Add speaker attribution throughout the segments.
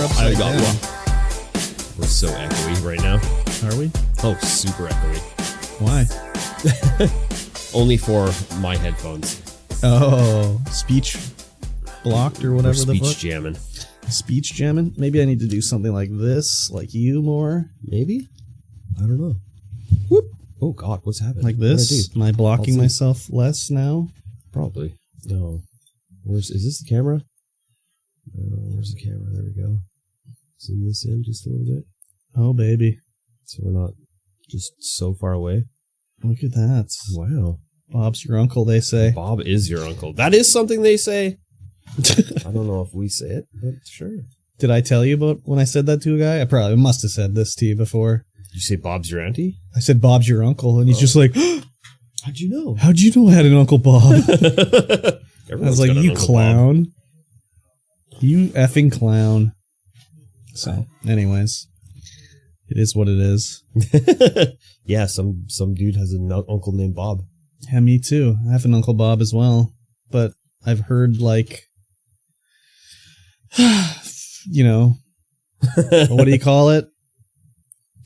Speaker 1: upside
Speaker 2: I got
Speaker 1: down.
Speaker 2: one. We're so echoey right now.
Speaker 1: Are we?
Speaker 2: Oh, super echoey.
Speaker 1: Why?
Speaker 2: Only for my headphones.
Speaker 1: Oh, speech blocked or whatever
Speaker 2: We're
Speaker 1: the
Speaker 2: speech
Speaker 1: fuck.
Speaker 2: jamming.
Speaker 1: Speech jamming? Maybe I need to do something like this, like you more.
Speaker 2: Maybe? I don't know. Whoop. Oh god, what's happening?
Speaker 1: Like
Speaker 2: What did I
Speaker 1: this?
Speaker 2: do?
Speaker 1: Am I blocking
Speaker 2: I'll see.
Speaker 1: myself less now?
Speaker 2: Probably. No. Is this the camera? Where's the camera? There we go. Zoom this in just a little bit.
Speaker 1: Oh, baby.
Speaker 2: So we're not just so far away.
Speaker 1: Look at that.
Speaker 2: Wow.
Speaker 1: Bob's your uncle, they say.
Speaker 2: Bob is your uncle. That is something they say. I don't know if we say it, but sure.
Speaker 1: Did I tell you about when I said that to a guy? I probably must have said this to you before.
Speaker 2: Did you say Bob's your auntie?
Speaker 1: I said, Bob's your uncle. And he's just like,
Speaker 2: How'd you know?
Speaker 1: how'd you know I had an Uncle Bob? I
Speaker 2: Everyone's
Speaker 1: was like,
Speaker 2: got an
Speaker 1: you
Speaker 2: Uncle
Speaker 1: clown. You effing clown. So, anyways, it is what it is.
Speaker 2: Bob. Yeah, some dude has an uncle named Bob.
Speaker 1: Yeah, me too. I have an Uncle Bob as well. But I've heard, like, you know, what do you call it?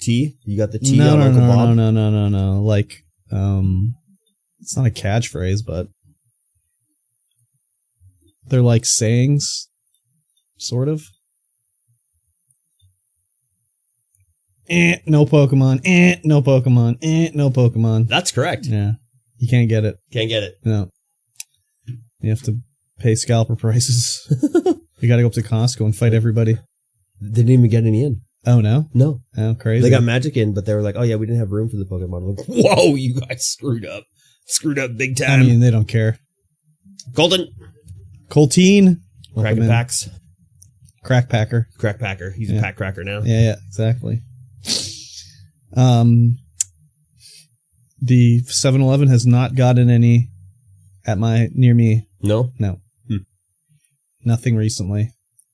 Speaker 2: T? You got the T
Speaker 1: No,
Speaker 2: on
Speaker 1: no,
Speaker 2: Uncle
Speaker 1: no,
Speaker 2: Bob?
Speaker 1: no. Like, it's not a catchphrase, but they're like sayings, sort of. No Pokemon. No Pokemon. No Pokemon.
Speaker 2: That's correct.
Speaker 1: Yeah, you can't get it.
Speaker 2: Can't get it.
Speaker 1: No, you have to pay scalper prices. You got to go up to Costco and fight everybody.
Speaker 2: They didn't even get any in.
Speaker 1: Oh no!
Speaker 2: No.
Speaker 1: Oh, crazy.
Speaker 2: They got Magic in, but they were like, oh yeah, we didn't have room for the Pokemon. I'm like, whoa, you guys screwed up. Screwed up big
Speaker 1: I
Speaker 2: time.
Speaker 1: mean, they don't care.
Speaker 2: Golden.
Speaker 1: Colteen.
Speaker 2: Cracking packs.
Speaker 1: Crack packer.
Speaker 2: Crack packer. He's a pack cracker now.
Speaker 1: Yeah, exactly. The 7-Eleven has not gotten any at near me.
Speaker 2: No?
Speaker 1: No. Nothing recently.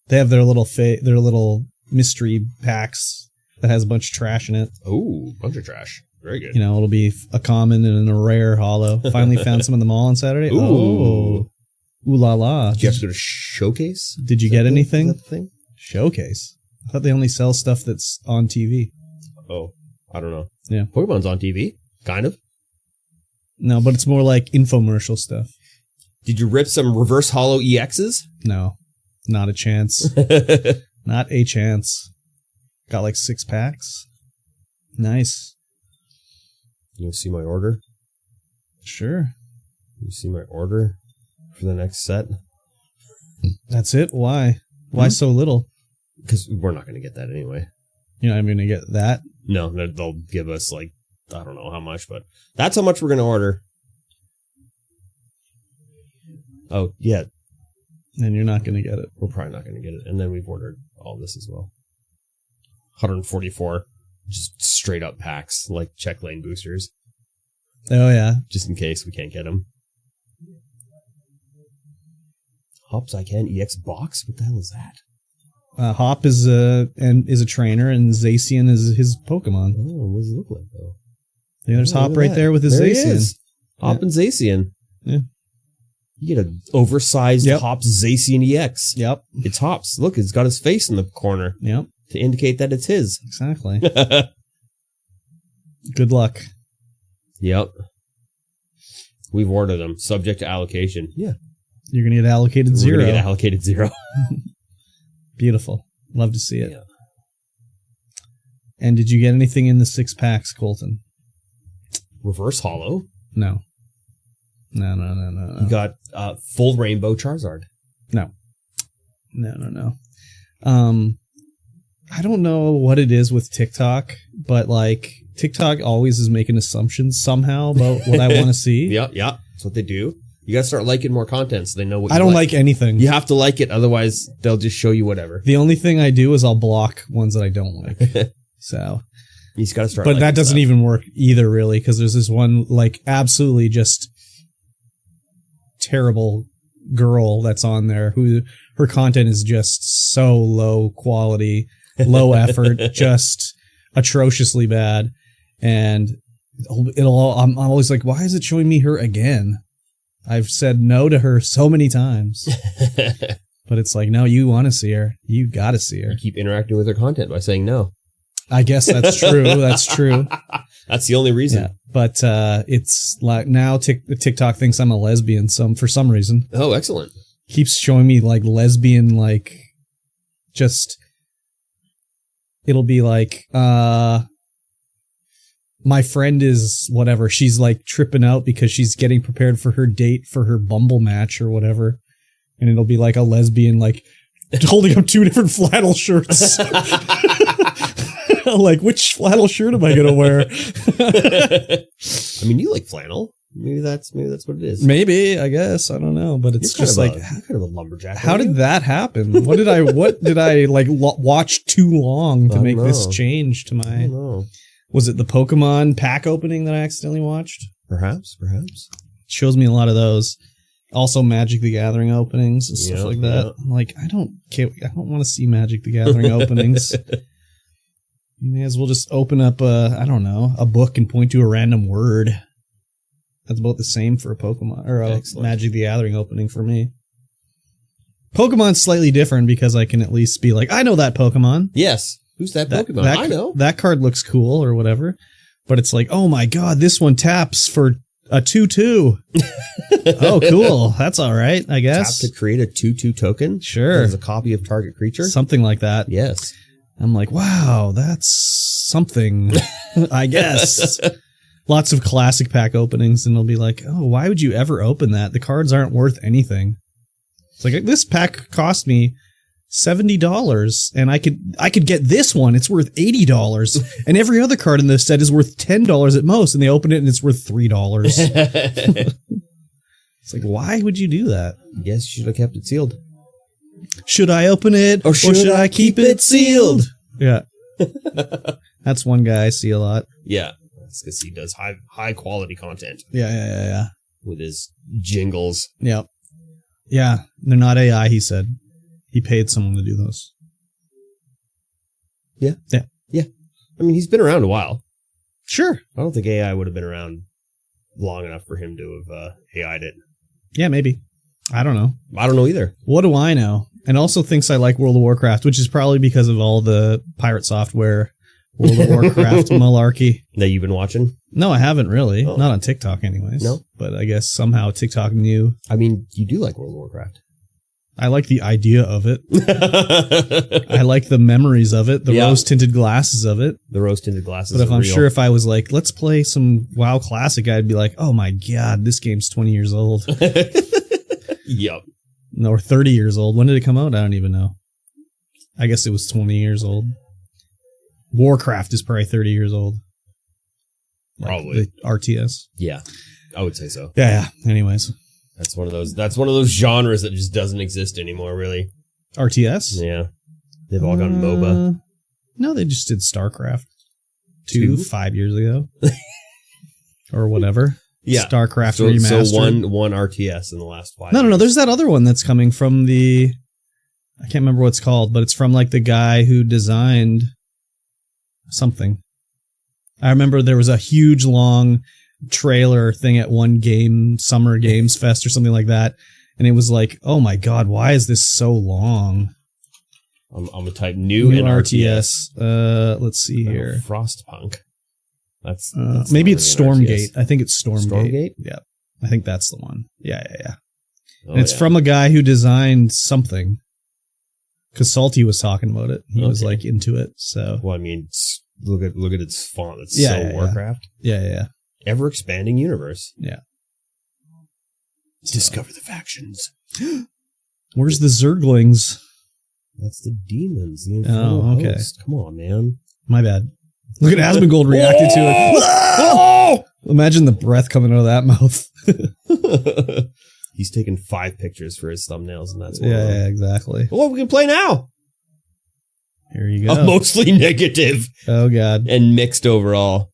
Speaker 1: They have their little mystery packs that has a bunch of trash in it.
Speaker 2: Ooh, bunch of trash. Very good.
Speaker 1: You know, it'll be a common and a rare holo. Finally found some in the mall on Saturday.
Speaker 2: Ooh.
Speaker 1: Oh. Ooh la la.
Speaker 2: Did you have to go to Showcase?
Speaker 1: Did you get anything?
Speaker 2: Is that the thing?
Speaker 1: Showcase. I thought they only sell stuff that's on TV.
Speaker 2: Oh, I don't know.
Speaker 1: Yeah.
Speaker 2: Pokemon's on TV. Kind of.
Speaker 1: No, but it's more like infomercial stuff.
Speaker 2: Did you rip some reverse holo EXs?
Speaker 1: No, not a chance. Not a chance. Got like 6 packs. Nice.
Speaker 2: You see my order?
Speaker 1: Sure.
Speaker 2: You see my order for the next set?
Speaker 1: That's it? Why? Why so little?
Speaker 2: Because we're not going to get that anyway.
Speaker 1: You're not even going to get that?
Speaker 2: No, they'll give us like, I don't know how much, but that's how much we're going to order. Oh, yeah.
Speaker 1: And you're not going to get it.
Speaker 2: We're probably not going to get it. And then we've ordered all this as well. 144. Just straight up packs, like check lane boosters.
Speaker 1: Oh, yeah.
Speaker 2: Just in case we can't get them. Hops I Can EX box? What the hell is that?
Speaker 1: Hop is a trainer, and Zacian is his Pokemon.
Speaker 2: Oh, what does it look like, though?
Speaker 1: Yeah, there's
Speaker 2: Oh,
Speaker 1: Hop
Speaker 2: look at
Speaker 1: right
Speaker 2: that.
Speaker 1: there with his
Speaker 2: There he
Speaker 1: Zacian.
Speaker 2: is. Hop and Zacian.
Speaker 1: Yeah.
Speaker 2: You get an oversized Hops Zacian EX.
Speaker 1: Yep.
Speaker 2: It's Hops. Look, it's got his face in the corner.
Speaker 1: Yep.
Speaker 2: To indicate that it's his.
Speaker 1: Exactly. Good luck.
Speaker 2: Yep. We've ordered them, subject to allocation. Yeah.
Speaker 1: You're going to get allocated
Speaker 2: We're
Speaker 1: 0.
Speaker 2: going to get allocated 0.
Speaker 1: Beautiful. Love to see it.
Speaker 2: Yeah.
Speaker 1: And did you get anything in the 6 packs, Colton?
Speaker 2: Reverse holo.
Speaker 1: No. No.
Speaker 2: You got full rainbow Charizard.
Speaker 1: No. I don't know what it is with TikTok, but like TikTok always is making assumptions somehow about what I want to see.
Speaker 2: Yeah. That's what they do. You got to start liking more content so they know what
Speaker 1: I don't like anything.
Speaker 2: You have to like it, otherwise they'll just show you whatever.
Speaker 1: The only thing I do is I'll block ones that I don't like. So
Speaker 2: you just got to start.
Speaker 1: But that doesn't even work either, really, because there's this one like absolutely just terrible girl that's on there who her content is just so low quality, low effort, just atrociously bad. And I'm always like, why is it showing me her again? I've said no to her so many times. But it's like, no, you want to see her. You got to see her.
Speaker 2: You keep interacting with her content by saying no.
Speaker 1: I guess that's true. That's true.
Speaker 2: That's the only reason.
Speaker 1: Yeah. But it's like now TikTok thinks I'm a lesbian for some reason.
Speaker 2: Oh, excellent.
Speaker 1: Keeps showing me like lesbian, like just, it'll be like, my friend is whatever. She's like tripping out because she's getting prepared for her date for her Bumble match or whatever. And it'll be like a lesbian, like holding up 2 different flannel shirts. Like, which flannel shirt am I going to wear?
Speaker 2: I mean, you like flannel. Maybe that's what it is.
Speaker 1: Maybe, I guess. I don't know. But it's just like,
Speaker 2: kind of a lumberjack.
Speaker 1: How did that happen? What did I like watch too long to make this change to my,
Speaker 2: I don't know.
Speaker 1: Was it the Pokemon pack opening that I accidentally watched?
Speaker 2: Perhaps.
Speaker 1: Shows me a lot of those. Also Magic the Gathering openings and stuff like that. I'm like, I don't want to see Magic the Gathering openings. You may as well just open up a book and point to a random word. That's about the same for a Pokemon or a Magic the Gathering opening for me. Pokemon's slightly different because I can at least be like, I know that Pokemon.
Speaker 2: Yes. Who's that Pokemon? I know.
Speaker 1: That card looks cool or whatever. But it's like, oh my god, this one taps for a 2/2. Oh, cool. That's all right, I guess.
Speaker 2: Tap to create a 2/2 token?
Speaker 1: Sure.
Speaker 2: As a copy of target creature?
Speaker 1: Something like that.
Speaker 2: Yes.
Speaker 1: I'm like, wow, that's something, I guess. Lots of classic pack openings, and they'll be like, oh, why would you ever open that? The cards aren't worth anything. It's like, this pack cost me $70, and I could get this one. It's worth $80, and every other card in this set is worth $10 at most, and they open it and it's worth $3. It's like, why would you do that?
Speaker 2: Yes, you should have kept it sealed.
Speaker 1: Should I open it, or should I keep it sealed? Yeah. That's one guy I see a lot.
Speaker 2: Yeah. That's because he does high quality content.
Speaker 1: Yeah.
Speaker 2: With his jingles.
Speaker 1: Yeah. Yeah. They're not AI, he said. He paid someone to do those.
Speaker 2: Yeah.
Speaker 1: Yeah.
Speaker 2: Yeah. I mean, he's been around a while.
Speaker 1: Sure.
Speaker 2: I don't think AI would have been around long enough for him to have AI'd it.
Speaker 1: Yeah, maybe. I don't know.
Speaker 2: I don't know either.
Speaker 1: What do I know? And also thinks I like World of Warcraft, which is probably because of all the pirate software, World of Warcraft malarkey.
Speaker 2: That you've been watching?
Speaker 1: No, I haven't really. Oh. Not on TikTok anyways.
Speaker 2: No?
Speaker 1: But I guess somehow TikTok knew.
Speaker 2: I mean, you do like World of Warcraft.
Speaker 1: I like the idea of it. I like the memories of it, the rose-tinted glasses of it.
Speaker 2: The rose-tinted glasses.
Speaker 1: But I'm sure if I was like, let's play some WoW Classic, I'd be like, oh my god, this game's 20 years old.
Speaker 2: Yep.
Speaker 1: No, or 30 years old. When did it come out? I don't even know. I guess it was 20 years old. Warcraft is probably 30 years old.
Speaker 2: Probably.
Speaker 1: Like the RTS.
Speaker 2: Yeah, I would say so.
Speaker 1: Yeah. Anyways.
Speaker 2: That's one of those genres that just doesn't exist anymore, really.
Speaker 1: RTS?
Speaker 2: Yeah. They've all gone MOBA.
Speaker 1: No, they just did StarCraft 2 5 years ago. Or whatever.
Speaker 2: Yeah.
Speaker 1: StarCraft Remastered.
Speaker 2: So one RTS in the last 5 years.
Speaker 1: No. There's that other one that's coming from the... I can't remember what it's called, but it's from like the guy who designed something. I remember there was a huge long trailer thing at one game, Summer Games Fest or something like that. And it was like, oh my god, why is this so long?
Speaker 2: I'm going to type new in RTS.
Speaker 1: Let's see here.
Speaker 2: Frostpunk. That's
Speaker 1: maybe it's Stormgate. I think it's Stormgate.
Speaker 2: Stormgate?
Speaker 1: Yeah. I think that's the one. Yeah.
Speaker 2: Oh,
Speaker 1: and it's from a guy who designed something. Because Salty was talking about it. He was like into it. So.
Speaker 2: Well, I mean, look at its font. It's so Warcraft.
Speaker 1: Yeah.
Speaker 2: Ever expanding universe.
Speaker 1: Yeah.
Speaker 2: Discover the factions.
Speaker 1: Where's the Zerglings?
Speaker 2: That's the demons. The Infernal Host. Come on, man.
Speaker 1: My bad. Look at Asmongold reacted to it. Oh! Imagine the breath coming out of that mouth.
Speaker 2: He's taken 5 pictures for his thumbnails, and that's
Speaker 1: yeah, exactly.
Speaker 2: Well, we can play now.
Speaker 1: Here you go.
Speaker 2: Mostly negative.
Speaker 1: Oh god.
Speaker 2: And mixed overall.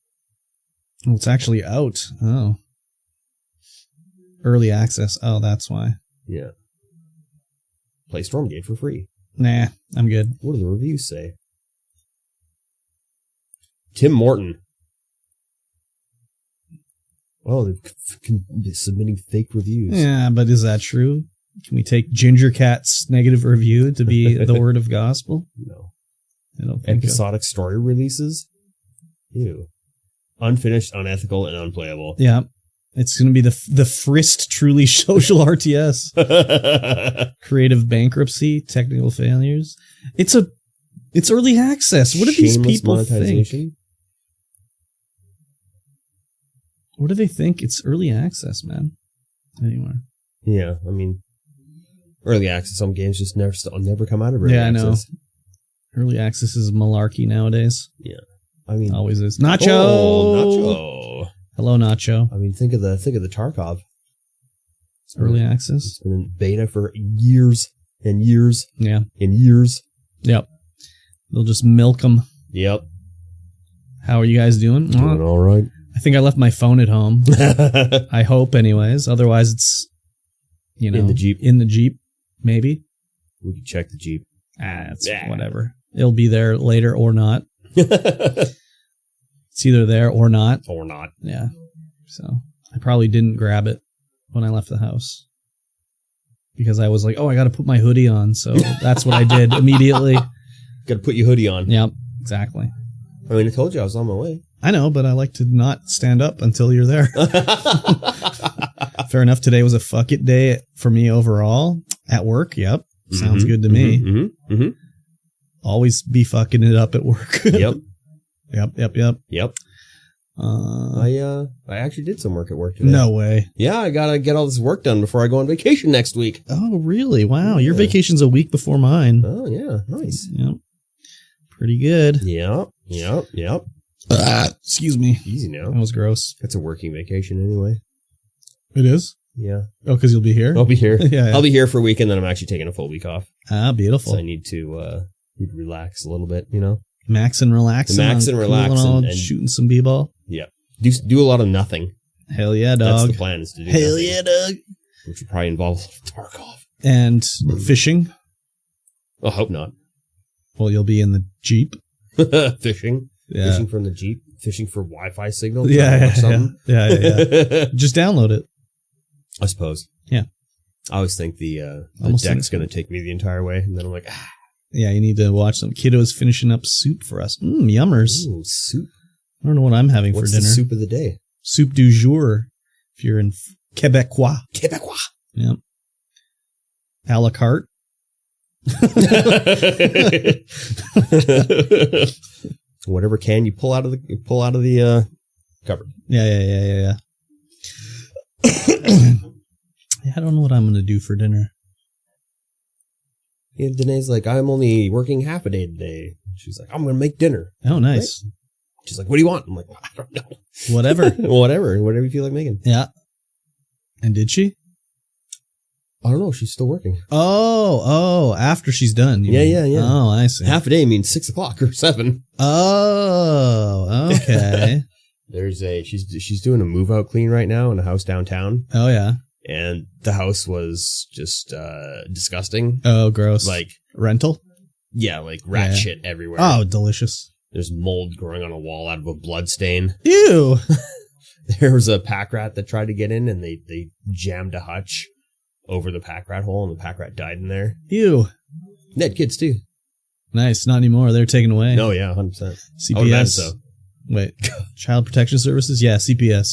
Speaker 1: Well, it's actually out. Oh. Early access. Oh, that's why.
Speaker 2: Yeah. Play Stormgate for free.
Speaker 1: Nah, I'm good.
Speaker 2: What do the reviews say? Tim Morton. Oh, they're submitting fake reviews.
Speaker 1: Yeah, but is that true? Can we take Ginger Cat's negative review to be the word of gospel?
Speaker 2: No.
Speaker 1: I don't think
Speaker 2: Episodic story releases? Ew. Unfinished, unethical, and unplayable.
Speaker 1: Yeah. It's going to be the Frist truly social RTS. Creative bankruptcy, technical failures. It's early access. What do these people think? What do they think? It's early access, man. Anyway.
Speaker 2: Yeah, I mean, early access, some games just never come out of early access.
Speaker 1: I know. Early access is malarkey nowadays.
Speaker 2: Yeah. I mean,
Speaker 1: always is. Nacho!
Speaker 2: Oh, Nacho.
Speaker 1: Hello, Nacho.
Speaker 2: I mean, think of the Tarkov.
Speaker 1: It's early access.
Speaker 2: It's been in beta for years and years.
Speaker 1: Yeah.
Speaker 2: And years.
Speaker 1: Yep. They'll just milk them.
Speaker 2: Yep.
Speaker 1: How are you guys doing?
Speaker 2: Doing all right.
Speaker 1: I think I left my phone at home. I hope, anyways. Otherwise, it's,
Speaker 2: in the Jeep.
Speaker 1: In the Jeep, maybe.
Speaker 2: We can check the Jeep.
Speaker 1: It's whatever. It'll be there later or not. It's either there or not.
Speaker 2: Or not.
Speaker 1: Yeah. So I probably didn't grab it when I left the house. Because I was like, I got to put my hoodie on. So that's what I did immediately.
Speaker 2: Got to put your hoodie on.
Speaker 1: Yep, exactly.
Speaker 2: I mean, I told you I was on my way.
Speaker 1: I know, but I like to not stand up until you're there. Fair enough. Today was a fuck it day for me overall. At work, yep. Sounds good to me. Always be fucking it up at work.
Speaker 2: Yep.
Speaker 1: Yep.
Speaker 2: I actually did some work at work today.
Speaker 1: No way.
Speaker 2: Yeah, I gotta get all this work done before I go on vacation next week.
Speaker 1: Oh, really? Wow. Your vacation's a week before mine.
Speaker 2: Oh, yeah. Nice.
Speaker 1: Yep. Pretty good.
Speaker 2: Yep.
Speaker 1: Excuse me.
Speaker 2: Easy now.
Speaker 1: That was gross.
Speaker 2: That's a working vacation anyway.
Speaker 1: It is?
Speaker 2: Yeah.
Speaker 1: Oh, because you'll be here?
Speaker 2: I'll be here.
Speaker 1: Yeah.
Speaker 2: I'll be here for a week, and then I'm actually taking a full week off.
Speaker 1: Ah, beautiful.
Speaker 2: So I need to relax a little bit,
Speaker 1: Max and relax.
Speaker 2: And
Speaker 1: shooting some b-ball.
Speaker 2: Yeah. Do a lot of nothing.
Speaker 1: Hell yeah, dog.
Speaker 2: That's the plan, is to do
Speaker 1: Hell
Speaker 2: nothing,
Speaker 1: yeah, dog.
Speaker 2: which would probably involve Tarkov.
Speaker 1: And fishing.
Speaker 2: I hope not.
Speaker 1: Well, you'll be in the Jeep.
Speaker 2: Fishing.
Speaker 1: Yeah.
Speaker 2: Fishing from the Jeep. Fishing for Wi-Fi signal.
Speaker 1: Yeah.
Speaker 2: Yeah.
Speaker 1: Just download it.
Speaker 2: I suppose.
Speaker 1: Yeah.
Speaker 2: I always think the deck's going to take me the entire way, and then I'm like,
Speaker 1: Yeah, you need to watch some kiddos finishing up soup for us. Yummers.
Speaker 2: Ooh, soup.
Speaker 1: I don't know what I'm having
Speaker 2: What's
Speaker 1: for dinner.
Speaker 2: The soup of the day?
Speaker 1: Soup du jour, if you're in Quebecois. Yep. A la carte.
Speaker 2: Whatever can you pull out of the cupboard.
Speaker 1: Yeah. I don't know what I'm going to do for dinner.
Speaker 2: Yeah, Danae's like, I'm only working half a day today. She's like, I'm going to make dinner.
Speaker 1: Oh, nice.
Speaker 2: Right? She's like, what do you want? I'm like, I don't know.
Speaker 1: Whatever.
Speaker 2: Whatever you feel like making.
Speaker 1: Yeah. And did she?
Speaker 2: I don't know. She's still working.
Speaker 1: Oh, after she's done.
Speaker 2: Yeah.
Speaker 1: Oh, I see.
Speaker 2: Half a day means 6 o'clock or 7.
Speaker 1: Oh, okay.
Speaker 2: She's doing a move out clean right now in a house downtown.
Speaker 1: Oh, yeah.
Speaker 2: And the house was just disgusting.
Speaker 1: Oh, gross.
Speaker 2: Like
Speaker 1: rental?
Speaker 2: Yeah, like rat shit everywhere.
Speaker 1: Oh, delicious.
Speaker 2: There's mold growing on a wall out of a blood stain.
Speaker 1: Ew.
Speaker 2: There was a pack rat that tried to get in, and they jammed a hutch over the pack rat hole, and the pack rat died in there.
Speaker 1: Ew.
Speaker 2: They had kids too.
Speaker 1: Nice. Not anymore. They're taken away.
Speaker 2: No, yeah, 100%.
Speaker 1: CPS.
Speaker 2: So.
Speaker 1: Wait. Child Protection Services? Yeah, CPS.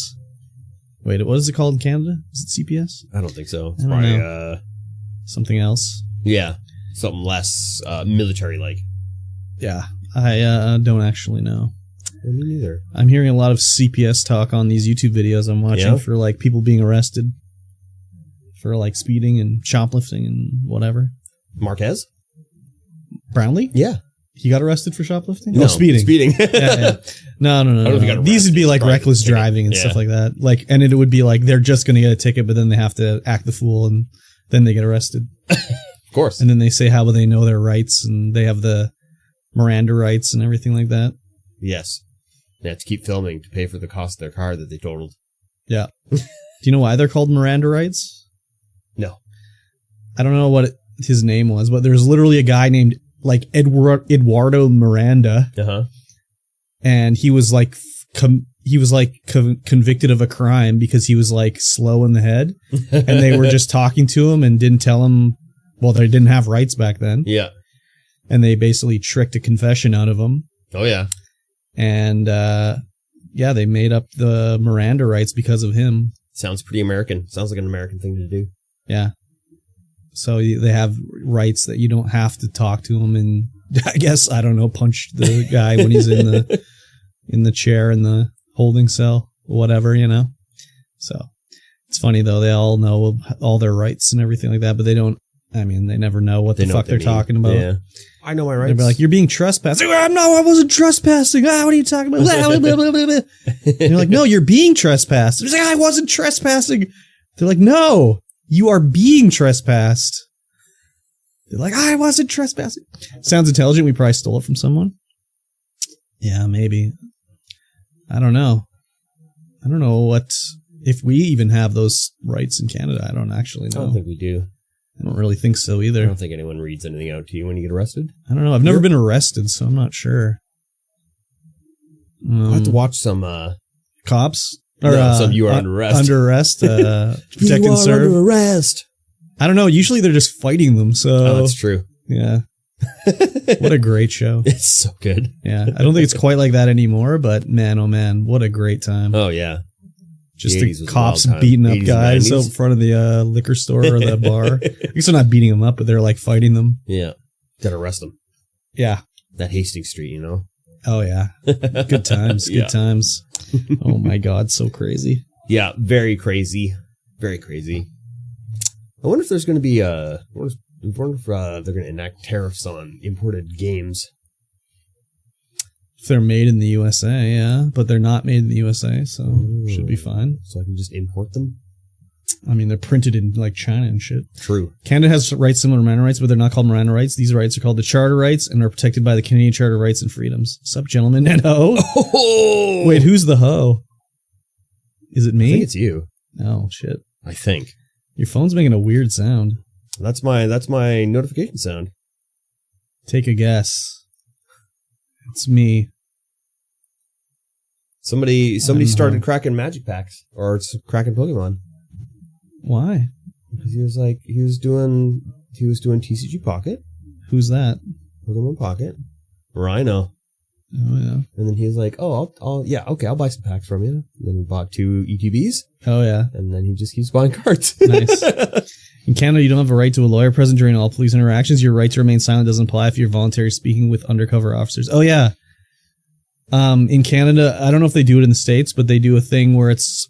Speaker 1: Wait, what is it called in Canada? Is it CPS?
Speaker 2: I don't think so. It's
Speaker 1: probably
Speaker 2: know.
Speaker 1: Something else.
Speaker 2: Yeah, something less military-like.
Speaker 1: Yeah, I don't actually know.
Speaker 2: Me neither.
Speaker 1: I'm hearing a lot of CPS talk on these YouTube videos I'm watching for like people being arrested for like speeding and shoplifting and whatever.
Speaker 2: Marquez?
Speaker 1: Brownlee?
Speaker 2: Yeah.
Speaker 1: He got arrested for shoplifting?
Speaker 2: No,
Speaker 1: speeding.
Speaker 2: Yeah.
Speaker 1: No. These would be like reckless driving and stuff like that. Like, and it would be like they're just going to get a ticket, but then they have to act the fool and then they get arrested.
Speaker 2: Of course.
Speaker 1: And then they say how will they know their rights and they have the Miranda rights and everything like that.
Speaker 2: Yes. They have to keep filming to pay for the cost of their car that they totaled. Yeah.
Speaker 1: Do you know why they're called Miranda rights?
Speaker 2: No.
Speaker 1: I don't know what his name was, but there's literally a guy named Eduardo Miranda.
Speaker 2: Uh-huh.
Speaker 1: And he was like, he he was like convicted of a crime because he was like slow in the head, and they were just talking to him and didn't tell him. Well, they didn't have rights back then.
Speaker 2: Yeah.
Speaker 1: And they basically tricked a confession out of him.
Speaker 2: Oh yeah.
Speaker 1: And they made up the Miranda rights because of him.
Speaker 2: Sounds pretty American. Sounds like an American thing to do.
Speaker 1: Yeah. So they have rights that you don't have to talk to him and I guess, I don't know, punch the guy when he's in the chair in the holding cell, whatever, you know. So it's funny though, they all know all their rights and everything like that, but they don't, I mean, they never know what the fuck they're talking about.
Speaker 2: Yeah. I know my rights.
Speaker 1: They'll be like, you're being trespassing. No, I wasn't trespassing. What are you talking about? And you're like, no, you're being trespassed. Like, I wasn't trespassing. They're like, no, you are being trespassed. They're like, I wasn't trespassing. Sounds intelligent. We probably stole it from someone. Yeah, maybe. I don't know. I don't know if we even have those rights in Canada. I don't actually know.
Speaker 2: I don't think we do. I
Speaker 1: don't really think so either.
Speaker 2: I don't think anyone reads anything out to you when you get arrested.
Speaker 1: I don't know. I've never been arrested, so I'm not sure.
Speaker 2: I have to watch some
Speaker 1: cops.
Speaker 2: Or some you are under arrest.
Speaker 1: Under arrest. Protect
Speaker 2: you
Speaker 1: and
Speaker 2: are
Speaker 1: serve.
Speaker 2: Under arrest.
Speaker 1: I don't know. Usually they're just fighting them. So
Speaker 2: that's true.
Speaker 1: Yeah. What a great show.
Speaker 2: It's so good.
Speaker 1: Yeah. I don't think it's quite like that anymore, but man, oh man, what a great time.
Speaker 2: Oh yeah.
Speaker 1: Just the cops beating up guys out in front of the liquor store or the bar. I guess they're not beating them up, but they're like fighting them.
Speaker 2: Yeah. Gotta arrest them.
Speaker 1: Yeah.
Speaker 2: That Hastings Street, you know?
Speaker 1: Oh, yeah. Good times. Good times. Oh, my God. So crazy.
Speaker 2: Yeah. Very crazy. Very crazy. I wonder if there's going to be I wonder if they're going to enact tariffs on imported games.
Speaker 1: If they're made in the USA, yeah, but they're not made in the USA, so should be fine.
Speaker 2: So I can just import them?
Speaker 1: I mean, they're printed in like China and shit.
Speaker 2: True.
Speaker 1: Canada has rights similar to Miranda rights, but they're not called Miranda rights. These rights are called the Charter rights and are protected by the Canadian Charter of Rights and Freedoms. Sup, gentlemen and ho? Oh! Wait, who's the ho? Is it me?
Speaker 2: I think it's you.
Speaker 1: Oh, shit.
Speaker 2: I think.
Speaker 1: Your phone's making a weird sound.
Speaker 2: That's my notification sound.
Speaker 1: Take a guess. It's me.
Speaker 2: Somebody started cracking magic packs or cracking Pokemon.
Speaker 1: Why?
Speaker 2: Because he was doing TCG Pocket.
Speaker 1: Who's that?
Speaker 2: Pokemon Pocket. Rhino.
Speaker 1: Oh yeah.
Speaker 2: And then he was like, "Oh, I'll buy some packs from you." And then he bought 2 ETBs.
Speaker 1: Oh yeah.
Speaker 2: And then he just keeps buying cards.
Speaker 1: Nice. In Canada, you don't have a right to a lawyer present during all police interactions. Your right to remain silent doesn't apply if you're voluntarily speaking with undercover officers. Oh yeah. In Canada, I don't know if they do it in the States, but they do a thing where it's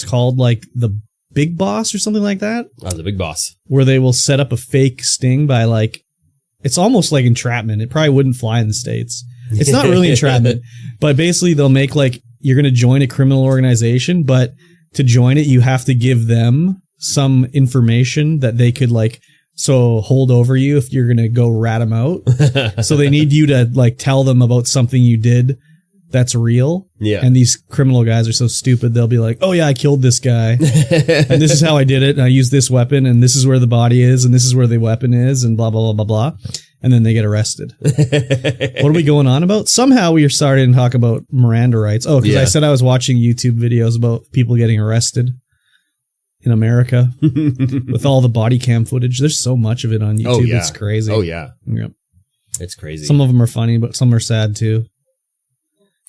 Speaker 1: called like the Big Boss or something like that.
Speaker 2: Oh, the Big Boss. Where
Speaker 1: they will set up a fake sting by like, it's almost like entrapment. It probably wouldn't fly in the States. It's not really entrapment, but basically they'll make like, you're going to join a criminal organization, but to join it, you have to give them some information that they could like, so hold over you if you're going to go rat them out. So they need you to like tell them about something you did that's real.
Speaker 2: Yeah.
Speaker 1: And these criminal guys are so stupid. They'll be like, oh yeah, I killed this guy. And this is how I did it. And I used this weapon and this is where the body is and this is where the weapon is and blah, blah, blah, blah, blah. And then they get arrested. What are we going on about? Somehow we are starting to talk about Miranda rights. Oh, because I said I was watching YouTube videos about people getting arrested in America with all the body cam footage. There's so much of it on YouTube.
Speaker 2: Oh, yeah.
Speaker 1: It's crazy.
Speaker 2: Oh, yeah.
Speaker 1: Yep.
Speaker 2: It's crazy.
Speaker 1: Some of them are funny, but some are sad too.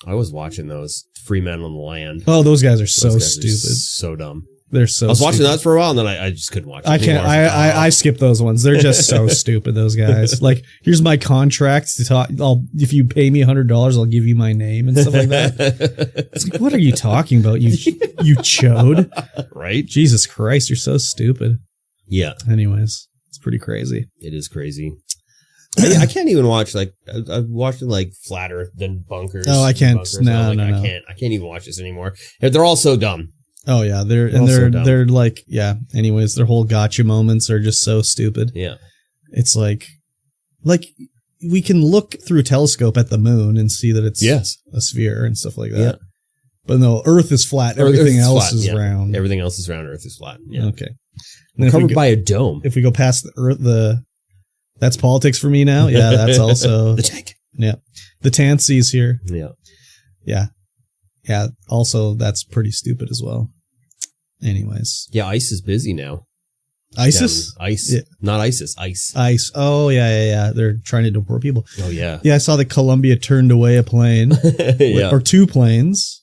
Speaker 2: I was watching those Freemen on the Land.
Speaker 1: Oh, those guys are so stupid.
Speaker 2: So dumb.
Speaker 1: They're so
Speaker 2: I was watching
Speaker 1: stupid.
Speaker 2: that for a while and then I just couldn't watch it.
Speaker 1: I can't. I skip those ones. They're just so stupid, those guys. Like, here's my contract to talk. If you pay me $100, I'll give you my name and stuff like that. It's like, what are you talking about? You chode.
Speaker 2: Right?
Speaker 1: Jesus Christ, you're so stupid.
Speaker 2: Yeah.
Speaker 1: Anyways, it's pretty crazy.
Speaker 2: It is crazy. I can't even watch, like, I've watched it like Flat Earth, then Bunkers.
Speaker 1: Oh, I can't.
Speaker 2: Bunkers,
Speaker 1: No.
Speaker 2: I can't even watch this anymore. They're all so dumb.
Speaker 1: Oh yeah, they're like, yeah. Anyways, their whole gotcha moments are just so stupid.
Speaker 2: Yeah.
Speaker 1: It's like we can look through a telescope at the moon and see that it's a sphere and stuff like that. Yeah. But no, Earth is flat. Everything else is round.
Speaker 2: Everything else is round. Earth is flat. Yeah.
Speaker 1: Okay.
Speaker 2: We're covered by a dome.
Speaker 1: If we go past the Earth, that's politics for me now. Yeah, that's also
Speaker 2: the tank.
Speaker 1: Yeah. The Tansies here.
Speaker 2: Yeah.
Speaker 1: Yeah. Yeah, also, that's pretty stupid as well. Anyways.
Speaker 2: Yeah, ICE is busy now.
Speaker 1: ISIS?
Speaker 2: ICE.
Speaker 1: Yeah.
Speaker 2: Not ISIS, ICE.
Speaker 1: ICE. Oh, yeah. They're trying to deport people.
Speaker 2: Oh, yeah.
Speaker 1: Yeah, I saw that Colombia turned away a plane.
Speaker 2: Yeah.
Speaker 1: Or 2 planes.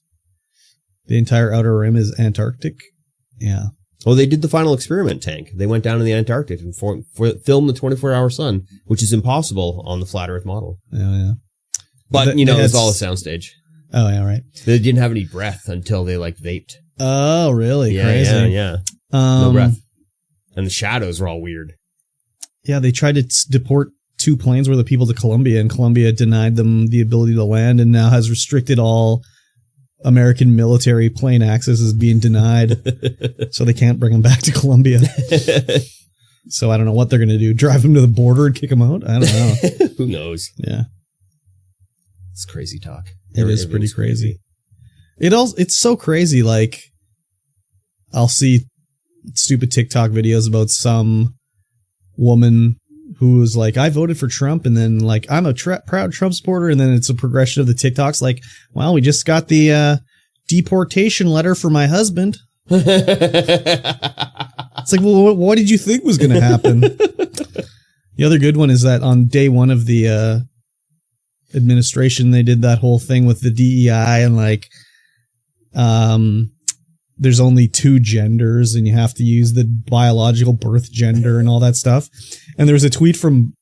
Speaker 1: The entire outer rim is Antarctic. Yeah.
Speaker 2: Well, they did the final experiment tank. They went down to the Antarctic and filmed the 24-hour sun, which is impossible on the flat Earth model.
Speaker 1: Yeah.
Speaker 2: But, it's all a soundstage.
Speaker 1: Oh, yeah, right.
Speaker 2: They didn't have any breath until they, vaped.
Speaker 1: Oh, really?
Speaker 2: Yeah,
Speaker 1: Crazy.
Speaker 2: Yeah. No breath. And the shadows were all weird.
Speaker 1: Yeah, they tried to deport 2 planes worth of people to Colombia, and Colombia denied them the ability to land and now has restricted all American military plane access is being denied. So they can't bring them back to Colombia. So I don't know what they're going to do. Drive them to the border and kick them out? I don't know.
Speaker 2: Who knows?
Speaker 1: Yeah.
Speaker 2: It's crazy talk.
Speaker 1: It is pretty crazy. It's so crazy. I'll see stupid TikTok videos about some woman who was like, I voted for Trump, and then I'm a proud Trump supporter, and then it's a progression of the TikToks well, we just got the deportation letter for my husband. It's well, what did you think was going to happen? The other good one is that on day 1 of the administration, they did that whole thing with the DEI and there's only 2 genders and you have to use the biological birth gender and all that stuff. And there was a tweet from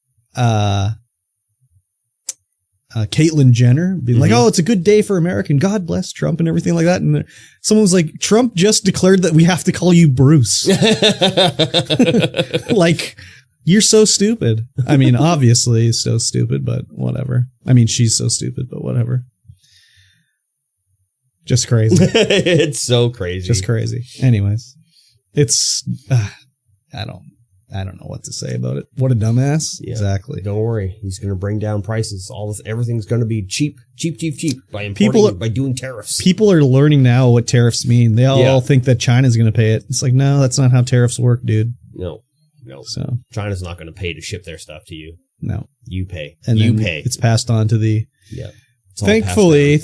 Speaker 1: Caitlyn Jenner being oh, it's a good day for America and God bless Trump and everything like that. And someone was like, Trump just declared that we have to call you Bruce. You're so stupid. I mean, obviously so stupid, but whatever. I mean, she's so stupid, but whatever. Just crazy.
Speaker 2: It's so crazy.
Speaker 1: Just crazy. Anyways, it's I don't know what to say about it. What a dumbass.
Speaker 2: Yeah.
Speaker 1: Exactly.
Speaker 2: Don't worry. He's going to bring down prices. Everything's going to be cheap by importing, by doing tariffs.
Speaker 1: People are learning now what tariffs mean. They all think that China's going to pay it. It's no, that's not how tariffs work, dude.
Speaker 2: No.
Speaker 1: So
Speaker 2: China's not going to pay to ship their stuff to you.
Speaker 1: No.
Speaker 2: You pay.
Speaker 1: And
Speaker 2: you pay.
Speaker 1: It's passed on to the
Speaker 2: Thankfully,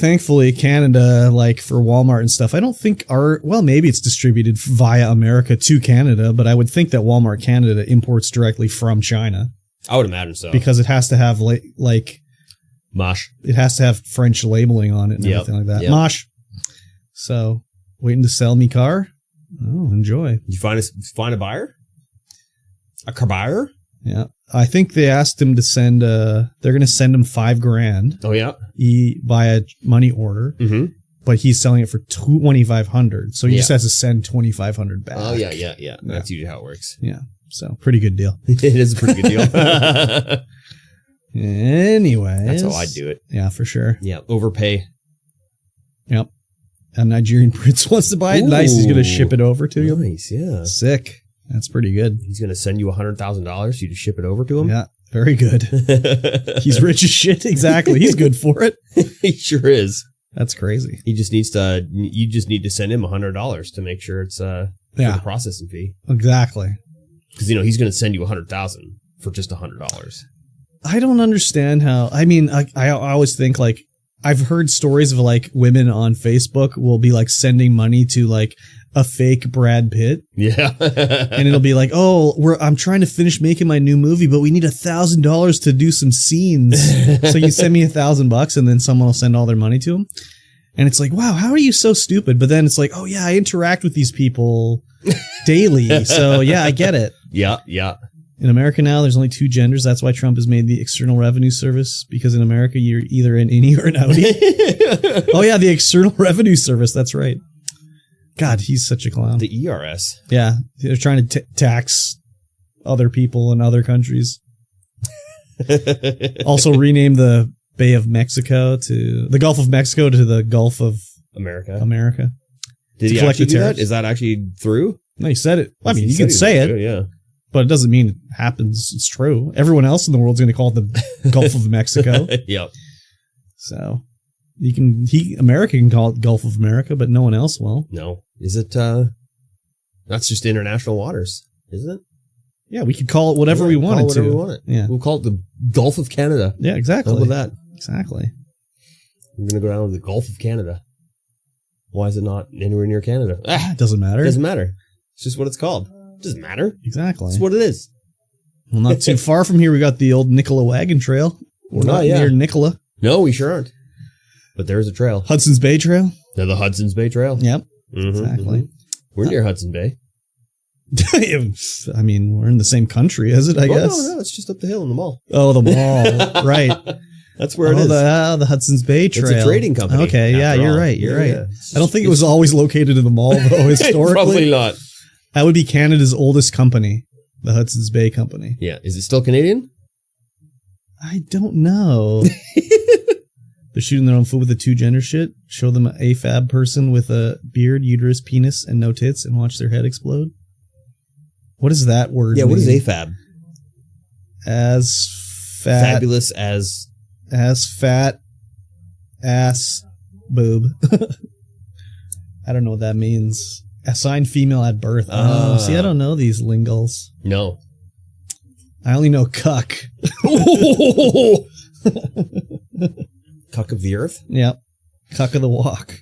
Speaker 1: Canada, for Walmart and stuff, I don't think maybe it's distributed via America to Canada, but I would think that Walmart Canada imports directly from China.
Speaker 2: I would imagine so.
Speaker 1: Because it has to have
Speaker 2: Mosh.
Speaker 1: It has to have French labeling on it and everything like that. Yep. Mosh. So, waiting to sell me car? Oh, enjoy.
Speaker 2: You find a buyer? A car buyer?
Speaker 1: Yeah. I think they asked him to send they're going to send him $5,000.
Speaker 2: Oh, yeah.
Speaker 1: By a money order.
Speaker 2: Mm-hmm.
Speaker 1: But he's selling it for $2,500. So he just has to send $2,500 back.
Speaker 2: Oh, yeah. That's usually how it works.
Speaker 1: Yeah. So pretty good deal.
Speaker 2: It is a pretty good deal.
Speaker 1: Anyways.
Speaker 2: That's how I do it.
Speaker 1: Yeah, for sure.
Speaker 2: Yeah. Overpay.
Speaker 1: Yep. A Nigerian prince wants to buy it. Ooh. Nice. He's going to ship it over to you.
Speaker 2: Nice. Yeah.
Speaker 1: Sick. That's pretty good.
Speaker 2: He's going to send you $100,000 you to ship it over to him?
Speaker 1: Yeah, very good. He's rich as shit. Exactly. He's good for it.
Speaker 2: He sure is.
Speaker 1: That's crazy.
Speaker 2: You just need to send him $100 to make sure it's for the processing fee.
Speaker 1: Exactly.
Speaker 2: Because, he's going to send you $100,000 for just $100.
Speaker 1: I don't understand how, I always think I've heard stories of women on Facebook will be sending money to a fake Brad Pitt.
Speaker 2: Yeah.
Speaker 1: And it'll be I'm trying to finish making my new movie, but we need $1,000 to do some scenes. So you send me $1,000 and then someone will send all their money to him. And it's wow, how are you so stupid? But then it's oh yeah, I interact with these people daily. So yeah, I get it.
Speaker 2: Yeah. Yeah.
Speaker 1: In America now, there's only 2 genders. That's why Trump has made the External Revenue Service, because in America, you're either an innie or an outie. Oh yeah, the External Revenue Service. That's right. God, he's such a clown.
Speaker 2: The ERS.
Speaker 1: Yeah, they're trying to tax other people in other countries. Also rename the Bay of Mexico to the Gulf of Mexico to the Gulf of America.
Speaker 2: Did he actually do that? Is that actually through?
Speaker 1: No, he said it. I mean, you can say it.
Speaker 2: Yeah.
Speaker 1: But it doesn't mean it happens. It's true. Everyone else in the world's going to call it the Gulf of Mexico.
Speaker 2: Yep.
Speaker 1: So America can call it Gulf of America, but no one else will.
Speaker 2: No. Is it, that's just international waters, isn't it?
Speaker 1: Yeah, we could call it whatever we wanted to.
Speaker 2: We want it.
Speaker 1: Yeah.
Speaker 2: We'll call it the Gulf of Canada.
Speaker 1: Yeah, exactly.
Speaker 2: How about that?
Speaker 1: Exactly.
Speaker 2: We're going to go down to the Gulf of Canada. Why is it not anywhere near Canada?
Speaker 1: It doesn't matter.
Speaker 2: It doesn't matter. It's just what it's called. It doesn't matter.
Speaker 1: Exactly.
Speaker 2: It's what it is.
Speaker 1: Well, not too far from here, we got the old Nicola Wagon Trail. We're not near Nicola.
Speaker 2: No, we sure aren't. But there is a trail.
Speaker 1: Hudson's Bay Trail?
Speaker 2: No, the Hudson's Bay Trail.
Speaker 1: Yep. Exactly.
Speaker 2: We're near Hudson Bay.
Speaker 1: I mean, we're in the same country, is it, I guess?
Speaker 2: No, it's just up the hill in the mall.
Speaker 1: Oh, the mall. Right.
Speaker 2: That's where it is.
Speaker 1: The Hudson's Bay Trail.
Speaker 2: It's a trading company.
Speaker 1: Okay, yeah, you're right. You're right.
Speaker 2: Yeah.
Speaker 1: I don't think it was always located in the mall, though, historically.
Speaker 2: Probably not.
Speaker 1: That would be Canada's oldest company, the Hudson's Bay Company.
Speaker 2: Yeah. Is it still Canadian?
Speaker 1: I don't know. They're shooting their own foot with the two gender shit. Show them an AFAB person with a beard, uterus, penis, and no tits, and watch their head explode. What is that word?
Speaker 2: Yeah, what is AFAB?
Speaker 1: As fat.
Speaker 2: Fabulous as
Speaker 1: fat ass boob. I don't know what that means. Assigned female at birth. Oh, see, I don't know these lingles.
Speaker 2: No.
Speaker 1: I only know cuck.
Speaker 2: Cuck of the earth?
Speaker 1: Yep. Cuck of the walk.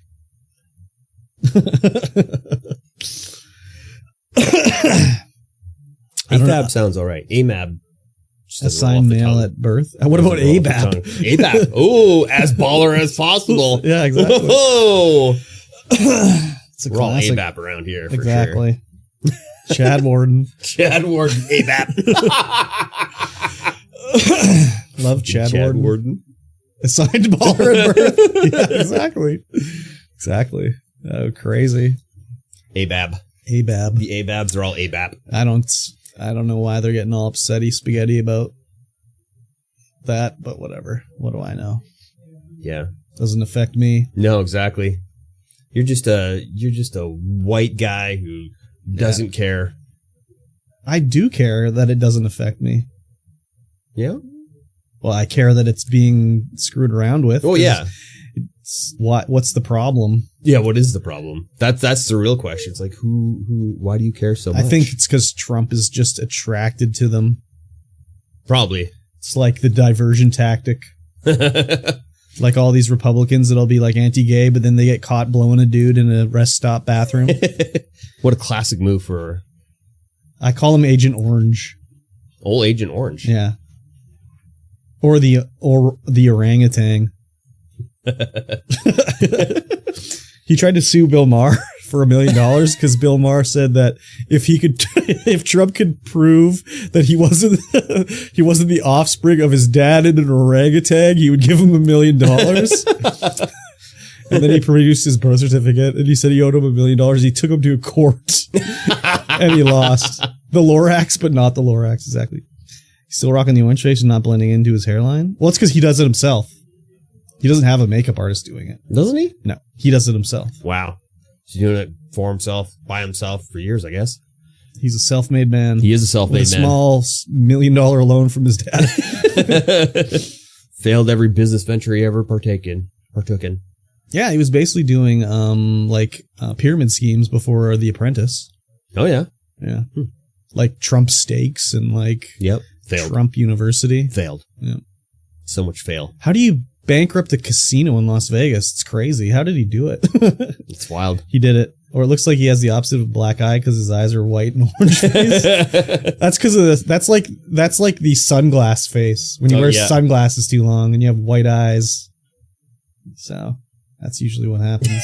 Speaker 2: AFAB sounds all right. AMAB.
Speaker 1: Assigned male at birth. What about ABAP?
Speaker 2: ABAP. Oh, as baller as possible.
Speaker 1: Yeah, exactly.
Speaker 2: Oh.
Speaker 1: It's a
Speaker 2: We're all
Speaker 1: classic.
Speaker 2: ABAP around here. For
Speaker 1: Exactly. Sure. Chad Warden.
Speaker 2: Chad Warden. ABAP.
Speaker 1: Love Chad Warden.
Speaker 2: Warden.
Speaker 1: Assigned baller at birth. Yeah, exactly. Exactly. Oh, crazy.
Speaker 2: ABAB.
Speaker 1: ABAB.
Speaker 2: The ABABs are all ABAP.
Speaker 1: I don't know why they're getting all upsetty spaghetti about that, but whatever. What do I know?
Speaker 2: Yeah.
Speaker 1: Doesn't affect me.
Speaker 2: No, exactly. You're just a white guy who doesn't care.
Speaker 1: I do care that it doesn't affect me.
Speaker 2: Yeah.
Speaker 1: Well, I care that it's being screwed around with.
Speaker 2: Oh yeah.
Speaker 1: What's the problem?
Speaker 2: Yeah, what is the problem? That's the real question. It's like why do you care so much?
Speaker 1: I think it's because Trump is just attracted to them.
Speaker 2: Probably.
Speaker 1: It's like the diversion tactic. Like all these Republicans that'll be like anti-gay, but then they get caught blowing a dude in a rest stop bathroom.
Speaker 2: What a classic move for...
Speaker 1: I call him Agent Orange.
Speaker 2: Old Agent Orange.
Speaker 1: Yeah. Or the orangutan. He tried to sue Bill Maher for $1 million because Bill Maher said that if Trump could prove that he wasn't the offspring of his dad and an orangutan, he would give him $1 million. And then he produced his birth certificate and he said he owed him $1 million. He took him to a court and he lost the Lorax, but not the Lorax exactly. He's still rocking the orange face and not blending into his hairline. Well, it's because he does it himself. He doesn't have a makeup artist doing it.
Speaker 2: Doesn't he?
Speaker 1: No, he does it himself.
Speaker 2: Wow. He's doing it for himself, by himself for years, I guess.
Speaker 1: He's a self-made man.
Speaker 2: He is a self-made
Speaker 1: with a
Speaker 2: man.
Speaker 1: Small $1 million loan from his dad.
Speaker 2: Failed every business venture he ever partook in.
Speaker 1: Yeah, he was basically doing pyramid schemes before The Apprentice.
Speaker 2: Oh yeah.
Speaker 1: Yeah. Like Trump Steaks and
Speaker 2: Yep. Failed.
Speaker 1: Trump University.
Speaker 2: Failed.
Speaker 1: Yeah.
Speaker 2: So much fail.
Speaker 1: How do you bankrupt a casino in Las Vegas? It's crazy. How did he do it?
Speaker 2: It's wild.
Speaker 1: He did it. Or it looks like he has the opposite of a black eye because his eyes are white and orange face. That's because of this. That's like the sunglass face. When you wear sunglasses too long and you have white eyes. So that's usually what happens.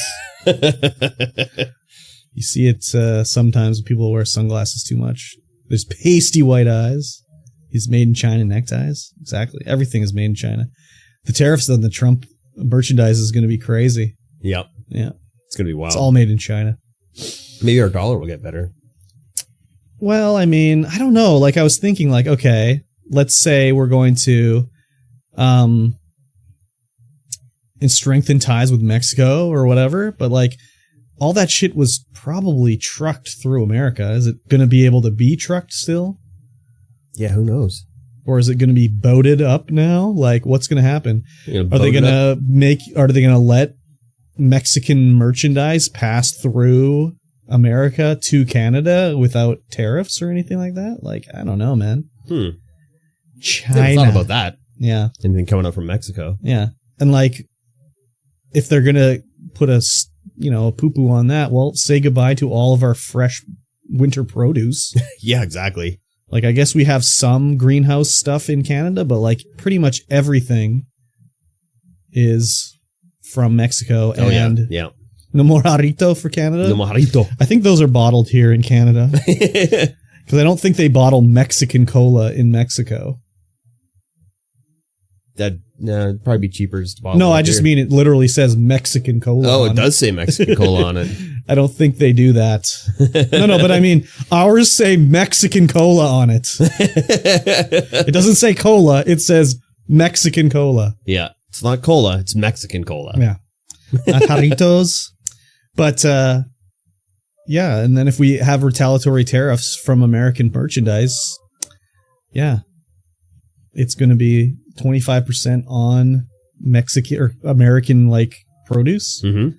Speaker 1: You see it sometimes when people wear sunglasses too much. There's pasty white eyes. These made in China neckties. Exactly. Everything is made in China. The tariffs on the Trump merchandise is going to be crazy.
Speaker 2: Yep.
Speaker 1: Yeah.
Speaker 2: It's going to be wild.
Speaker 1: It's all made in China.
Speaker 2: Maybe our dollar will get better.
Speaker 1: Well, I mean, I don't know. I was thinking okay, let's say we're going to strengthen ties with Mexico or whatever, but all that shit was probably trucked through America. Is it going to be able to be trucked still?
Speaker 2: Yeah, who knows?
Speaker 1: Or is it going to be boated up now? What's going to happen? Are they going to let Mexican merchandise pass through America to Canada without tariffs or anything like that? I don't know, man. China.
Speaker 2: Never thought about that.
Speaker 1: Yeah.
Speaker 2: Anything coming up from Mexico.
Speaker 1: Yeah. And if they're going to put a a poo-poo on that. Well, say goodbye to all of our fresh winter produce.
Speaker 2: Yeah, exactly.
Speaker 1: Like, I guess we have some greenhouse stuff in Canada, but like pretty much everything is from Mexico. And
Speaker 2: yeah.
Speaker 1: No mojito for Canada.
Speaker 2: No mojito.
Speaker 1: I think those are bottled here in Canada. Because I don't think they bottle Mexican cola in Mexico.
Speaker 2: That'd probably be cheaper just to bottle.
Speaker 1: No, I just mean it literally says Mexican cola.
Speaker 2: Oh, it does say Mexican cola on it.
Speaker 1: I don't think they do that. No, but I mean, ours say Mexican cola on it. It doesn't say cola. It says Mexican cola.
Speaker 2: Yeah. It's not cola. It's Mexican cola.
Speaker 1: Yeah. Jaritos. But, yeah. And then if we have retaliatory tariffs from American merchandise, yeah, it's going to be 25% on Mexican or American like produce.
Speaker 2: Mm-hmm.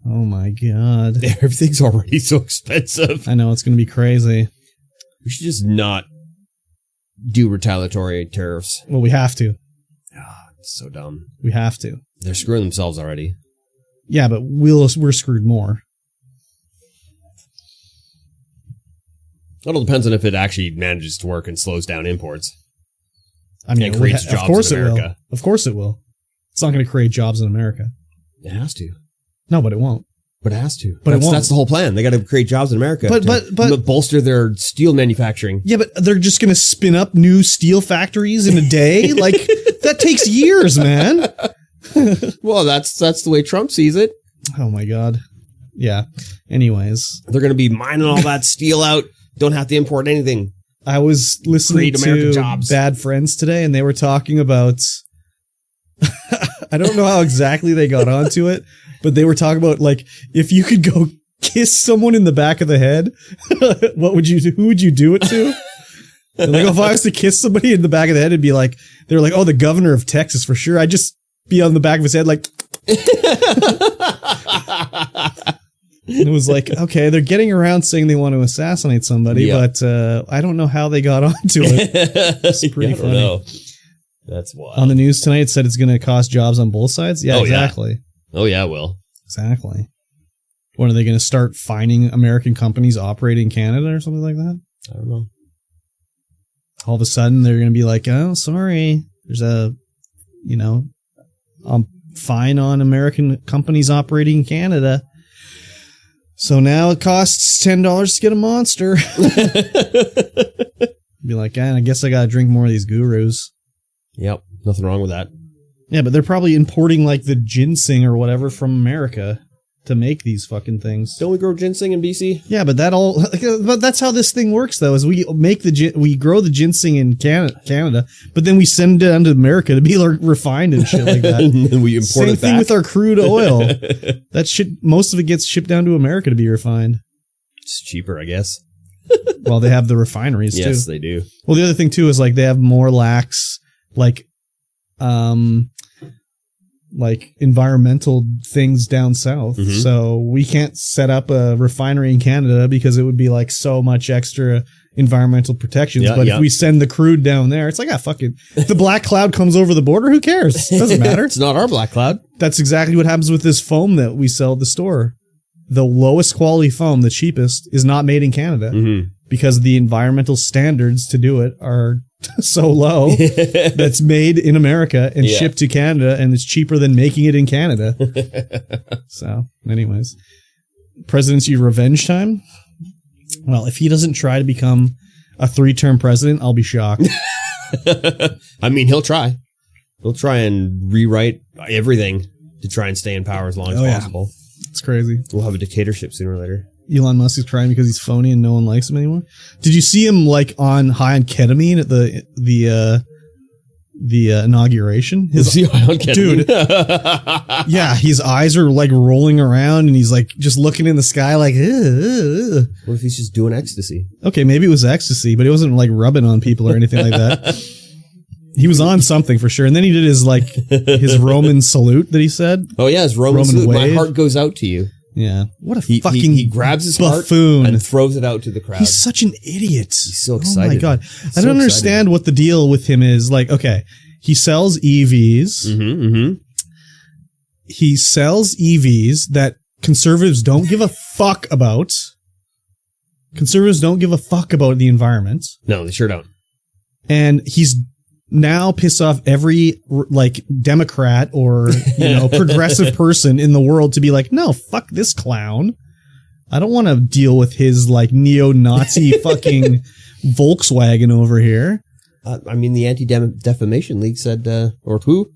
Speaker 1: Oh my God.
Speaker 2: Everything's already so expensive.
Speaker 1: I know, it's going to be crazy.
Speaker 2: We should just not do retaliatory tariffs.
Speaker 1: Well, we have to.
Speaker 2: It's so dumb.
Speaker 1: We have to.
Speaker 2: They're screwing themselves already.
Speaker 1: Yeah, but we're screwed more.
Speaker 2: It all depends on if it actually manages to work and slows down imports.
Speaker 1: I mean,
Speaker 2: and creates jobs
Speaker 1: of course
Speaker 2: in America.
Speaker 1: It will. Of course it will. It's not going to create jobs in America.
Speaker 2: It has to.
Speaker 1: No, but it won't.
Speaker 2: But it has to.
Speaker 1: But it won't.
Speaker 2: That's the whole plan. They got to create jobs in America. But bolster their steel manufacturing.
Speaker 1: Yeah, but they're just going to spin up new steel factories in a day. Like that takes years, man.
Speaker 2: Well, that's the way Trump sees it.
Speaker 1: Oh my God. Yeah. Anyways,
Speaker 2: they're going to be mining all that steel out. Don't have to import anything.
Speaker 1: I was listening to Bad Friends today, and they were talking about. I don't know how exactly they got onto it, but they were talking about like if you could go kiss someone in the back of the head, what would you do? Who would you do it to? And like, if I was to kiss somebody in the back of the head, it'd be like they're like, oh, the governor of Texas for sure. I'd just be on the back of his head like. And it was like, okay, they're getting around saying they want to assassinate somebody, but I don't know how they got onto it. It's pretty funny. Know.
Speaker 2: That's wild.
Speaker 1: On the news tonight, it said it's going to cost jobs on both sides. Yeah, exactly.
Speaker 2: Yeah. Oh, yeah, it will.
Speaker 1: Exactly. What, are they going to start fining American companies operating in Canada or something like that?
Speaker 2: I don't know.
Speaker 1: All of a sudden, they're going to be like, oh, sorry. There's a fine on American companies operating in Canada. So now it costs $10 to get a monster. Be like, I guess I got to drink more of these gurus.
Speaker 2: Yep. Nothing wrong with that.
Speaker 1: Yeah, but they're probably importing like the ginseng or whatever from America to make these fucking things.
Speaker 2: Don't we grow ginseng in BC?
Speaker 1: Yeah, but but that's how this thing works though, is we grow the ginseng in Canada, but then we send it down to America to be like refined and shit like that.
Speaker 2: And then we import
Speaker 1: Same
Speaker 2: it back.
Speaker 1: thing with our crude oil. That shit, most of it gets shipped down to America to be refined.
Speaker 2: It's cheaper, I guess.
Speaker 1: Well, they have the refineries too.
Speaker 2: Yes, they do.
Speaker 1: Well, the other thing too is like they have more lax like environmental things down south. Mm-hmm. So we can't set up a refinery in Canada because it would be like so much extra environmental protections. But if we send the crude down there, it's like, fuck it. If the black cloud comes over the border, who cares? Doesn't matter.
Speaker 2: It's not our black cloud.
Speaker 1: That's exactly what happens with this foam that we sell at the store. The lowest quality foam, the cheapest, is not made in Canada because the environmental standards to do it are so low that's made in America and shipped to Canada, and it's cheaper than making it in Canada. So, anyways, presidency revenge time. Well, if he doesn't try to become a 3-term president, I'll be shocked.
Speaker 2: I mean, he'll try. He'll try and rewrite everything to try and stay in power as long as possible.
Speaker 1: It's crazy.
Speaker 2: We'll have a dictatorship sooner or later.
Speaker 1: Elon Musk is crying because he's phony and no one likes him anymore. Did you see him like high on ketamine at the inauguration?
Speaker 2: Was he high on ketamine?
Speaker 1: Dude, yeah, his eyes are like rolling around and he's like just looking in the sky like. Ugh.
Speaker 2: What if he's just doing ecstasy?
Speaker 1: Okay, maybe it was ecstasy, but he wasn't like rubbing on people or anything like that. He was on something for sure, and then he did his Roman salute that he said.
Speaker 2: Oh yeah, his Roman salute. Wave. My heart goes out to you.
Speaker 1: Yeah, what a fucking
Speaker 2: he grabs his
Speaker 1: buffoon
Speaker 2: heart and throws it out to the crowd.
Speaker 1: He's such an idiot.
Speaker 2: He's so excited.
Speaker 1: Oh my God, I don't understand what the deal with him is. Like, okay, he sells EVs.
Speaker 2: Mm-hmm, mm-hmm.
Speaker 1: He sells EVs that conservatives don't give a fuck about. Conservatives don't give a fuck about the environment.
Speaker 2: No, they sure don't.
Speaker 1: And he's now pissed off every like Democrat or, progressive person in the world to be like, no, fuck this clown. I don't want to deal with his like neo-Nazi fucking Volkswagen over here.
Speaker 2: I mean, the Anti-Defamation League said, or who?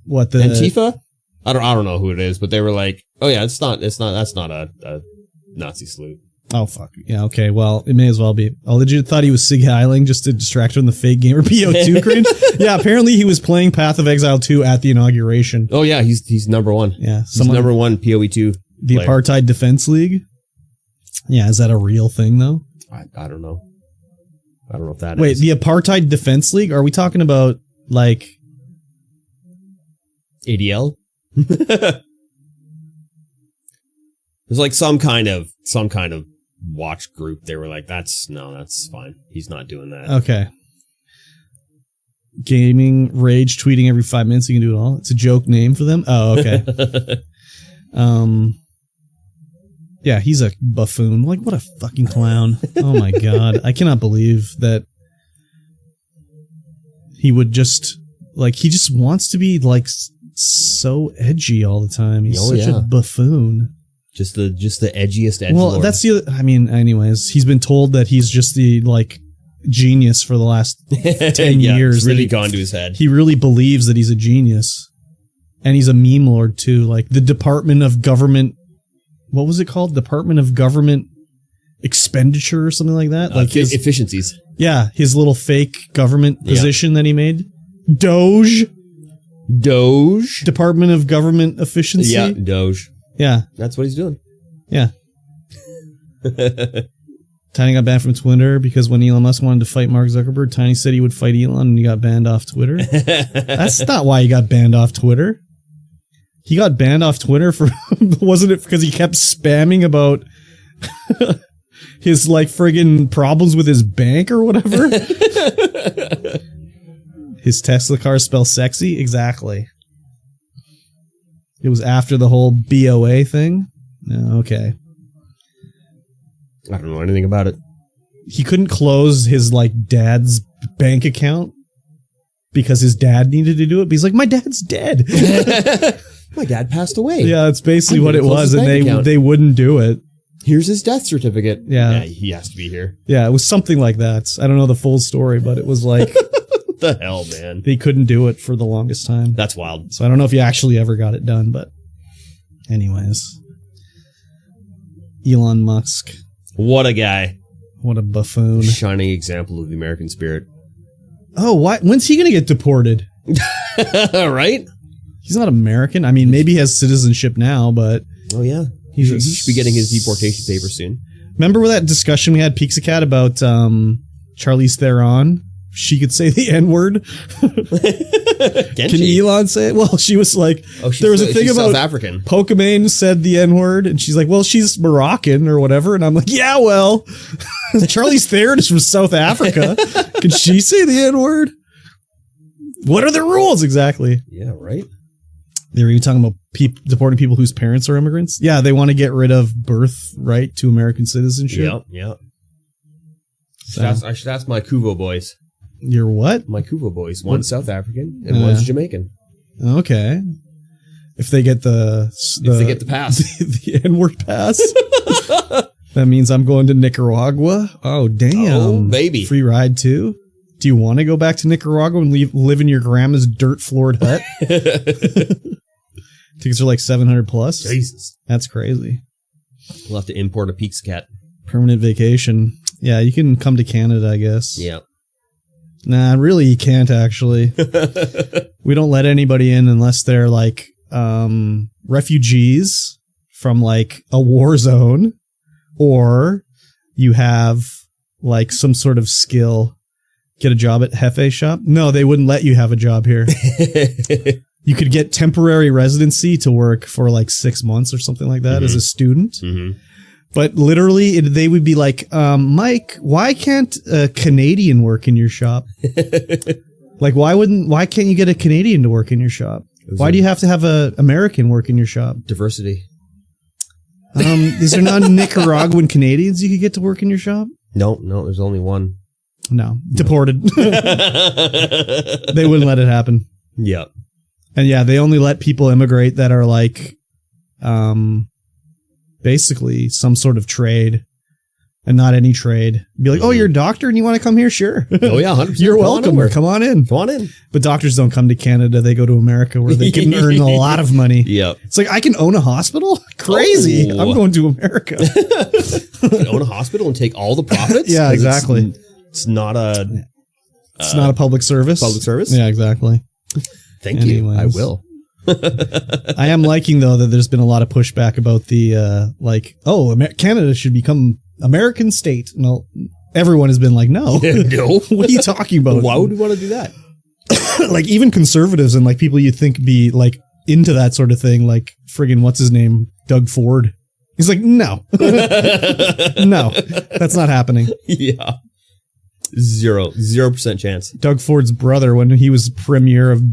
Speaker 1: What, the
Speaker 2: Antifa? I don't know who it is, but they were like, oh yeah, that's not a Nazi salute.
Speaker 1: Oh, fuck. Yeah, okay. Well, it may as well be. Oh, legit thought he was Sig Heiling just to distract from the fake gamer PO2 cringe? Yeah, apparently he was playing Path of Exile 2 at the inauguration.
Speaker 2: Oh, yeah, he's number one.
Speaker 1: Yeah.
Speaker 2: He's number one PoE2
Speaker 1: The
Speaker 2: player.
Speaker 1: Apartheid Defense League? Yeah, is that a real thing, though?
Speaker 2: I don't know. I don't know if that
Speaker 1: Wait,
Speaker 2: is.
Speaker 1: the Apartheid Defense League? Are we talking about, like...
Speaker 2: ADL? There's like some kind of watch group. They were like, that's fine. He's not doing that.
Speaker 1: Okay. Gaming Rage tweeting every 5 minutes. You can do it all. It's a joke name for them. Oh, okay. Yeah, he's a buffoon. Like, what a fucking clown. Oh my God. I cannot believe that he would just, like, he just wants to be, like, so edgy all the time. He's such a buffoon.
Speaker 2: Just the edgiest edgelord.
Speaker 1: Well, that's the other, I mean, anyways, he's been told that he's just the, like, genius for the last 10 years.
Speaker 2: It's really gone to his head.
Speaker 1: He really believes that he's a genius. And he's a meme lord, too. Like, the Department of Government... What was it called? Department of Government Expenditure or something like that? Like his
Speaker 2: efficiencies.
Speaker 1: Yeah, his little fake government position that he made. Doge? Department of Government Efficiency?
Speaker 2: Yeah, Doge.
Speaker 1: Yeah.
Speaker 2: That's what he's doing.
Speaker 1: Yeah. Tiny got banned from Twitter because when Elon Musk wanted to fight Mark Zuckerberg, Tiny said he would fight Elon and he got banned off Twitter. That's not why he got banned off Twitter. He got banned off Twitter for, wasn't it because he kept spamming about his like friggin' problems with his bank or whatever? His Tesla car spells sexy? Exactly. It was after the whole BOA thing? No, okay.
Speaker 2: I don't know anything about it.
Speaker 1: He couldn't close his like dad's bank account because his dad needed to do it. But he's like, my dad's dead.
Speaker 2: My dad passed away.
Speaker 1: Yeah, that's basically what it was, and they wouldn't do it.
Speaker 2: Here's his death certificate.
Speaker 1: Yeah,
Speaker 2: he has to be here.
Speaker 1: Yeah, it was something like that. I don't know the full story, but it was like...
Speaker 2: What the hell, man?
Speaker 1: They couldn't do it for the longest time.
Speaker 2: That's wild.
Speaker 1: So I don't know if he actually ever got it done, but... Anyways. Elon Musk.
Speaker 2: What a guy.
Speaker 1: What a buffoon.
Speaker 2: Shining example of the American spirit.
Speaker 1: Oh, why? When's he going to get deported?
Speaker 2: Right?
Speaker 1: He's not American. I mean, maybe he has citizenship now, but...
Speaker 2: Oh, yeah. He should be getting his deportation papers soon.
Speaker 1: Remember that discussion we had, Pixacat, about Charlize Theron? She could say the N-word. Can Elon say it? Well, she was like... there was a thing about...
Speaker 2: South African.
Speaker 1: Pokimane said the N-word, and she's like, well, she's Moroccan or whatever. And I'm like, yeah, well... Charlize Theron is from South Africa. Can she say the N-word? What are the rules exactly?
Speaker 2: Yeah, right?
Speaker 1: They were even talking about deporting people whose parents are immigrants. Yeah, they want to get rid of birthright to American citizenship.
Speaker 2: Yep.
Speaker 1: So.
Speaker 2: I should ask my Kuvo boys.
Speaker 1: Your what?
Speaker 2: My Kuvo boys. One's South African and one's Jamaican.
Speaker 1: Okay. If they get the
Speaker 2: pass.
Speaker 1: the N-word pass. That means I'm going to Nicaragua. Oh, damn.
Speaker 2: Oh, baby.
Speaker 1: Free ride too? Do you want to go back to Nicaragua and live in your grandma's dirt-floored hut? Tickets are like $700 plus.
Speaker 2: Jesus.
Speaker 1: That's crazy.
Speaker 2: We'll have to import a Pixacat.
Speaker 1: Permanent vacation. Yeah, you can come to Canada, I guess.
Speaker 2: Yeah.
Speaker 1: Nah, really, you can't actually. We don't let anybody in unless they're like refugees from like a war zone, or you have like some sort of skill. Get a job at Hefe shop? No, they wouldn't let you have a job here. You could get temporary residency to work for like 6 months or something like that as a student. Mm-hmm. But literally, they would be like, Mike, why can't a Canadian work in your shop? Like, why can't you get a Canadian to work in your shop? Why do you have to have an American work in your shop?
Speaker 2: Diversity.
Speaker 1: Is there not Nicaraguan Canadians you could get to work in your shop?
Speaker 2: No, there's only one.
Speaker 1: No, deported. They wouldn't let it happen.
Speaker 2: Yeah.
Speaker 1: And yeah, they only let people immigrate that are like, basically some sort of trade and not any trade. Be like, oh, you're a doctor and you want to come here? Sure.
Speaker 2: Oh yeah, 100%.
Speaker 1: You're welcome. Come on in.
Speaker 2: Come on in.
Speaker 1: But doctors don't come to Canada. They go to America where they can earn a lot of money.
Speaker 2: Yep.
Speaker 1: It's like, I can own a hospital? Crazy.
Speaker 2: Oh.
Speaker 1: I'm going to America.
Speaker 2: You can own a hospital and take all the profits?
Speaker 1: Yeah, exactly.
Speaker 2: It's not a...
Speaker 1: It's not a public service.
Speaker 2: Public service?
Speaker 1: Yeah, exactly.
Speaker 2: Thank you. I will.
Speaker 1: I am liking, though, that there's been a lot of pushback about the, Canada should become American state. No, everyone has been like, no.
Speaker 2: No.
Speaker 1: What are you talking about?
Speaker 2: Why would we want to do that?
Speaker 1: Like, even conservatives and, like, people you'd think be, like, into that sort of thing, like, friggin' what's his name? Doug Ford. He's like, no. No, that's not happening.
Speaker 2: Yeah. 0% chance.
Speaker 1: Doug Ford's brother, when he was premier of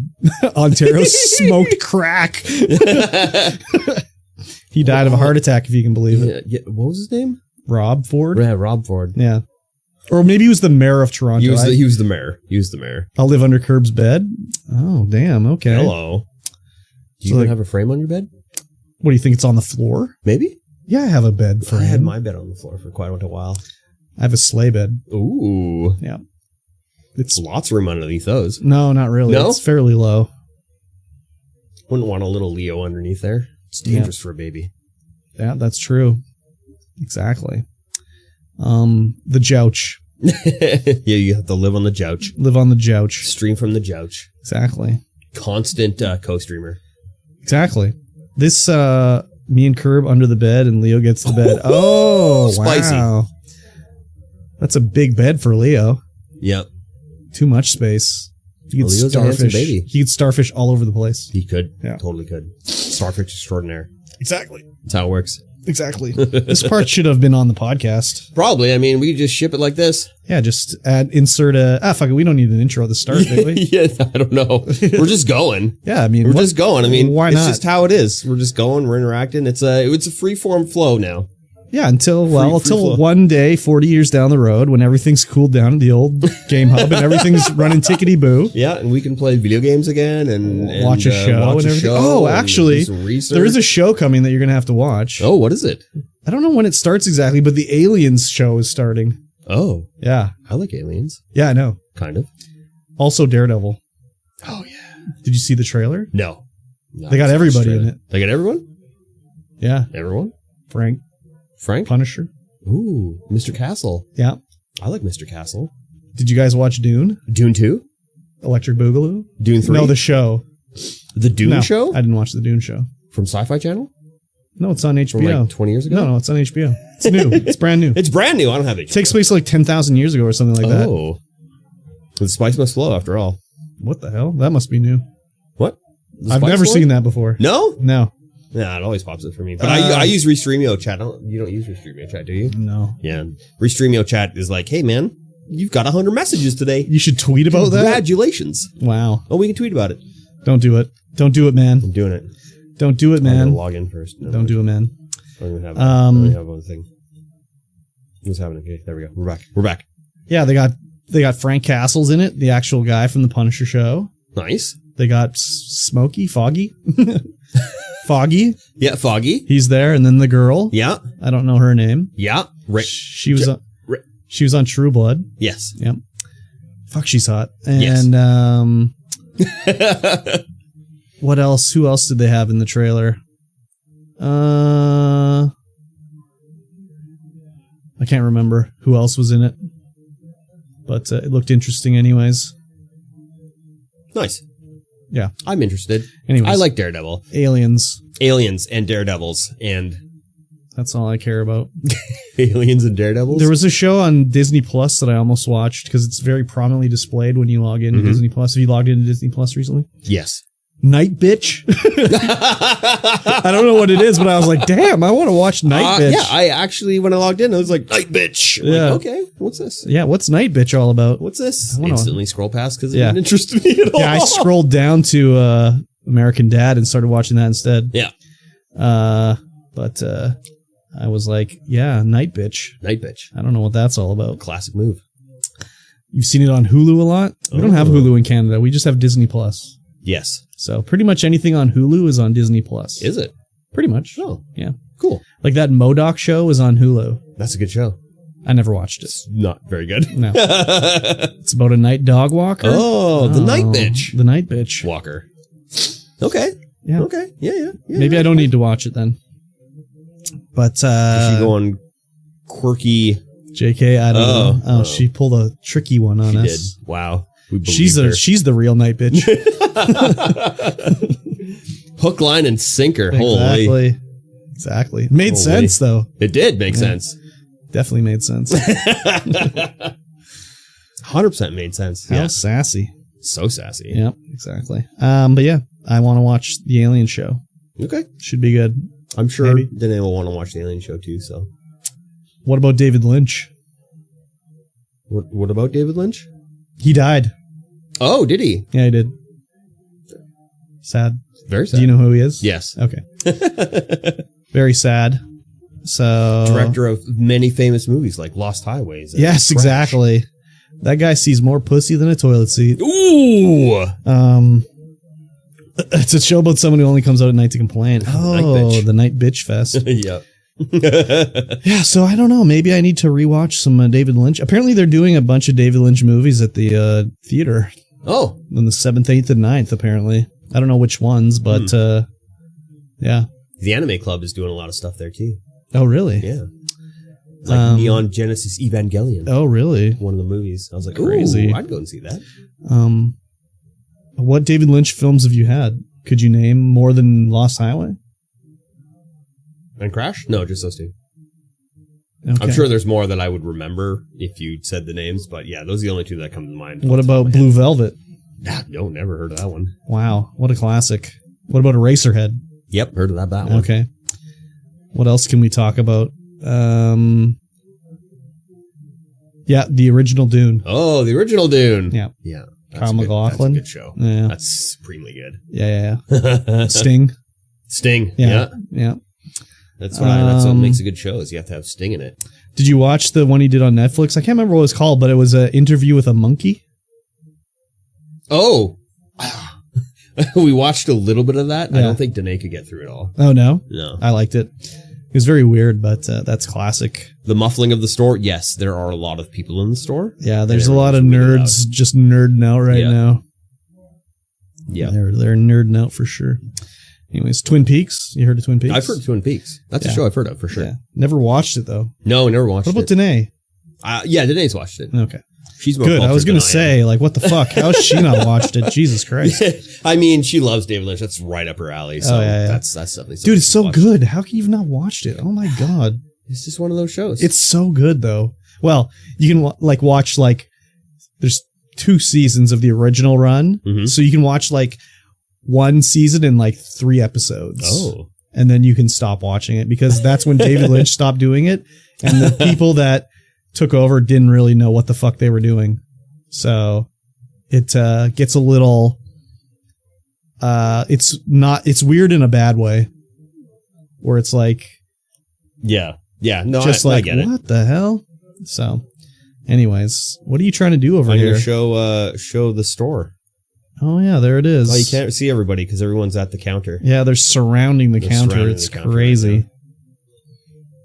Speaker 1: Ontario, smoked crack. He died of a heart attack, if you can believe it.
Speaker 2: Yeah. What was his name?
Speaker 1: Rob Ford?
Speaker 2: Yeah, Rob Ford.
Speaker 1: Yeah. Or maybe he was the mayor of Toronto.
Speaker 2: He was the mayor.
Speaker 1: I'll live under Curb's bed. Oh, damn. Okay.
Speaker 2: Hello. Do you even have a frame on your bed?
Speaker 1: What do you think? It's on the floor?
Speaker 2: Maybe.
Speaker 1: Yeah, I have a bed frame.
Speaker 2: I had my bed on the floor for quite a while.
Speaker 1: I have a sleigh bed.
Speaker 2: Ooh.
Speaker 1: Yeah.
Speaker 2: It's lots of room underneath those.
Speaker 1: No, not really.
Speaker 2: No?
Speaker 1: It's fairly low.
Speaker 2: Wouldn't want a little Leo underneath there. It's dangerous for a baby.
Speaker 1: Yeah, that's true. Exactly. The jouch.
Speaker 2: Yeah, you have to live on the jouch.
Speaker 1: Live on the jouch.
Speaker 2: Stream from the jouch.
Speaker 1: Exactly.
Speaker 2: Constant co-streamer.
Speaker 1: Exactly. This, me and Curb under the bed and Leo gets the bed. Oh,
Speaker 2: spicy.
Speaker 1: Wow. That's a big bed for Leo.
Speaker 2: Yep.
Speaker 1: Too much space. He could
Speaker 2: Leo's a handsome
Speaker 1: starfish.
Speaker 2: baby.
Speaker 1: He could starfish all over the place.
Speaker 2: He could.
Speaker 1: Yeah.
Speaker 2: Totally could. Starfish extraordinaire.
Speaker 1: Exactly.
Speaker 2: That's how it works.
Speaker 1: Exactly. This part should have been on the podcast.
Speaker 2: Probably. I mean, we just ship it like this.
Speaker 1: Yeah, just insert fuck it. We don't need an intro at the start, do we?
Speaker 2: Yeah, I don't know. We're just going.
Speaker 1: Yeah, I mean,
Speaker 2: we're just going. I mean,
Speaker 1: why
Speaker 2: it's
Speaker 1: not?
Speaker 2: just how it is. We're just going. We're interacting. It's a free form flow now.
Speaker 1: Yeah, until
Speaker 2: free flow.
Speaker 1: one day, 40 years down the road, when everything's cooled down at the old game hub and everything's running tickety-boo.
Speaker 2: Yeah, and we can play video games again and
Speaker 1: watch a show and everything. Oh, actually, there is a show coming that you're going to have to watch.
Speaker 2: Oh, what is it?
Speaker 1: I don't know when it starts exactly, but the Aliens show is starting.
Speaker 2: Oh.
Speaker 1: Yeah.
Speaker 2: I like Aliens.
Speaker 1: Yeah, I know.
Speaker 2: Kind of.
Speaker 1: Also Daredevil.
Speaker 2: Oh, yeah.
Speaker 1: Did you see the trailer?
Speaker 2: No.
Speaker 1: They got everybody in it.
Speaker 2: They got everyone?
Speaker 1: Yeah.
Speaker 2: Everyone?
Speaker 1: Frank? Punisher.
Speaker 2: Ooh, Mr. Castle.
Speaker 1: Yeah.
Speaker 2: I like Mr. Castle.
Speaker 1: Did you guys watch Dune?
Speaker 2: Dune 2?
Speaker 1: Electric Boogaloo?
Speaker 2: Dune 3?
Speaker 1: No, the show.
Speaker 2: The Dune show?
Speaker 1: I didn't watch the Dune show.
Speaker 2: From Sci-Fi Channel?
Speaker 1: No, it's on HBO.
Speaker 2: From like 20 years ago?
Speaker 1: No, it's on HBO. It's new. It's brand new.
Speaker 2: It's brand new. I don't have it.
Speaker 1: It takes place like 10,000 years ago or something like that.
Speaker 2: Oh. The spice must flow after all.
Speaker 1: What the hell? That must be new.
Speaker 2: What?
Speaker 1: I've never seen that before.
Speaker 2: No?
Speaker 1: No.
Speaker 2: Yeah, it always pops up for me. But I use Restreamio chat. You don't use Restreamio chat, do you?
Speaker 1: No.
Speaker 2: Yeah. Restreamio chat is like, hey, man, you've got 100 messages today.
Speaker 1: You should tweet about that?
Speaker 2: Congratulations.
Speaker 1: Wow.
Speaker 2: Oh, we can tweet about it.
Speaker 1: Don't do it. Don't do it, man.
Speaker 2: I'm doing it.
Speaker 1: Don't do it, man.
Speaker 2: I'm going to log in first. No,
Speaker 1: don't do it, man.
Speaker 2: I don't even have one thing. What's happening? Okay, there we go. We're back.
Speaker 1: Yeah, they got Frank Castles in it, the actual guy from the Punisher show.
Speaker 2: Nice.
Speaker 1: They got Foggy. Foggy.
Speaker 2: Yeah, Foggy.
Speaker 1: He's there, and then the girl.
Speaker 2: Yeah.
Speaker 1: I don't know her name.
Speaker 2: Yeah.
Speaker 1: She was on True Blood.
Speaker 2: Yes.
Speaker 1: Yep. Fuck, she's hot. And
Speaker 2: yes.
Speaker 1: What else? Who else did they have in the trailer? I can't remember who else was in it, but it looked interesting anyways.
Speaker 2: Nice.
Speaker 1: Yeah.
Speaker 2: I'm interested.
Speaker 1: Anyways,
Speaker 2: I like Daredevil.
Speaker 1: Aliens and
Speaker 2: Daredevils, and
Speaker 1: that's all I care about.
Speaker 2: Aliens and Daredevils?
Speaker 1: There was a show on Disney Plus that I almost watched because it's very prominently displayed when you log into Disney Plus. Have you logged into Disney Plus recently?
Speaker 2: Yes.
Speaker 1: Night Bitch. I don't know what it is, but I was like, damn, I want to watch Night Bitch.
Speaker 2: Yeah, I actually, when I logged in, I was like, Night Bitch.
Speaker 1: Yeah.
Speaker 2: Like, okay, what's this?
Speaker 1: Yeah, what's Night Bitch all about?
Speaker 2: What's this? Instantly scroll past because it didn't interest me at all.
Speaker 1: Yeah, I scrolled down to American Dad and started watching that instead.
Speaker 2: Yeah.
Speaker 1: But I was like, yeah, Night Bitch.
Speaker 2: Night Bitch.
Speaker 1: I don't know what that's all about.
Speaker 2: Classic move.
Speaker 1: You've seen it on Hulu a lot? We don't have Hulu in Canada. We just have Disney Plus.
Speaker 2: Yes.
Speaker 1: So pretty much anything on Hulu is on Disney Plus.
Speaker 2: Is it?
Speaker 1: Pretty much.
Speaker 2: Oh.
Speaker 1: Yeah.
Speaker 2: Cool.
Speaker 1: Like that MODOK show is on Hulu.
Speaker 2: That's a good show.
Speaker 1: I never watched it.
Speaker 2: It's not very good.
Speaker 1: No. It's about a night dog walker.
Speaker 2: Oh, the Night Bitch.
Speaker 1: The Night Bitch.
Speaker 2: Walker. Okay.
Speaker 1: Yeah.
Speaker 2: Okay. Yeah.
Speaker 1: Maybe I don't need to watch it then. But
Speaker 2: Is she going quirky?
Speaker 1: JK, I don't know. Oh, she pulled a tricky one on us.
Speaker 2: Did. Wow.
Speaker 1: She's the real Night Bitch.
Speaker 2: Hook, line, and sinker.
Speaker 1: Exactly.
Speaker 2: Holy.
Speaker 1: Exactly. It made sense though.
Speaker 2: It did make sense.
Speaker 1: Definitely made sense.
Speaker 2: 100% made sense.
Speaker 1: How sassy.
Speaker 2: So sassy.
Speaker 1: Yep, exactly. But yeah, I want to watch the Alien show.
Speaker 2: Okay.
Speaker 1: Should be good.
Speaker 2: I'm sure
Speaker 1: Maybe.
Speaker 2: Danae will want to watch the Alien show too, so.
Speaker 1: What about David Lynch?
Speaker 2: What about David Lynch?
Speaker 1: He died.
Speaker 2: Oh, did he?
Speaker 1: Yeah, he did. Sad.
Speaker 2: Very sad.
Speaker 1: Do you know who he is?
Speaker 2: Yes.
Speaker 1: Okay. Very sad. So
Speaker 2: Director of many famous movies like Lost Highways. And
Speaker 1: yes,
Speaker 2: Crash.
Speaker 1: exactly. That guy sees more pussy than a toilet seat.
Speaker 2: Ooh.
Speaker 1: It's a show about someone who only comes out at night to complain. Oh, the Night Bitch Fest.
Speaker 2: Yep.
Speaker 1: Yeah, so I don't know. Maybe I need to rewatch some David Lynch. Apparently, they're doing a bunch of David Lynch movies at the theater.
Speaker 2: Oh.
Speaker 1: On the 7th, 8th, and 9th, apparently. I don't know which ones, but yeah.
Speaker 2: The Anime Club is doing a lot of stuff there too.
Speaker 1: Oh, really?
Speaker 2: Yeah. Like Neon Genesis Evangelion.
Speaker 1: Oh, really?
Speaker 2: One of the movies. I was like,
Speaker 1: crazy.
Speaker 2: Ooh, I'd go and see that.
Speaker 1: What David Lynch films have you had? Could you name more than Lost Highway?
Speaker 2: And Crash? No, just those two.
Speaker 1: Okay.
Speaker 2: I'm sure there's more that I would remember if you said the names, but yeah, those are the only two that come to mind.
Speaker 1: What about Blue Velvet?
Speaker 2: No, never heard of that one.
Speaker 1: Wow, what a classic. What about Eraserhead?
Speaker 2: Yep, heard of that one.
Speaker 1: Okay. What else can we talk about? Yeah, the original Dune.
Speaker 2: Oh, the original Dune.
Speaker 1: Yeah.
Speaker 2: Yeah.
Speaker 1: Kyle MacLachlan.
Speaker 2: That's a good show.
Speaker 1: Yeah.
Speaker 2: That's supremely good.
Speaker 1: Yeah. Sting.
Speaker 2: Sting.
Speaker 1: Yeah.
Speaker 2: That's what makes a good show is you have to have Sting in it.
Speaker 1: Did you watch the one he did on Netflix? I can't remember what it was called, but it was an interview with a monkey.
Speaker 2: Oh. We watched a little bit of that.
Speaker 1: Yeah.
Speaker 2: I don't think Danae could get through it all.
Speaker 1: Oh, no?
Speaker 2: No.
Speaker 1: I liked it. It was very weird, but that's classic.
Speaker 2: The muffling of the store. Yes, there are a lot of people in the store.
Speaker 1: Yeah, there's a lot of nerds just nerding out right now.
Speaker 2: Yeah.
Speaker 1: They're nerding out for sure. Anyways, Twin Peaks. You heard of Twin Peaks?
Speaker 2: I've heard of Twin Peaks. That's a show I've heard of for sure.
Speaker 1: Yeah. Never watched it, though.
Speaker 2: No, never watched it.
Speaker 1: What about Danae?
Speaker 2: Yeah, Danae's watched it.
Speaker 1: Okay.
Speaker 2: She's more
Speaker 1: good. I was
Speaker 2: going to
Speaker 1: say, like, what the fuck? How's she not watched it? Jesus Christ.
Speaker 2: I mean, she loves David Lynch. That's right up her alley. So that's definitely something.
Speaker 1: Dude, it's so good. How can you not watched it? Oh my God.
Speaker 2: It's just one of those shows.
Speaker 1: It's so good, though. Well, you can watch, there's 2 seasons of the original run. Mm-hmm. So you can watch, 1 season in, 3 episodes.
Speaker 2: Oh.
Speaker 1: And then you can stop watching it because that's when David Lynch stopped doing it. And the people that took over didn't really know what the fuck they were doing. So it gets a little it's weird in a bad way where it's
Speaker 2: yeah no
Speaker 1: just
Speaker 2: I get
Speaker 1: what the hell. So anyways, what are you trying to do over here?
Speaker 2: Show the store.
Speaker 1: Oh yeah, there it is.
Speaker 2: Oh, you can't see everybody because everyone's at the counter.
Speaker 1: Yeah, they're surrounding the counter. It's crazy.
Speaker 2: Right,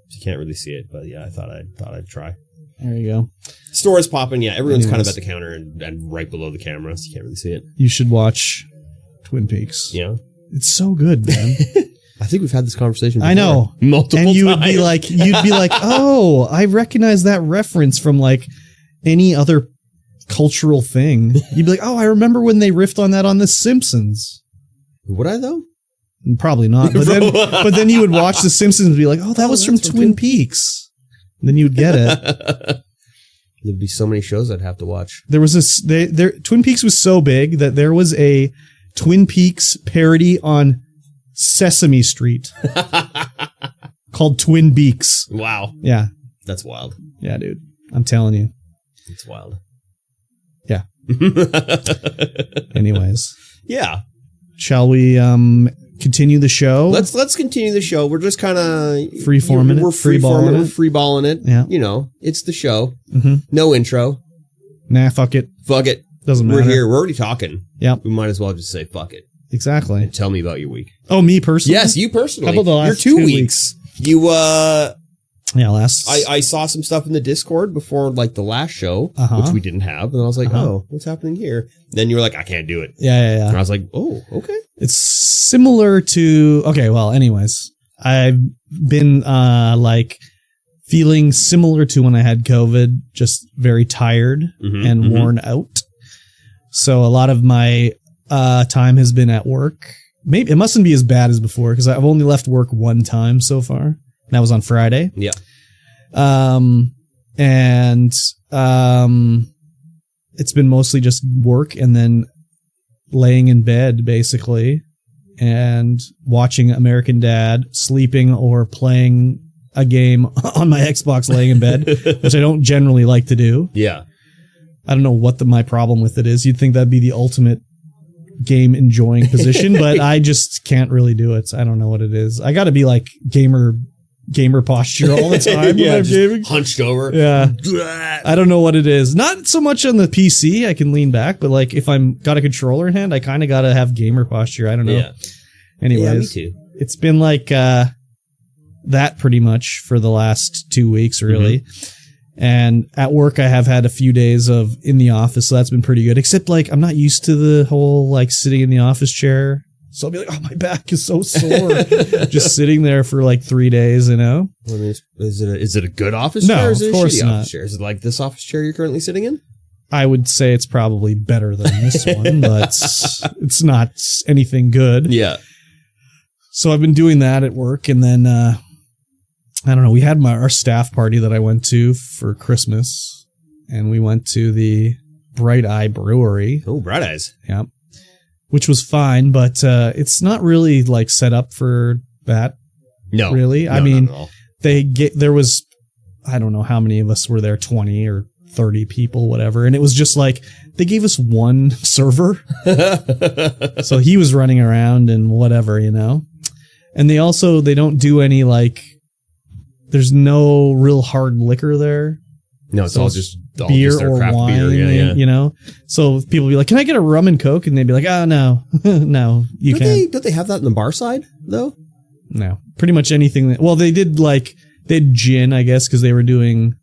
Speaker 2: you can't really see it, but yeah, I thought I'd try.
Speaker 1: There you go.
Speaker 2: Store is popping. Yeah, everyone's kind of at the counter and right below the camera, so you can't really see it.
Speaker 1: You should watch Twin Peaks.
Speaker 2: Yeah,
Speaker 1: it's so good, man.
Speaker 2: I think we've had this conversation before.
Speaker 1: I know.
Speaker 2: Multiple times.
Speaker 1: And you'd be like, oh, I recognize that reference from any other cultural thing. You'd be like, oh, I remember when they riffed on that on The Simpsons.
Speaker 2: Would I though?
Speaker 1: Probably not. But then you would watch The Simpsons and be like, oh, that was from Twin Peaks. And then you'd get it.
Speaker 2: There'd be so many shows I'd have to watch.
Speaker 1: There was Twin Peaks was so big that there was a Twin Peaks parody on Sesame Street called Twin Beaks.
Speaker 2: Wow.
Speaker 1: Yeah.
Speaker 2: That's wild.
Speaker 1: Yeah, dude. I'm telling you.
Speaker 2: It's wild.
Speaker 1: Yeah. Anyways.
Speaker 2: Yeah.
Speaker 1: Shall we continue the show.
Speaker 2: Let's continue the show. We're just kind of
Speaker 1: free-forming it.
Speaker 2: We're free-forming it. We're free-balling it.
Speaker 1: Yeah.
Speaker 2: You know, it's the show.
Speaker 1: Mm-hmm.
Speaker 2: No intro.
Speaker 1: Nah, fuck it.
Speaker 2: Fuck it.
Speaker 1: Doesn't matter.
Speaker 2: We're here. We're already talking.
Speaker 1: Yep.
Speaker 2: We might as well just say fuck it.
Speaker 1: Exactly.
Speaker 2: And tell me about your week.
Speaker 1: Oh, me personally?
Speaker 2: Yes, you personally.
Speaker 1: How about the last
Speaker 2: your
Speaker 1: 2
Speaker 2: weeks? You
Speaker 1: Yeah, last.
Speaker 2: I saw some stuff in the Discord before like the last show, which we didn't have, and I was like, oh, what's happening here? Then you were like, I can't do it.
Speaker 1: Yeah.
Speaker 2: And I was like, oh, okay.
Speaker 1: It's similar to anyways. I've been like feeling similar to when I had COVID, just very tired and worn out. So a lot of my time has been at work. Maybe it mustn't be as bad as before because I've only left work one time so far. That was on Friday.
Speaker 2: Yeah.
Speaker 1: It's been mostly just work and then laying in bed basically and watching American Dad, sleeping or playing a game on my Xbox laying in bed, which I don't generally like to do.
Speaker 2: Yeah.
Speaker 1: I don't know what my problem with it is. You'd think that'd be the ultimate game enjoying position, but I just can't really do it. I don't know what it is. I got to be like gamer posture all the time when I'm gaming.
Speaker 2: Hunched over.
Speaker 1: Yeah. I don't know what it is. Not so much on the PC. I can lean back, but like if I'm got a controller in hand, I kind of got to have gamer posture. I don't know.
Speaker 2: Yeah.
Speaker 1: Anyways,
Speaker 2: yeah, me too.
Speaker 1: It's been like that pretty much for the last 2 weeks, really. And at work, I have had a few days of in the office, so that's been pretty good. Except like I'm not used to the whole like sitting in the office chair. So I'll be like, oh, my back is so sore. Just sitting there for like 3 days, you know?
Speaker 2: Well, is it a good office chair? Or is it
Speaker 1: of course
Speaker 2: a shitty
Speaker 1: not.
Speaker 2: office chair? Is it like this office chair you're currently sitting in?
Speaker 1: I would say it's probably better than this one, but it's not anything good.
Speaker 2: Yeah.
Speaker 1: So I've been doing that at work. And then, I don't know, we had our staff party that I went to for Christmas. And we went to the Bright Eye Brewery.
Speaker 2: Oh, Bright Eyes.
Speaker 1: Yeah. Which was fine, but it's not really like set up for that.
Speaker 2: No,
Speaker 1: really.
Speaker 2: No,
Speaker 1: I mean,
Speaker 2: not at all.
Speaker 1: there was, I don't know how many of us were there, 20 or 30 people, whatever. And it was just like, they gave us one server. So he was running around and whatever, you know? And they don't do any like, there's no real hard liquor there.
Speaker 2: No, it's all just
Speaker 1: beer
Speaker 2: their
Speaker 1: or
Speaker 2: craft
Speaker 1: wine,
Speaker 2: beer. Yeah.
Speaker 1: you know? So people be like, can I get a rum and Coke? And they'd be like, oh, no, no, you can't.
Speaker 2: Don't they have that in the bar side, though?
Speaker 1: No, pretty much anything. They had gin, I guess, because they were doing,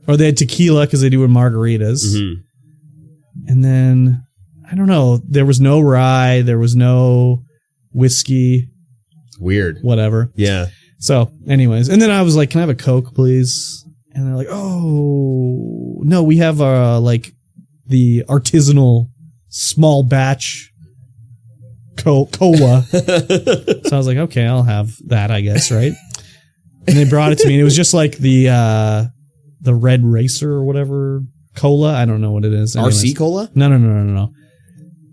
Speaker 1: or they had tequila because they do margaritas. And then, I don't know, there was no rye, there was no whiskey.
Speaker 2: Weird.
Speaker 1: Whatever.
Speaker 2: Yeah.
Speaker 1: So, anyways, and then I was like, can I have a Coke, please? And they're like, oh, no, we have like the artisanal small batch cola. So I was like, okay, I'll have that, I guess, right? And they brought it to me, and it was just like the Red Racer or whatever cola. I don't know what it is. Anyways.
Speaker 2: RC cola?
Speaker 1: No.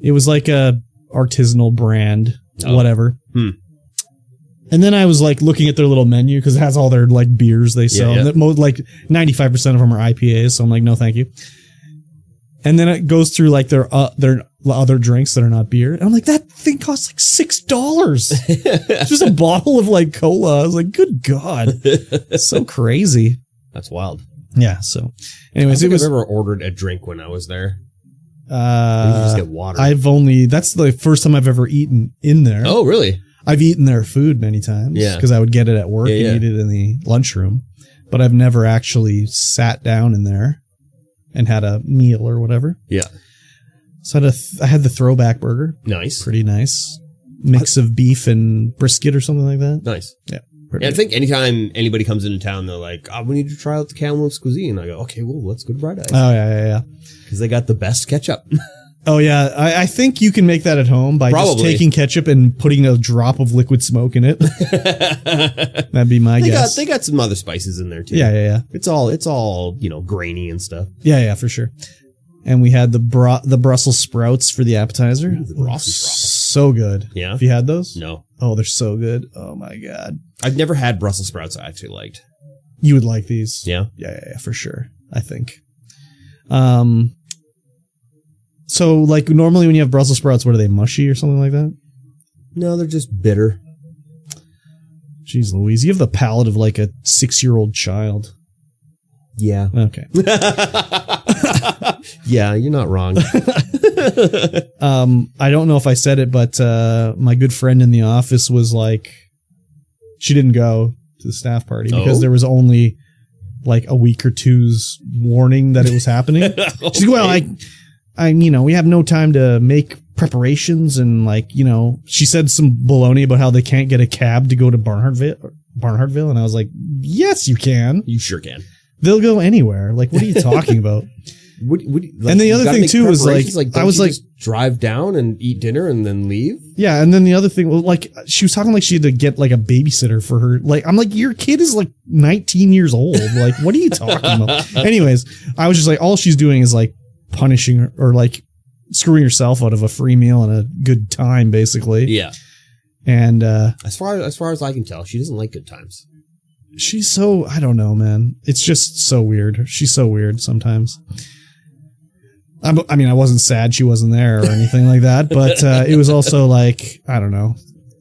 Speaker 1: It was like a artisanal brand, whatever. And then I was like looking at their little menu because it has all their like beers they sell.
Speaker 2: Yeah.
Speaker 1: Like 95% of them are IPAs. So I'm like, no, thank you. And then it goes through like their other drinks that are not beer. And I'm like, that thing costs like $6. Just a bottle of like cola. I was like, good God. So crazy.
Speaker 2: That's wild.
Speaker 1: Yeah. So anyways,
Speaker 2: I've ever ordered a drink when I was there. You just get water.
Speaker 1: That's the first time I've ever eaten in there.
Speaker 2: Oh, really?
Speaker 1: I've eaten their food many times because I would get it at work and eat it in the lunchroom, but I've never actually sat down in there and had a meal or whatever.
Speaker 2: Yeah.
Speaker 1: So I had the throwback burger.
Speaker 2: Nice.
Speaker 1: Pretty nice. Mix of beef and brisket or something like that.
Speaker 2: Nice.
Speaker 1: Yeah.
Speaker 2: I think anytime anybody comes into town, they're like, we need to try out the Kamloops cuisine. I go, okay, well, let's go to Bright Eyes.
Speaker 1: Oh, yeah.
Speaker 2: Because they got the best ketchup.
Speaker 1: Oh, yeah. I think you can make that at home by just taking ketchup and putting a drop of liquid smoke in it. That'd be my guess.
Speaker 2: They got some other spices in there, too.
Speaker 1: Yeah.
Speaker 2: It's all grainy and stuff.
Speaker 1: Yeah, for sure. And we had the Brussels sprouts for the appetizer.
Speaker 2: Ooh, the Brussels sprouts.
Speaker 1: So good.
Speaker 2: Yeah.
Speaker 1: Have you had those?
Speaker 2: No.
Speaker 1: Oh, they're so good. Oh, my God.
Speaker 2: I've never had Brussels sprouts I actually liked.
Speaker 1: You would like these.
Speaker 2: Yeah?
Speaker 1: Yeah, for sure. I think. So, like, normally when you have Brussels sprouts, what are they, mushy or something like that?
Speaker 2: No, they're just bitter.
Speaker 1: Jeez Louise, you have the palate of like a 6-year-old child.
Speaker 2: Yeah.
Speaker 1: Okay.
Speaker 2: Yeah, you're not wrong.
Speaker 1: I don't know if I said it, but my good friend in the office was like, she didn't go to the staff party because there was only like a week or two's warning that it was happening. Okay. She's like, well, I, we have no time to make preparations, and like, she said some baloney about how they can't get a cab to go to Barnhartville, and I was like, yes, you can.
Speaker 2: You sure can.
Speaker 1: They'll go anywhere. Like, what are you talking about?
Speaker 2: Like,
Speaker 1: and the other thing too was like I was like,
Speaker 2: just drive down and eat dinner and then leave.
Speaker 1: Yeah, and then the other thing, well, like she was talking like she had to get like a babysitter for her. Like, I'm like, your kid is like 19 years old. Like, what are you talking about? Anyways, I was just like, all she's doing is like punishing her or like screwing herself out of a free meal and a good time, basically.
Speaker 2: Yeah.
Speaker 1: And
Speaker 2: as far as I can tell, she doesn't like good times.
Speaker 1: She's so, I don't know, man. It's just so weird. She's so weird sometimes. I mean, I wasn't sad she wasn't there or anything like that, but it was also like, I don't know.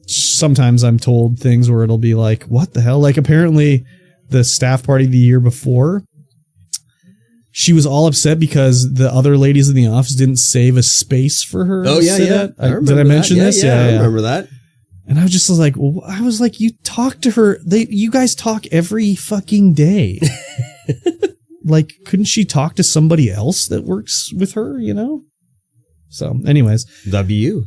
Speaker 1: Sometimes I'm told things where it'll be like, what the hell? Like, apparently the staff party the year before, she was all upset because the other ladies in the office didn't save a space for her.
Speaker 2: Oh, yeah, yeah.
Speaker 1: Did I mention this?
Speaker 2: Yeah, I remember that.
Speaker 1: And I was just like, you talk to her. You guys talk every fucking day. Like, couldn't she talk to somebody else that works with her, So, anyways.
Speaker 2: That'd be you.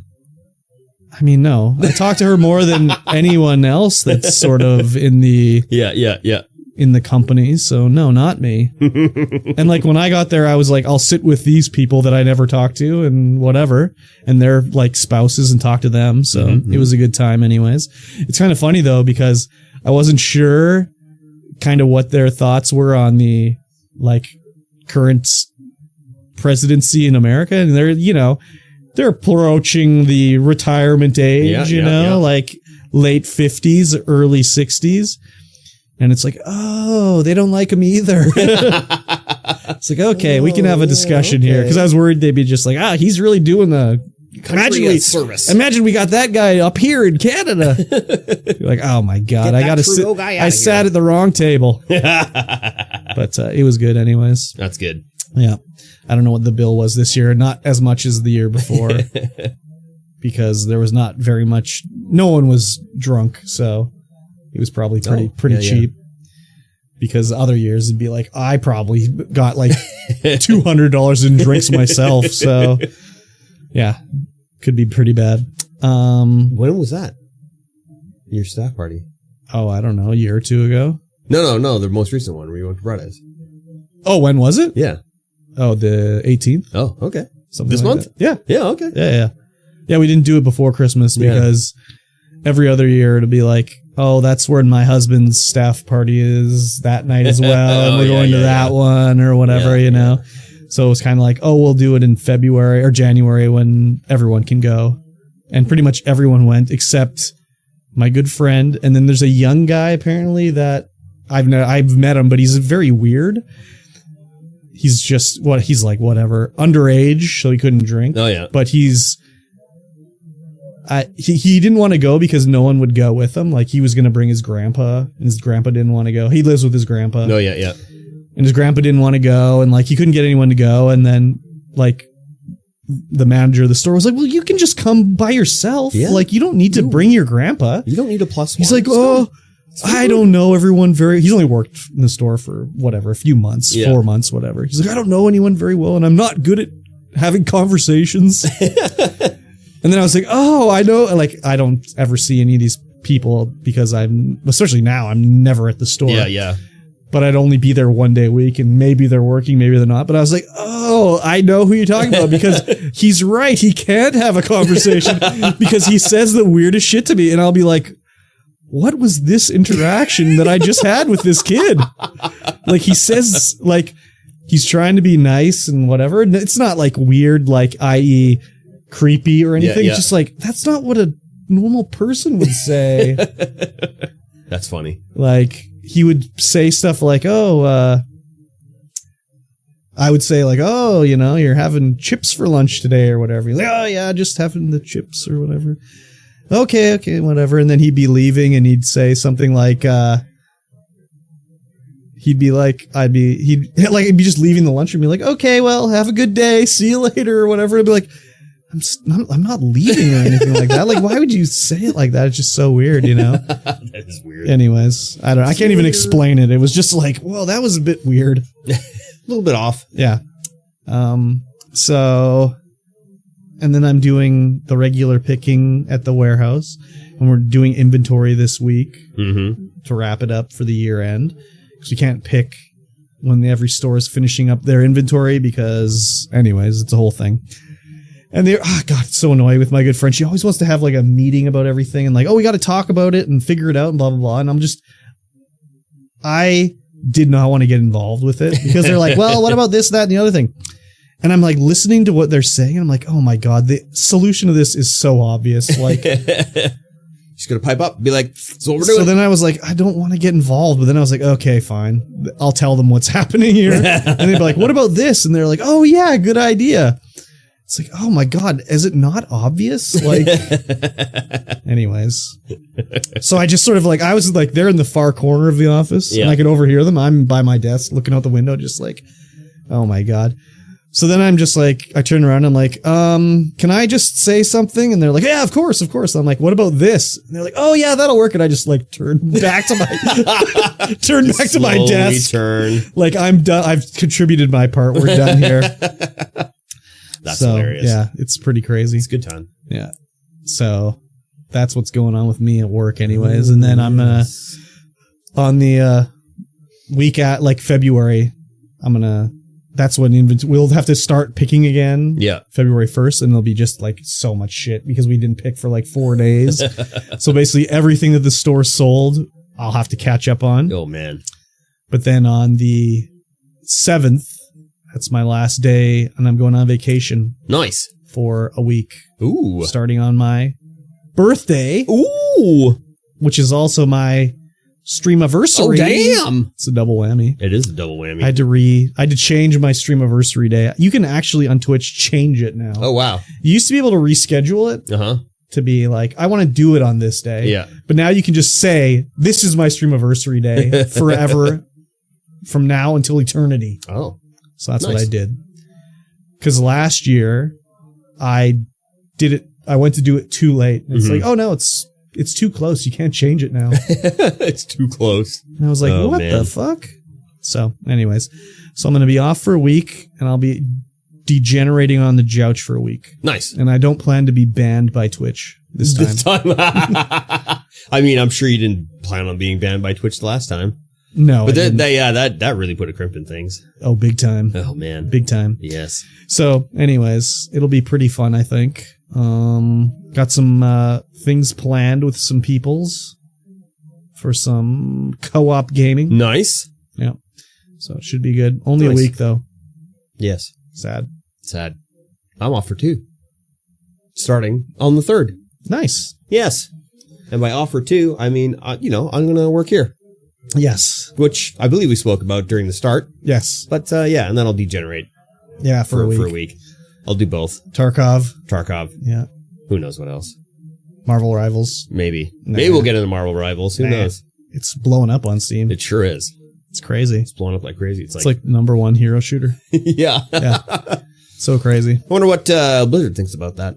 Speaker 1: I mean, no. I talk to her more than anyone else that's sort of in the...
Speaker 2: Yeah.
Speaker 1: In the company, so no, not me. And like, when I got there, I was like, I'll sit with these people that I never talked to and whatever, and their like spouses and talk to them, so it was a good time anyways. It's kind of funny though, because I wasn't sure kind of what their thoughts were on the like current presidency in America, and they're approaching the retirement age, like late 50s, early 60s. And it's like, oh, they don't like him either. It's like, okay, we can have a discussion here. Because I was worried they'd be just like, he's really doing the
Speaker 2: service.
Speaker 1: Imagine we got that guy up here in Canada. You're like, oh my God, I got to sit. I sat at the wrong table. But it was good anyways.
Speaker 2: That's good.
Speaker 1: Yeah. I don't know what the bill was this year. Not as much as the year before. Because there was not very much. No one was drunk, so... It was probably pretty cheap, because other years it'd be like, I probably got like $200 in drinks myself. So yeah, could be pretty bad.
Speaker 2: When was that? Your staff party?
Speaker 1: Oh, I don't know. A year or two ago.
Speaker 2: No. The most recent one where you went to Broadway's.
Speaker 1: Oh, when was it?
Speaker 2: Yeah.
Speaker 1: Oh, the 18th.
Speaker 2: Oh, okay.
Speaker 1: Something
Speaker 2: this
Speaker 1: like
Speaker 2: month?
Speaker 1: That. Yeah.
Speaker 2: Yeah. Okay.
Speaker 1: Yeah. We didn't do it before Christmas because every other year it'll be like, oh, that's where my husband's staff party is that night as well. And we're going to that one or whatever, know. So it was kind of like, oh, we'll do it in February or January when everyone can go. And pretty much everyone went except my good friend. And then there's a young guy apparently that I've met him, but he's very weird. He's just he's like whatever, underage, so he couldn't drink.
Speaker 2: Oh yeah.
Speaker 1: But he didn't want to go because no one would go with him. Like, he was going to bring his grandpa, and his grandpa didn't want to go. He lives with his grandpa.
Speaker 2: Oh, yeah.
Speaker 1: And his grandpa didn't want to go, and like, he couldn't get anyone to go. And then like the manager of the store was like, well, you can just come by yourself. Yeah. Like, you don't need to bring your grandpa.
Speaker 2: You don't need a plus one.
Speaker 1: He's like, I don't know everyone he's only worked in the store for whatever, a few months, 4 months, whatever. He's like, I don't know anyone very well, and I'm not good at having conversations. And then I was like, oh, I know. Like, I don't ever see any of these people because especially now, I'm never at the store.
Speaker 2: Yeah.
Speaker 1: But I'd only be there one day a week, and maybe they're working, maybe they're not. But I was like, oh, I know who you're talking about, because he's right. He can't have a conversation because he says the weirdest shit to me. And I'll be like, what was this interaction that I just had with this kid? Like, he says, like, he's trying to be nice and whatever. And it's not like weird, like, i.e., creepy or anything. It's just like, that's not what a normal person would say.
Speaker 2: That's funny.
Speaker 1: Like, he would say stuff like, I would say like, oh, you're having chips for lunch today or whatever. He's like, oh yeah, just having the chips or whatever. okay, whatever. And then he'd be leaving and he'd say something like, he'd be just leaving the lunchroom, be like, okay, well, have a good day, see you later, or whatever. I'd be like, I'm not leaving or anything like that. Like, why would you say it like that? It's just so weird, you know?
Speaker 2: That is weird.
Speaker 1: Anyways, I can't even explain it. It was just like, well, that was a bit weird.
Speaker 2: A little bit off.
Speaker 1: Yeah. So, and then I'm doing the regular picking at the warehouse, and we're doing inventory this week to wrap it up for the year end. Because we can't pick when every store is finishing up their inventory because, anyways, it's a whole thing. And they're, it's so annoying with my good friend. She always wants to have like a meeting about everything and like, we got to talk about it and figure it out and blah, blah, blah. And I did not want to get involved with it because they're like, well, what about this, that, and the other thing? And I'm like listening to what they're saying. And I'm like, oh my God, the solution to this is so obvious. Like,
Speaker 2: she's going to pipe up and be like, that's what we're doing.
Speaker 1: So then I was like, I don't want to get involved. But then I was like, okay, fine. I'll tell them what's happening here. And they'd be like, what about this? And they're like, oh yeah, good idea. It's like, oh my God, is it not obvious? Like, anyways. So I just sort of like, I was like, they're in the far corner of the office and I could overhear them. I'm by my desk looking out the window, just like, oh my God. So then I'm just like, I turn around and I'm like, can I just say something? And they're like, yeah, of course. I'm like, what about this? And they're like, oh yeah, that'll work. And I just like turn back to my desk. Like I'm done. I've contributed my part. We're done here.
Speaker 2: That's hilarious.
Speaker 1: Yeah, it's pretty crazy.
Speaker 2: It's a good time.
Speaker 1: Yeah. So that's what's going on with me at work anyways. And then I'm going to, on the week at like February, that's when we'll have to start picking again.
Speaker 2: Yeah.
Speaker 1: February 1st. And there'll be just like so much shit because we didn't pick for like 4 days. So basically everything that the store sold, I'll have to catch up on.
Speaker 2: Oh man.
Speaker 1: But then on the 7th, that's my last day, and I'm going on vacation.
Speaker 2: Nice.
Speaker 1: For a week.
Speaker 2: Ooh.
Speaker 1: Starting on my birthday.
Speaker 2: Ooh.
Speaker 1: Which is also my Streamiversary.
Speaker 2: Oh, damn.
Speaker 1: It's a double whammy.
Speaker 2: It is a double whammy.
Speaker 1: I had to change my Streamiversary day. You can actually on Twitch change it now.
Speaker 2: Oh, wow.
Speaker 1: You used to be able to reschedule it. To be like, I want to do it on this day.
Speaker 2: Yeah.
Speaker 1: But now you can just say, this is my Streamiversary day forever from now until eternity.
Speaker 2: Oh.
Speaker 1: So that's nice. What I did. Because last year, I went to do it too late. And it's like, oh no, it's too close. You can't change it now.
Speaker 2: It's too close.
Speaker 1: And I was like, what the fuck? So anyways, I'm going to be off for a week and I'll be degenerating on the couch for a week.
Speaker 2: Nice.
Speaker 1: And I don't plan to be banned by Twitch this time.
Speaker 2: I mean, I'm sure you didn't plan on being banned by Twitch the last time.
Speaker 1: No,
Speaker 2: but that really put a crimp in things.
Speaker 1: Oh, big time.
Speaker 2: Oh man,
Speaker 1: big time.
Speaker 2: Yes.
Speaker 1: So, anyways, it'll be pretty fun, I think. Got some things planned with some peoples for some co-op gaming.
Speaker 2: Nice.
Speaker 1: Yeah. So it should be good. Only a week though.
Speaker 2: Yes.
Speaker 1: Sad.
Speaker 2: I'm off for 2. Starting on the 3rd.
Speaker 1: Nice.
Speaker 2: Yes. And by off for 2, I mean I'm going to work here.
Speaker 1: Yes.
Speaker 2: Which I believe we spoke about during the start.
Speaker 1: Yes.
Speaker 2: But and then I'll degenerate.
Speaker 1: Yeah, for a
Speaker 2: week. I'll do both.
Speaker 1: Tarkov.
Speaker 2: Yeah. Who knows what else?
Speaker 1: Marvel Rivals.
Speaker 2: Maybe. Nah. Maybe we'll get into Marvel Rivals. Who knows?
Speaker 1: It's blowing up on Steam.
Speaker 2: It sure is.
Speaker 1: It's crazy.
Speaker 2: It's blowing up like crazy.
Speaker 1: It's like #1 hero shooter.
Speaker 2: Yeah.
Speaker 1: So crazy.
Speaker 2: I wonder what Blizzard thinks about that.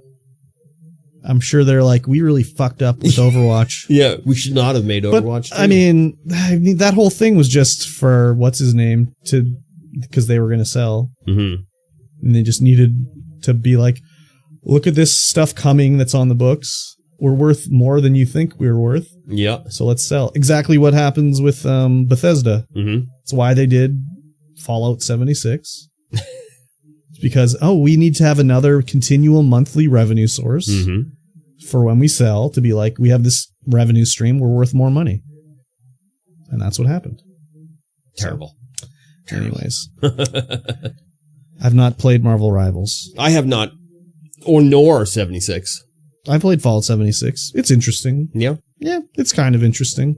Speaker 1: I'm sure they're like, we really fucked up with Overwatch.
Speaker 2: Yeah, we should not have made Overwatch.
Speaker 1: But, I mean, that whole thing was just for what's his name because they were going to sell, and they just needed to be like, look at this stuff coming that's on the books. We're worth more than you think we're worth.
Speaker 2: Yeah.
Speaker 1: So let's sell. Exactly what happens with Bethesda. That's why they did Fallout 76. Because we need to have another continual monthly revenue source. For when we sell, to be like, we have this revenue stream, we're worth more money. And that's what happened.
Speaker 2: Terrible.
Speaker 1: Anyways. I've not played Marvel Rivals.
Speaker 2: I have not. Nor 76.
Speaker 1: I played Fallout 76. It's interesting.
Speaker 2: Yeah?
Speaker 1: Yeah, it's kind of interesting.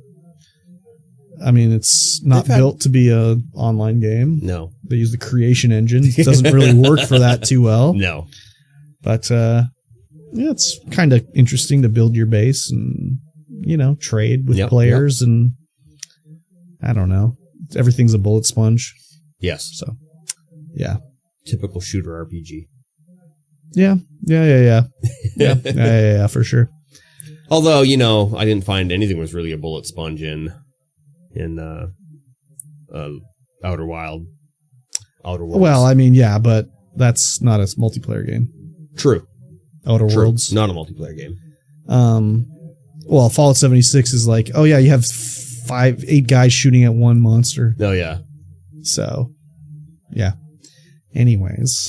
Speaker 1: I mean, it's not built to be a online game.
Speaker 2: No.
Speaker 1: They use the creation engine. It doesn't really work for that too well.
Speaker 2: No.
Speaker 1: But, Yeah, it's kind of interesting to build your base and, trade with players. And I don't know. Everything's a bullet sponge.
Speaker 2: Yes.
Speaker 1: So, yeah.
Speaker 2: Typical shooter RPG.
Speaker 1: Yeah, for sure.
Speaker 2: Although, I didn't find anything was really a bullet sponge in Outer Worlds.
Speaker 1: Well, I mean, yeah, but that's not a multiplayer game.
Speaker 2: True.
Speaker 1: Outer Worlds.
Speaker 2: Not a multiplayer game.
Speaker 1: Well, Fallout 76 is like, oh yeah, you have 8 guys shooting at one monster.
Speaker 2: Oh yeah.
Speaker 1: So, yeah. Anyways,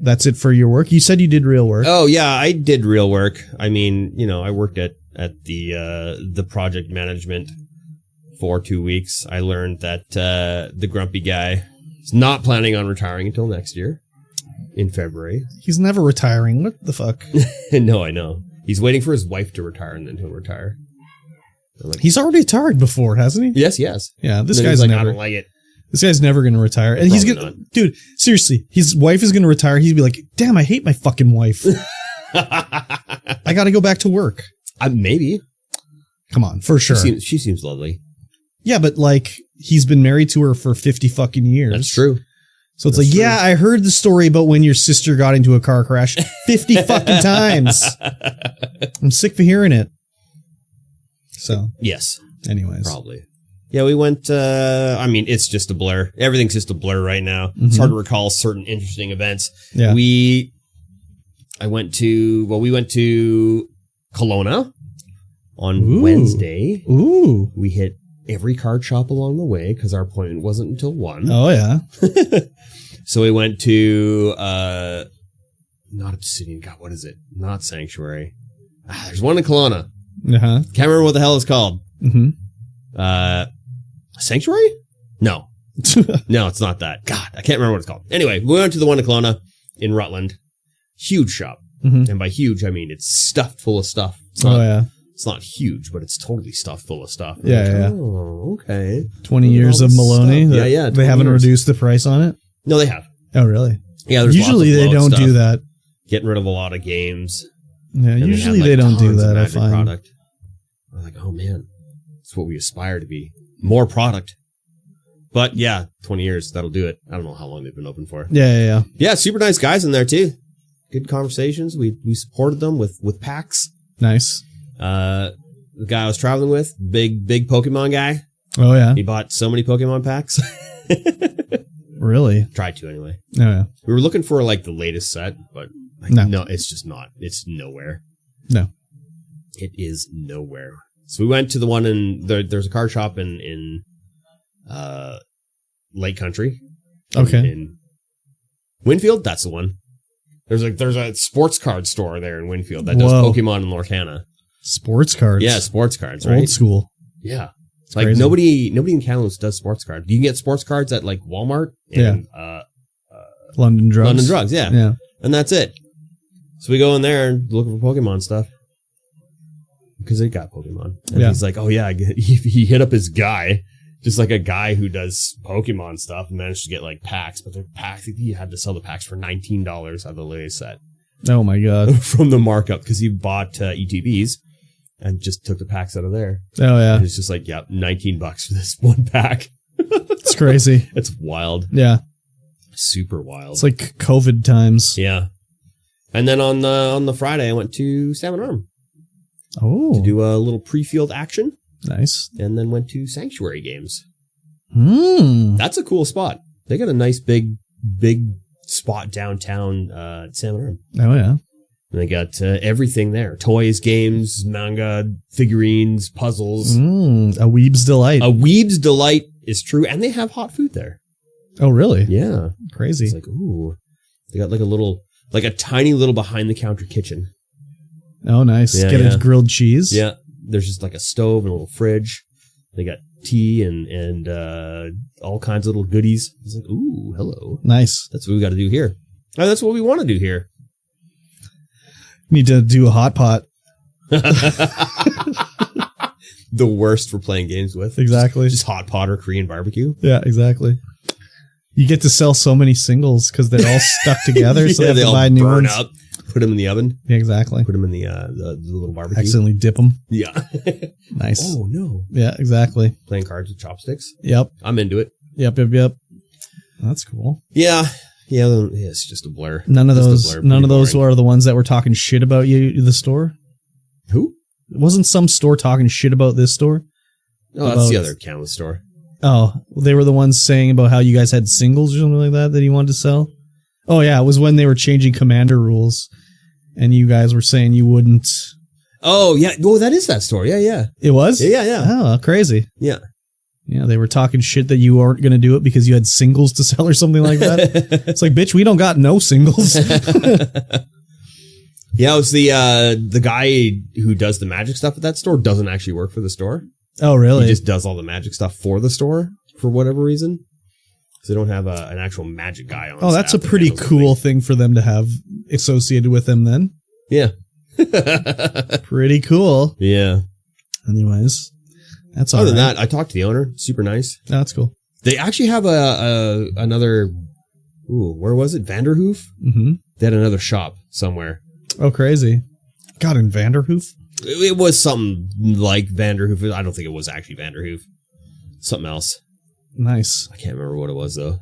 Speaker 1: that's it for your work. You said you did real work.
Speaker 2: Oh yeah, I did real work. I mean, I worked at the project management for 2 weeks. I learned that the grumpy guy is not planning on retiring until next year in February.
Speaker 1: He's never retiring. What the fuck?
Speaker 2: No, I know. He's waiting for his wife to retire and then he'll retire.
Speaker 1: He's already retired before, hasn't he?
Speaker 2: Yes.
Speaker 1: Yeah, this guy's
Speaker 2: like,
Speaker 1: never.
Speaker 2: I don't like it.
Speaker 1: This guy's never going to retire. And he's going to, dude, seriously, his wife is going to retire. He'd be like, damn, I hate my fucking wife. I got to go back to work.
Speaker 2: Maybe.
Speaker 1: Come on, for sure.
Speaker 2: She seems lovely.
Speaker 1: Yeah, but like, he's been married to her for 50 fucking years.
Speaker 2: That's true.
Speaker 1: So it's yeah, I heard the story about when your sister got into a car crash 50 fucking times. I'm sick of hearing it. So.
Speaker 2: Yes.
Speaker 1: Anyways.
Speaker 2: Probably. Yeah, we went, it's just a blur. Everything's just a blur right now. Mm-hmm. It's hard to recall certain interesting events.
Speaker 1: Yeah.
Speaker 2: We went to Kelowna on Wednesday.
Speaker 1: Ooh.
Speaker 2: We hit every card shop along the way because our appointment wasn't until 1.
Speaker 1: Oh, yeah.
Speaker 2: So we went to, not Obsidian, God, what is it? Not Sanctuary. There's one in Kelowna.
Speaker 1: Uh-huh.
Speaker 2: Can't remember what the hell it's called.
Speaker 1: Mm-hmm.
Speaker 2: Sanctuary? No. No, it's not that. God, I can't remember what it's called. Anyway, we went to the one in Kelowna in Rutland. Huge shop.
Speaker 1: Mm-hmm.
Speaker 2: And by huge, I mean it's stuffed full of stuff. It's not huge, but it's totally stuffed full of stuff.
Speaker 1: Yeah.
Speaker 2: Oh, okay.
Speaker 1: 20 years of Maloney.
Speaker 2: Yeah.
Speaker 1: They haven't reduced the price on it?
Speaker 2: No, they have.
Speaker 1: Oh, really?
Speaker 2: Yeah, there's
Speaker 1: usually they don't do that.
Speaker 2: Getting rid of a lot of games.
Speaker 1: Yeah, usually they don't do that, I find.
Speaker 2: Product. I'm like, oh man, that's what we aspire to be. More product. But yeah, 20 years, that'll do it. I don't know how long they've been open for.
Speaker 1: Yeah.
Speaker 2: Yeah, super nice guys in there too. Good conversations. We supported them with packs.
Speaker 1: Nice.
Speaker 2: The guy I was traveling with, big Pokemon guy.
Speaker 1: Oh yeah.
Speaker 2: He bought so many Pokemon packs.
Speaker 1: Really?
Speaker 2: Tried to anyway.
Speaker 1: Oh yeah.
Speaker 2: We were looking for like the latest set, but no, it's just not. It's nowhere.
Speaker 1: No.
Speaker 2: It is nowhere. So we went to the one in there's a card shop in Lake Country.
Speaker 1: Okay.
Speaker 2: In Winfield, that's the one. There's a sports card store there in Winfield that does Pokemon and Lorcana.
Speaker 1: Sports cards.
Speaker 2: Yeah, sports cards, right?
Speaker 1: Old school.
Speaker 2: Yeah. It's like crazy. Nobody in Kamloops does sports cards. You can get sports cards at like Walmart and
Speaker 1: London Drugs.
Speaker 2: Yeah. And that's it. So we go in there and looking for Pokemon stuff. Because they got Pokemon. And he's like, oh yeah, he hit up his guy. Just like a guy who does Pokemon stuff and managed to get like packs. But they're packs. He had to sell the packs for $19 out of the latest set.
Speaker 1: Oh my God.
Speaker 2: From the markup. Because he bought ETBs and just took the packs out of there.
Speaker 1: Oh yeah.
Speaker 2: And it's just like, yeah, $19 for this one pack.
Speaker 1: It's crazy.
Speaker 2: It's wild.
Speaker 1: Yeah.
Speaker 2: Super wild.
Speaker 1: It's like COVID times.
Speaker 2: Yeah. And then on the Friday, I went to Salmon Arm.
Speaker 1: Oh.
Speaker 2: To do a little pre-field action.
Speaker 1: Nice.
Speaker 2: And then went to Sanctuary Games.
Speaker 1: That's
Speaker 2: a cool spot. They got a nice big spot downtown Salmon Arm.
Speaker 1: Oh, yeah.
Speaker 2: And they got everything there. Toys, games, manga, figurines, puzzles.
Speaker 1: A weeb's delight.
Speaker 2: A weeb's delight is true. And they have hot food there.
Speaker 1: Oh, really?
Speaker 2: Yeah.
Speaker 1: Crazy.
Speaker 2: It's like, ooh. They got like a tiny little behind-the-counter kitchen.
Speaker 1: Oh, nice.
Speaker 2: Yeah,
Speaker 1: Get a grilled cheese.
Speaker 2: Yeah. There's just like a stove and a little fridge. They got tea and all kinds of little goodies. It's like, ooh, hello.
Speaker 1: Nice.
Speaker 2: That's what we got to do here. Oh, that's what we want to do here.
Speaker 1: Need to do a hot pot.
Speaker 2: The worst for playing games with.
Speaker 1: Exactly.
Speaker 2: Just hot pot or Korean barbecue.
Speaker 1: Yeah, exactly. You get to sell so many singles because they're all stuck together, so
Speaker 2: Yeah,
Speaker 1: they have to
Speaker 2: all
Speaker 1: buy new
Speaker 2: burn
Speaker 1: ones.
Speaker 2: up, put them in the oven,
Speaker 1: Yeah, exactly.
Speaker 2: put them in the little barbecue.
Speaker 1: Accidentally dip them.
Speaker 2: Yeah.
Speaker 1: Nice.
Speaker 2: Oh no.
Speaker 1: Yeah, exactly.
Speaker 2: Playing cards with chopsticks.
Speaker 1: Yep.
Speaker 2: I'm into it.
Speaker 1: Yep. That's cool.
Speaker 2: Yeah. Yeah. It's just a blur.
Speaker 1: None of
Speaker 2: Just a
Speaker 1: those.
Speaker 2: blur.
Speaker 1: None of
Speaker 2: Pretty
Speaker 1: those
Speaker 2: boring.
Speaker 1: are the ones that were talking shit about you. The store.
Speaker 2: Who?
Speaker 1: Wasn't some store talking shit about this store?
Speaker 2: Oh, that's the other camera store.
Speaker 1: Oh, they were the ones saying about how you guys had singles or something like that you wanted to sell. Oh yeah, it was when they were changing commander rules, and you guys were saying you wouldn't.
Speaker 2: Oh yeah. Oh, that is that store. Yeah.
Speaker 1: It was.
Speaker 2: Yeah.
Speaker 1: Oh, crazy.
Speaker 2: Yeah.
Speaker 1: Yeah, they were talking shit that you weren't going to do it because you had singles to sell or something like that. It's like, bitch, we don't got no singles.
Speaker 2: Yeah, it was the guy who does the magic stuff at that store doesn't actually work for the store.
Speaker 1: Oh, really?
Speaker 2: He just does all the magic stuff for the store for whatever reason. So they don't have an actual magic guy on.
Speaker 1: Oh, that's a pretty cool thing for them to have associated with them then.
Speaker 2: Yeah.
Speaker 1: Pretty cool.
Speaker 2: Yeah.
Speaker 1: Anyways, that's all
Speaker 2: Other than
Speaker 1: right.
Speaker 2: that, I talked to the owner. Super nice.
Speaker 1: Oh, that's cool.
Speaker 2: They actually have another. Ooh, where was it? Vanderhoof?
Speaker 1: Mm-hmm.
Speaker 2: They had another shop somewhere.
Speaker 1: Oh, crazy. God, in Vanderhoof?
Speaker 2: It was something like Vanderhoof. I don't think it was actually Vanderhoof. Something else.
Speaker 1: Nice.
Speaker 2: I can't remember what it was though.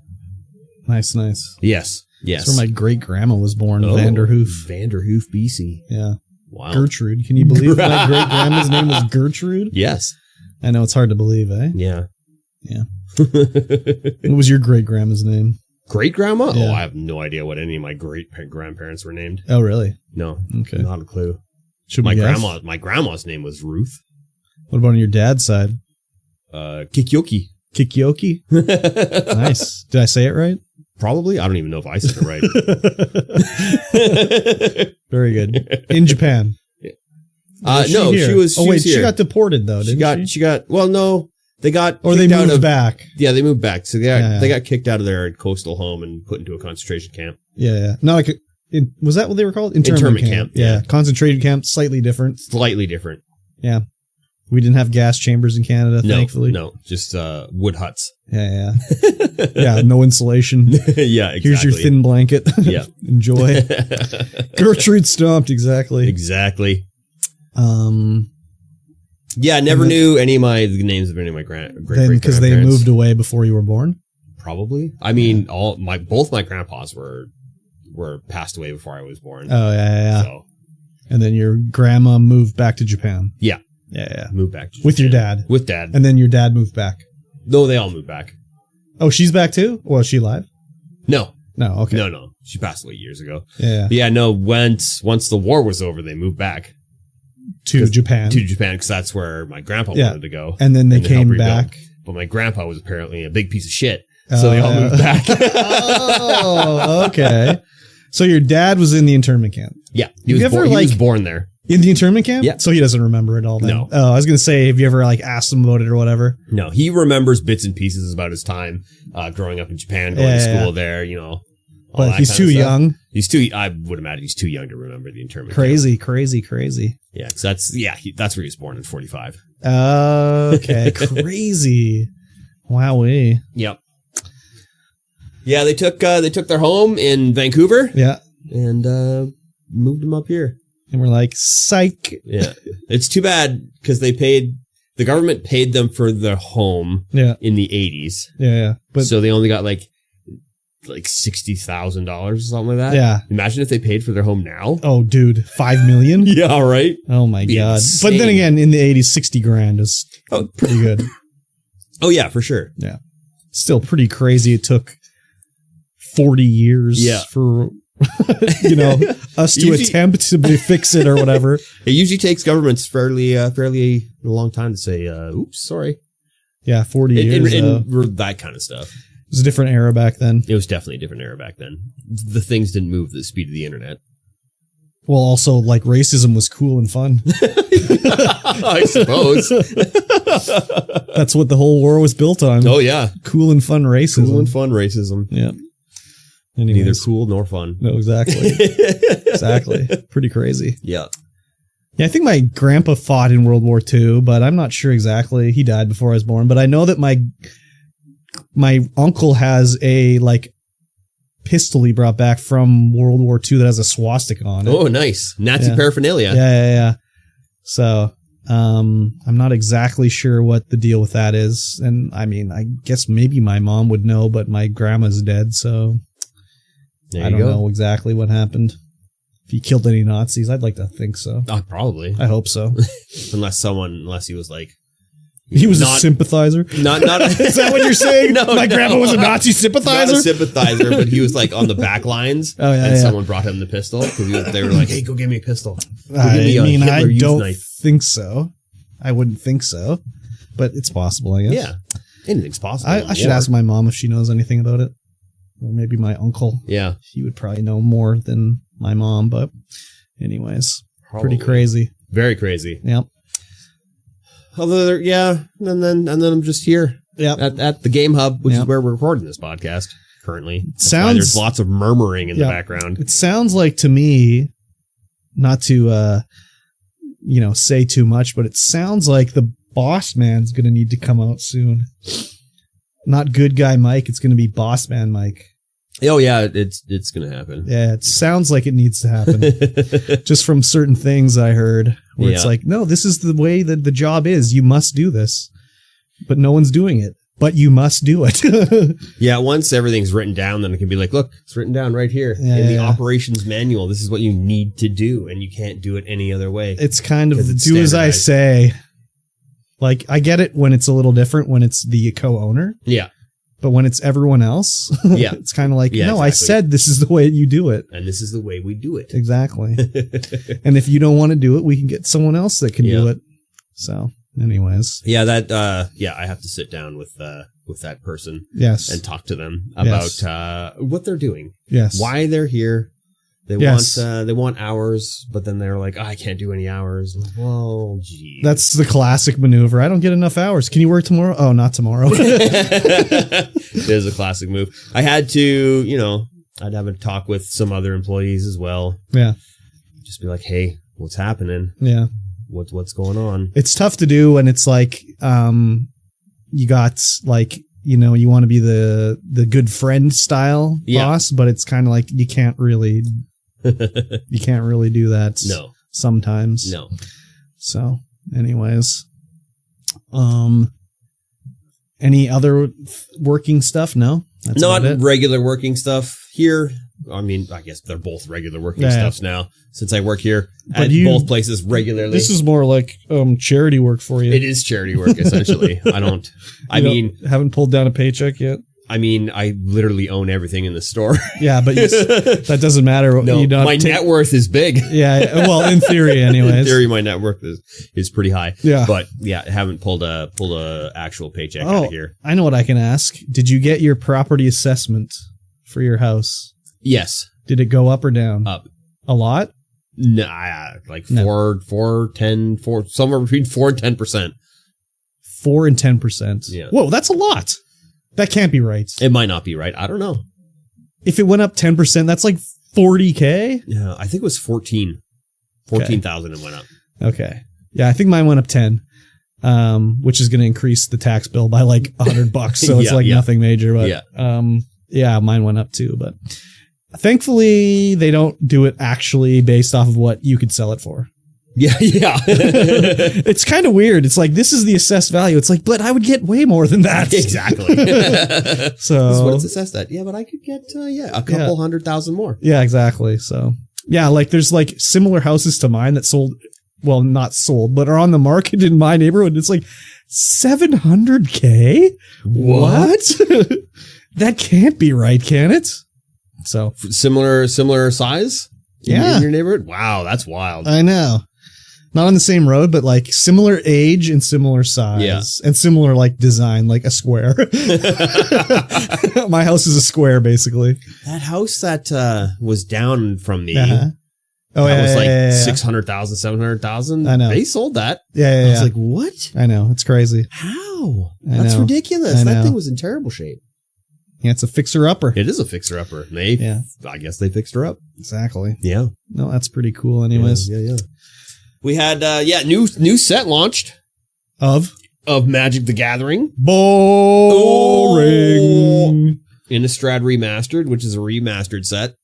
Speaker 1: Nice.
Speaker 2: Yes.
Speaker 1: That's where my great-grandma was born, Vanderhoof.
Speaker 2: Vanderhoof, BC.
Speaker 1: Yeah.
Speaker 2: Wow.
Speaker 1: Gertrude. Can you believe my great-grandma's name was Gertrude?
Speaker 2: Yes.
Speaker 1: I know, it's hard to believe, eh?
Speaker 2: Yeah.
Speaker 1: Yeah. What was your great-grandma's name?
Speaker 2: Great grandma?
Speaker 1: Yeah.
Speaker 2: Oh, I have no idea what any of my great grandparents were named.
Speaker 1: Oh, really?
Speaker 2: No.
Speaker 1: Okay.
Speaker 2: Not a clue.
Speaker 1: Should
Speaker 2: My
Speaker 1: we guess?
Speaker 2: grandma's name was Ruth.
Speaker 1: What about on your dad's side?
Speaker 2: Kikyoki.
Speaker 1: Kikyoki? Nice. Did I say it right?
Speaker 2: Probably. I don't even know if I said it right.
Speaker 1: Very good. In Japan. Was
Speaker 2: no,
Speaker 1: here?
Speaker 2: she was.
Speaker 1: Oh wait,
Speaker 2: here.
Speaker 1: she got deported though. Didn't
Speaker 2: She got. Well, no, they got.
Speaker 1: Or they
Speaker 2: kicked out
Speaker 1: moved back.
Speaker 2: Yeah, they moved back. So they
Speaker 1: Yeah.
Speaker 2: got kicked out of their coastal home and put into a concentration camp.
Speaker 1: Yeah. Not like was that what they were called? Internment camp. Yeah. Concentration camp, slightly different.
Speaker 2: Slightly different.
Speaker 1: Yeah. We didn't have gas chambers in Canada, thankfully.
Speaker 2: No, just wood huts.
Speaker 1: Yeah. Yeah, no insulation.
Speaker 2: Yeah, exactly.
Speaker 1: Here's your thin blanket.
Speaker 2: Yeah.
Speaker 1: Enjoy. Gertrude Stomped, exactly.
Speaker 2: Exactly. Yeah, I never knew the names of any of my great
Speaker 1: because they moved away before you were born.
Speaker 2: Probably. I mean, both my grandpas were passed away before I was born.
Speaker 1: Oh yeah.
Speaker 2: So,
Speaker 1: and then your grandma moved back to Japan.
Speaker 2: Yeah.
Speaker 1: Yeah.
Speaker 2: Moved back to
Speaker 1: with
Speaker 2: Japan.
Speaker 1: your dad.
Speaker 2: With dad.
Speaker 1: And then your dad moved back.
Speaker 2: No, they all moved back.
Speaker 1: Oh, she's back too? Well, is she alive?
Speaker 2: No.
Speaker 1: No. Okay.
Speaker 2: No. She passed away years ago.
Speaker 1: Yeah.
Speaker 2: Yeah. No. Once the war was over, they moved back
Speaker 1: to Japan.
Speaker 2: Because that's where my grandpa wanted to go.
Speaker 1: And then they came back.
Speaker 2: But my grandpa was apparently a big piece of shit. So they all moved back.
Speaker 1: Oh, okay. So your dad was in the internment camp.
Speaker 2: Yeah. He was born there.
Speaker 1: In the internment camp?
Speaker 2: Yeah.
Speaker 1: So he doesn't remember it all then?
Speaker 2: No.
Speaker 1: Oh, I was going to say, have you ever asked him about it or whatever?
Speaker 2: No, he remembers bits and pieces about his time growing up in Japan, going to school there, all
Speaker 1: but
Speaker 2: that
Speaker 1: he's
Speaker 2: kind
Speaker 1: too
Speaker 2: of stuff.
Speaker 1: young.
Speaker 2: I would imagine he's too young to remember the internment camp.
Speaker 1: Crazy.
Speaker 2: Yeah, so that's where he was born in 45.
Speaker 1: Okay, crazy. Wowee.
Speaker 2: Yep. Yeah, they took their home in Vancouver.
Speaker 1: Yeah.
Speaker 2: And moved them up here.
Speaker 1: And we're like, psych.
Speaker 2: Yeah. It's too bad because the government paid them for their home in the 80s.
Speaker 1: Yeah. But
Speaker 2: so they only got like $60,000 or something like that.
Speaker 1: Yeah.
Speaker 2: Imagine if they paid for their home now.
Speaker 1: Oh, dude, $5 million?
Speaker 2: Yeah, right.
Speaker 1: Oh my God.
Speaker 2: Insane.
Speaker 1: But then again, in the 80s, 60 grand is pretty good.
Speaker 2: Oh yeah, for sure.
Speaker 1: Yeah. Still pretty crazy. It took 40 years for us to attempt to fix it or whatever.
Speaker 2: It usually takes governments fairly a long time to say, oops, sorry.
Speaker 1: Yeah, 40 years.
Speaker 2: And that kind of stuff.
Speaker 1: It was a different era back then.
Speaker 2: It was definitely a different era back then. The things didn't move at the speed of the internet.
Speaker 1: Well, also, racism was cool and fun.
Speaker 2: I suppose.
Speaker 1: That's what the whole war was built on.
Speaker 2: Oh, yeah.
Speaker 1: Cool and fun racism.
Speaker 2: Cool and fun racism.
Speaker 1: Yeah.
Speaker 2: Anyways. Neither cool nor fun.
Speaker 1: No, exactly. Exactly. Pretty crazy.
Speaker 2: Yeah.
Speaker 1: Yeah, I think my grandpa fought in World War II, but I'm not sure exactly. He died before I was born. But I know that my my uncle has a like pistol he brought back from World War II that has a swastika on it.
Speaker 2: Oh, nice. Nazi paraphernalia.
Speaker 1: Yeah. So, I'm not exactly sure what the deal with that is. And I mean, I guess maybe my mom would know, but my grandma's dead. So I don't know exactly what happened. If he killed any Nazis, I'd like to think so.
Speaker 2: Probably.
Speaker 1: I hope so.
Speaker 2: unless he was like,
Speaker 1: he was a sympathizer.
Speaker 2: Not.
Speaker 1: Is that what you're saying? No, my grandma was a Nazi sympathizer.
Speaker 2: Not a sympathizer, but he was like on the back lines.
Speaker 1: Oh yeah,
Speaker 2: and someone brought him the pistol because they were like, "Hey, go get me a pistol."
Speaker 1: I don't think so. I wouldn't think so, but it's possible. I guess.
Speaker 2: Yeah, anything's possible.
Speaker 1: I should ask my mom if she knows anything about it, or maybe my uncle.
Speaker 2: Yeah,
Speaker 1: he would probably know more than my mom. But, anyways,
Speaker 2: probably.
Speaker 1: Pretty crazy.
Speaker 2: Very crazy.
Speaker 1: Yep.
Speaker 2: Although, and then I'm just here at the Game Hub, which is where we're recording this podcast currently. There's lots of murmuring in the background.
Speaker 1: It sounds like to me, not to say too much, but it sounds like the Boss Man's going to need to come out soon. Not Good Guy Mike, it's going to be Boss Man Mike.
Speaker 2: Oh yeah, it's going to happen.
Speaker 1: Yeah, it sounds like it needs to happen. Just from certain things I heard, where it's like, no, this is the way that the job is. You must do this, but no one's doing it. But you must do it.
Speaker 2: Yeah, once everything's written down, then it can be like, look, it's written down right here in the operations manual. This is what you need to do, and you can't do it any other way.
Speaker 1: It's kind of do as I say. Like, I get it when it's a little different when it's the co-owner.
Speaker 2: Yeah.
Speaker 1: But when it's everyone else, it's kind of like, no, exactly. I said this is the way you do it.
Speaker 2: And this is the way we do it.
Speaker 1: Exactly. And if you don't want to do it, we can get someone else that can do it. So, anyways.
Speaker 2: Yeah, I have to sit down with that person.
Speaker 1: Yes.
Speaker 2: And talk to them about what they're doing.
Speaker 1: Yes.
Speaker 2: Why they're here. They want hours, but then they're like, I can't do any hours. Well, gee.
Speaker 1: That's the classic maneuver. I don't get enough hours. Can you work tomorrow? Oh, not tomorrow.
Speaker 2: It is a classic move. I had to, I'd have a talk with some other employees as well.
Speaker 1: Yeah.
Speaker 2: Just be like, hey, what's happening?
Speaker 1: Yeah.
Speaker 2: What's going on?
Speaker 1: It's tough to do when it's like, you got like, you want to be the good friend style boss, but it's kind of like you can't really do that.
Speaker 2: No.
Speaker 1: Sometimes.
Speaker 2: No.
Speaker 1: So, anyways, any other working stuff? No,
Speaker 2: that's not regular working stuff here. I mean, I guess they're both regular working stuffs now since I work here at both places regularly.
Speaker 1: This is more like charity work for you.
Speaker 2: It is charity work, essentially.
Speaker 1: Haven't pulled down a paycheck yet.
Speaker 2: I mean, I literally own everything in the store.
Speaker 1: Yeah, but that doesn't matter.
Speaker 2: No, my net worth is big.
Speaker 1: Yeah, well, in theory, anyways.
Speaker 2: In theory, my net worth is pretty high.
Speaker 1: Yeah,
Speaker 2: but I haven't pulled a actual paycheck out of here.
Speaker 1: I know what I can ask. Did you get your property assessment for your house?
Speaker 2: Yes.
Speaker 1: Did it go up or down?
Speaker 2: Up.
Speaker 1: A lot?
Speaker 2: Nah, like 4, 10, somewhere between 4 and 10%.
Speaker 1: 4 and 10%.
Speaker 2: Yeah.
Speaker 1: Whoa, that's a lot. That can't be right.
Speaker 2: It might not be right. I don't know.
Speaker 1: If it went up 10%, that's like $40K?
Speaker 2: Yeah, I think it was 14. 14,000 it went up.
Speaker 1: Okay. Yeah, I think mine went up 10. Which is going to increase the tax bill by like $100. So it's nothing major. But mine went up too. But thankfully, they don't do it actually based off of what you could sell it for.
Speaker 2: Yeah.
Speaker 1: It's kind of weird. It's like, this is the assessed value. It's like, but I would get way more than that.
Speaker 2: Exactly.
Speaker 1: So
Speaker 2: this is what it's assessed at. Yeah, but I could get a couple 100,000 more.
Speaker 1: Yeah, exactly. So yeah, like there's like similar houses to mine that sold, well, not sold, but are on the market in my neighborhood. It's like $700K. What? That can't be right, can it? So
Speaker 2: similar size in your neighborhood. Wow, that's wild.
Speaker 1: I know. Not on the same road, but like similar age and similar size and similar like design, like a square. My house is a square, basically.
Speaker 2: That house that was down from me.
Speaker 1: Oh,
Speaker 2: that was like 600,000, 700,000.
Speaker 1: I know.
Speaker 2: They sold that.
Speaker 1: Yeah.
Speaker 2: I was like, what?
Speaker 1: I know. It's crazy.
Speaker 2: How? That's ridiculous. That thing was in terrible shape.
Speaker 1: Yeah, it's a fixer-upper.
Speaker 2: It is a fixer-upper. I guess they fixed her up.
Speaker 1: Exactly.
Speaker 2: Yeah.
Speaker 1: No, that's pretty cool anyways.
Speaker 2: Yeah. We had, new set launched.
Speaker 1: Of
Speaker 2: of Magic the Gathering.
Speaker 1: Boring.
Speaker 2: Innistrad Remastered, which is a remastered set.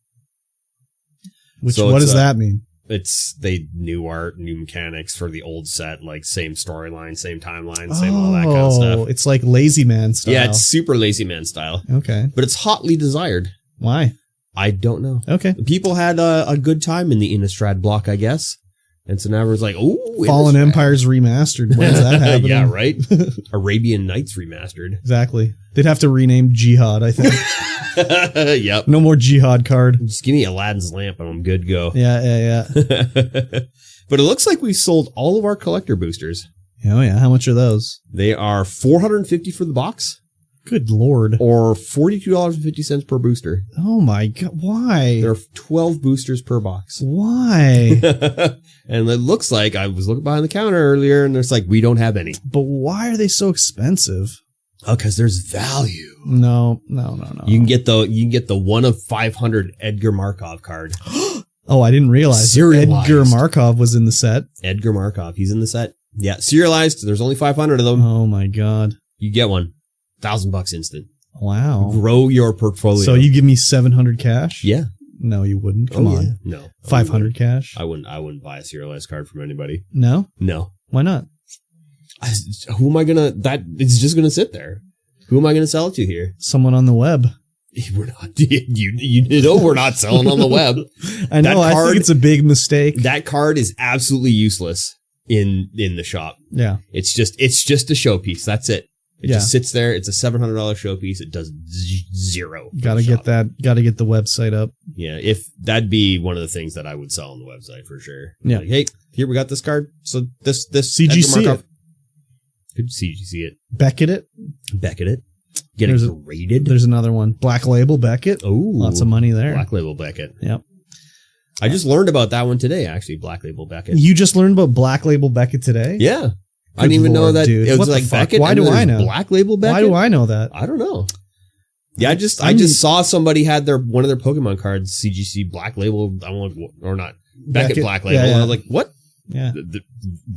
Speaker 1: What does that mean?
Speaker 2: It's new art, new mechanics for the old set, like same storyline, same timeline, same all that kind of stuff.
Speaker 1: It's like Lazy Man style.
Speaker 2: Yeah, it's super Lazy Man style.
Speaker 1: Okay.
Speaker 2: But it's hotly desired.
Speaker 1: Why?
Speaker 2: I don't know.
Speaker 1: Okay.
Speaker 2: People had a good time in the Innistrad block, I guess. And so now everyone's like, oh,
Speaker 1: Fallen Empires Remastered. When's that happening?
Speaker 2: Yeah, right? Arabian Nights Remastered.
Speaker 1: Exactly. They'd have to rename Jihad, I think.
Speaker 2: Yep.
Speaker 1: No more Jihad card.
Speaker 2: Just give me Aladdin's lamp and I'm good to go.
Speaker 1: Yeah.
Speaker 2: But it looks like we sold all of our collector boosters.
Speaker 1: Oh, yeah. How much are those?
Speaker 2: They are $450 for the box.
Speaker 1: Good Lord.
Speaker 2: Or $42.50 per booster.
Speaker 1: Oh, my God. Why?
Speaker 2: There are 12 boosters per box.
Speaker 1: Why?
Speaker 2: And it looks like I was looking behind the counter earlier and there's like, we don't have any.
Speaker 1: But why are they so expensive?
Speaker 2: Oh, because there's value.
Speaker 1: No.
Speaker 2: You can get the 1 of 500 Edgar Markov card.
Speaker 1: Oh, I didn't realize
Speaker 2: Serialized.
Speaker 1: Edgar Markov was in the set.
Speaker 2: Edgar Markov, he's in the set. Yeah, serialized. There's only 500 of them.
Speaker 1: Oh my God.
Speaker 2: You get one. $1,000 instant.
Speaker 1: Wow.
Speaker 2: Grow your portfolio.
Speaker 1: So you give me 700 cash?
Speaker 2: Yeah.
Speaker 1: No, you wouldn't. Come on.
Speaker 2: Yeah. No.
Speaker 1: 500 cash?
Speaker 2: I wouldn't buy a serialized card from anybody.
Speaker 1: No?
Speaker 2: No.
Speaker 1: Why not?
Speaker 2: Who am I gonna? It's just gonna sit there. Who am I gonna sell it to here?
Speaker 1: Someone on the web.
Speaker 2: We're not. You know we're not selling on the web.
Speaker 1: I know. I think it's a big mistake.
Speaker 2: That card is absolutely useless in the shop.
Speaker 1: Yeah.
Speaker 2: It's just a showpiece. That's it. It just sits there. It's a $700 showpiece. It does zero.
Speaker 1: Got to get that. Got to get the website up.
Speaker 2: Yeah, if that'd be one of the things that I would sell on the website for sure.
Speaker 1: Yeah.
Speaker 2: Like, hey, here we got this card. So this
Speaker 1: CGC it.
Speaker 2: Could CGC it.
Speaker 1: Beckett it.
Speaker 2: Get it graded.
Speaker 1: There's another one. Black Label Beckett.
Speaker 2: Oh,
Speaker 1: lots of money there.
Speaker 2: Black Label Beckett.
Speaker 1: Yep.
Speaker 2: I just learned about that one today. Actually, Black Label Beckett.
Speaker 1: You just learned about Black Label Beckett today?
Speaker 2: Yeah. I didn't even know that
Speaker 1: dude.
Speaker 2: it was
Speaker 1: What
Speaker 2: like
Speaker 1: the fuck?
Speaker 2: Beckett.
Speaker 1: Why do I know?
Speaker 2: Black Label Beckett.
Speaker 1: Why do I know that?
Speaker 2: I don't know. Yeah, I just saw somebody had one of their Pokemon cards CGC Black Label. I don't know, or not Beckett Black Label.
Speaker 1: Yeah.
Speaker 2: And I was like, what?
Speaker 1: Yeah.
Speaker 2: The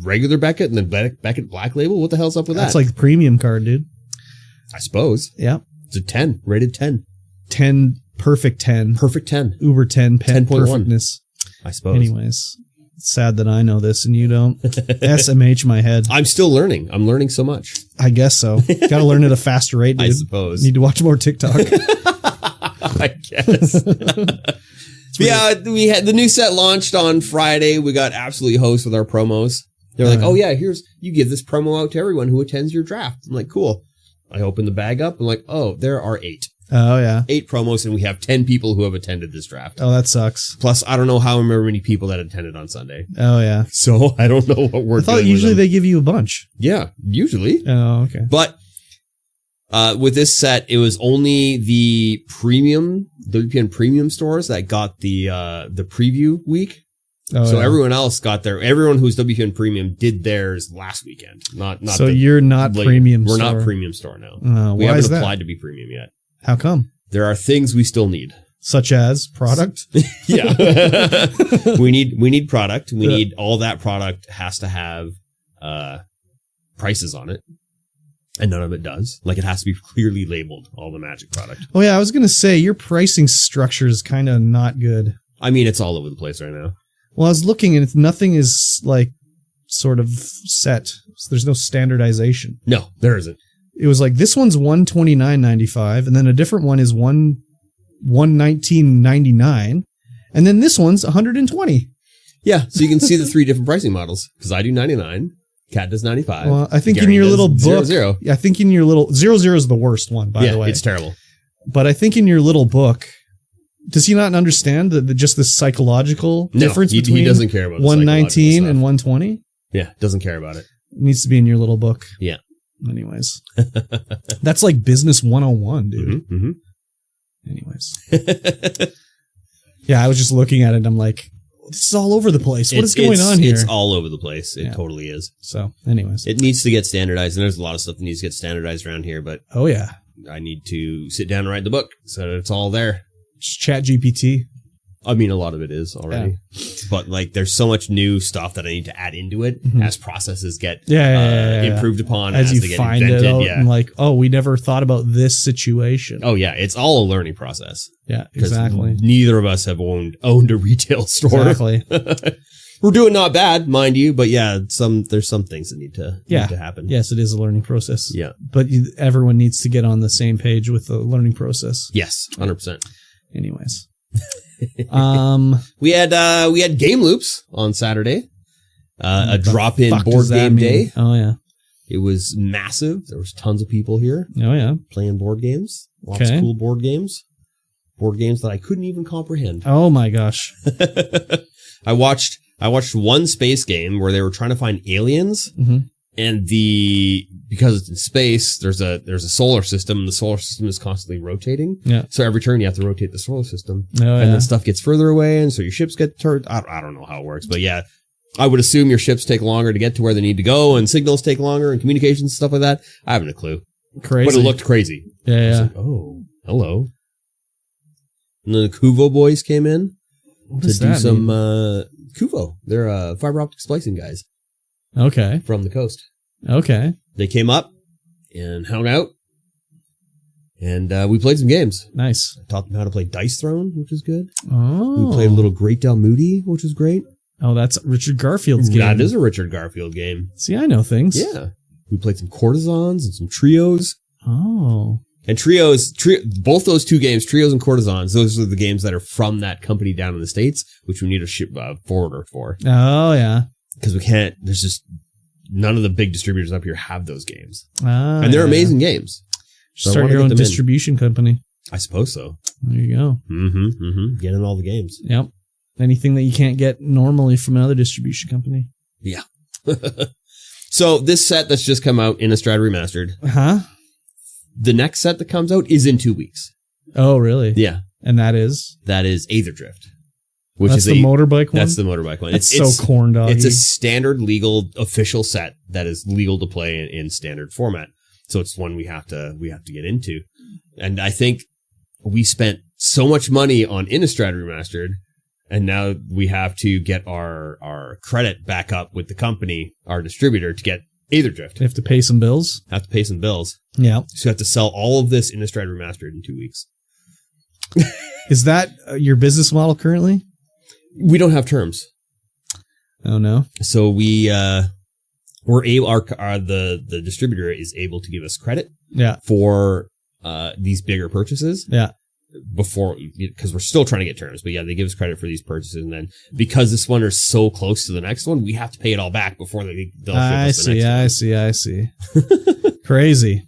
Speaker 2: regular Beckett and then Beckett Black Label. What the hell's up with that?
Speaker 1: That's like the premium card, dude.
Speaker 2: I suppose.
Speaker 1: Yeah.
Speaker 2: It's a 10, rated 10.
Speaker 1: 10, perfect 10.
Speaker 2: Perfect 10.
Speaker 1: Uber 10,
Speaker 2: 10.1.
Speaker 1: perfectness.
Speaker 2: I suppose.
Speaker 1: Anyways, it's sad that I know this and you don't. SMH my head.
Speaker 2: I'm still learning. I'm learning so much.
Speaker 1: I guess so. Got to learn at a faster rate, dude.
Speaker 2: I suppose.
Speaker 1: Need to watch more TikTok.
Speaker 2: I guess. Yeah, we had the new set launched on Friday. We got absolutely hosed with our promos. They're like, oh yeah, you give this promo out to everyone who attends your draft. I'm like, cool. I open the bag up. I'm like, oh, there are 8.
Speaker 1: Oh yeah.
Speaker 2: 8 promos and we have 10 people who have attended this draft.
Speaker 1: Oh, that sucks.
Speaker 2: Plus, I don't know how many people that attended on Sunday.
Speaker 1: Oh yeah.
Speaker 2: So I don't know what we're doing.
Speaker 1: I thought usually they give you a bunch.
Speaker 2: Yeah, usually.
Speaker 1: Oh, okay.
Speaker 2: But with this set, it was only the WPN premium stores that got the preview week.
Speaker 1: Oh,
Speaker 2: so
Speaker 1: yeah.
Speaker 2: everyone else everyone who's WPN premium did theirs last weekend. Not
Speaker 1: so you're not premium
Speaker 2: We're
Speaker 1: store.
Speaker 2: not premium store now.
Speaker 1: Why
Speaker 2: we haven't
Speaker 1: is that?
Speaker 2: applied to be premium yet.
Speaker 1: How come?
Speaker 2: There are things we still need.
Speaker 1: Such as product?
Speaker 2: Yeah. we need product. We need all that product has to have prices on it. And none of it does. Like, it has to be clearly labeled, all the Magic product.
Speaker 1: Oh yeah, I was going to say, your pricing structure is kind of not good.
Speaker 2: I mean, it's all over the place right now.
Speaker 1: Well, I was looking and nothing is like sort of set. So there's no standardization.
Speaker 2: No, there isn't.
Speaker 1: It was like, this one's $129.95, and then a different one is $119.99, and then this one's $120.
Speaker 2: Yeah, so you can see the 3 different pricing models. Because I do 99, Kat does 95.
Speaker 1: Well, I think
Speaker 2: Gary
Speaker 1: in your little
Speaker 2: does
Speaker 1: book,
Speaker 2: 00.
Speaker 1: I think in your little 00 is the worst one, by the way.
Speaker 2: It's terrible.
Speaker 1: But I think in your little book, does he not understand just the psychological difference between
Speaker 2: he doesn't care about
Speaker 1: 119 and 120?
Speaker 2: Yeah, doesn't care about it.
Speaker 1: It needs to be in your little book.
Speaker 2: Yeah.
Speaker 1: Anyways, that's like business 101, dude.
Speaker 2: Mm-hmm.
Speaker 1: Anyways, yeah, I was just looking at it and I'm like, this is all over the place. What is going on here?
Speaker 2: It's all over the place. It totally is.
Speaker 1: So, anyways,
Speaker 2: it needs to get standardized, and there's a lot of stuff that needs to get standardized around here, but
Speaker 1: oh yeah,
Speaker 2: I need to sit down and write the book so that it's all there.
Speaker 1: Just Chat GPT.
Speaker 2: I mean, a lot of it is already, but like there's so much new stuff that I need to add into it as processes get improved upon,
Speaker 1: as you
Speaker 2: they get
Speaker 1: find
Speaker 2: invented.
Speaker 1: it out and like, oh, we never thought about this situation.
Speaker 2: Oh yeah, it's all a learning process.
Speaker 1: Yeah, exactly.
Speaker 2: Neither of us have owned a retail store.
Speaker 1: Exactly.
Speaker 2: We're doing not bad, mind you, but yeah, there's some things that need to happen.
Speaker 1: Yes, it is a learning process.
Speaker 2: Yeah,
Speaker 1: but everyone needs to get on the same page with the learning process.
Speaker 2: Yes, 100%.
Speaker 1: Anyways.
Speaker 2: We had game loops on Saturday. A drop-in board game day.
Speaker 1: Oh yeah.
Speaker 2: It was massive. There was tons of people here.
Speaker 1: Oh yeah.
Speaker 2: Playing board games. Lots of cool board games. Board games that I couldn't even comprehend.
Speaker 1: Oh my gosh.
Speaker 2: I watched one space game where they were trying to find aliens, and because it's in space, there's a solar system, and the solar system is constantly rotating.
Speaker 1: Yeah.
Speaker 2: So every turn you have to rotate the solar system,
Speaker 1: and
Speaker 2: then stuff gets further away, and so your ships get turned. I don't know how it works, but yeah, I would assume your ships take longer to get to where they need to go, and signals take longer, and communications stuff like that. I haven't a clue.
Speaker 1: Crazy,
Speaker 2: but it looked crazy.
Speaker 1: Yeah.
Speaker 2: Like, oh, hello. And then the Kuvo boys came in to do some Kuvo. They're fiber optic splicing guys.
Speaker 1: Okay.
Speaker 2: From the coast.
Speaker 1: Okay.
Speaker 2: They came up and hung out, and we played some games.
Speaker 1: Nice.
Speaker 2: I taught them how to play Dice Throne, which is good.
Speaker 1: Oh.
Speaker 2: We played a little Great Del Moody, which was great.
Speaker 1: Oh, that's Richard Garfield's game.
Speaker 2: That is a Richard Garfield game.
Speaker 1: See, I know things.
Speaker 2: Yeah. We played some Courtesans and some Trios.
Speaker 1: Oh.
Speaker 2: And both those two games, Trios and Courtesans, those are the games that are from that company down in the States, which we need a ship forwarder for.
Speaker 1: Oh, yeah.
Speaker 2: Because there's just none of the big distributors up here have those games.
Speaker 1: And
Speaker 2: they're amazing games.
Speaker 1: So start your own distribution company.
Speaker 2: I suppose so.
Speaker 1: There you go.
Speaker 2: Get in all the games.
Speaker 1: Yep. Anything that you can't get normally from another distribution company.
Speaker 2: Yeah. So this set that's just come out, Innistrad Remastered. The next set that comes out is in 2 weeks.
Speaker 1: Oh, really?
Speaker 2: Yeah.
Speaker 1: And that is?
Speaker 2: That is Aetherdrift.
Speaker 1: That's the motorbike one?
Speaker 2: That's the motorbike one.
Speaker 1: It's so corn doggy.
Speaker 2: It's a standard legal official set that is legal to play in standard format. So it's one we have to get into. And I think we spent so much money on Innistrad Remastered, and now we have to get our credit back up with the company, our distributor, to get Aetherdrift.
Speaker 1: You have to pay some bills.
Speaker 2: Have to pay some bills.
Speaker 1: Yeah.
Speaker 2: So you have to sell all of this Innistrad Remastered in 2 weeks.
Speaker 1: Is that your business model currently?
Speaker 2: We don't have terms.
Speaker 1: Oh no.
Speaker 2: So we're able. The distributor is able to give us credit.
Speaker 1: Yeah.
Speaker 2: For these bigger purchases.
Speaker 1: Yeah.
Speaker 2: Because we're still trying to get terms, but yeah, they give us credit for these purchases, and then because this one is so close to the next one, we have to pay it all back before they'll ship us the next one.
Speaker 1: I see. Crazy.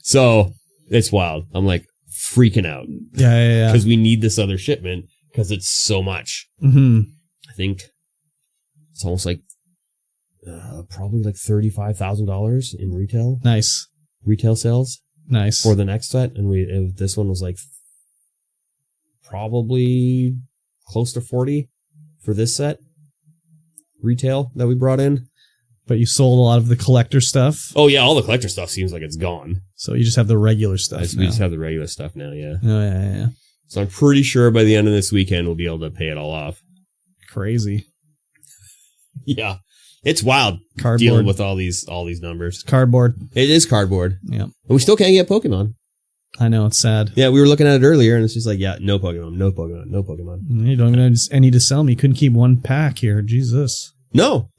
Speaker 2: So it's wild. I'm like freaking out.
Speaker 1: Yeah.
Speaker 2: Because we need this other shipment because it's so much. I think it's almost like probably like $35,000 in retail.
Speaker 1: Nice.
Speaker 2: Retail sales.
Speaker 1: Nice.
Speaker 2: For the next set, and this one was like probably close to 40 for this set retail that we brought in.
Speaker 1: But you sold a lot of the collector stuff.
Speaker 2: Oh yeah, all the collector stuff seems like it's gone.
Speaker 1: So you just have the regular stuff.
Speaker 2: We just have the regular stuff now. Yeah.
Speaker 1: Oh yeah.
Speaker 2: So I'm pretty sure by the end of this weekend we'll be able to pay it all off.
Speaker 1: Crazy.
Speaker 2: Yeah. It's wild.
Speaker 1: Cardboard.
Speaker 2: Dealing with all these numbers.
Speaker 1: Cardboard.
Speaker 2: It is cardboard.
Speaker 1: Yeah.
Speaker 2: And we still can't get Pokemon.
Speaker 1: I know, it's sad.
Speaker 2: Yeah, we were looking at it earlier, and it's just like, yeah, no Pokemon.
Speaker 1: You don't even need to sell me. You couldn't keep one pack here. Jesus.
Speaker 2: No.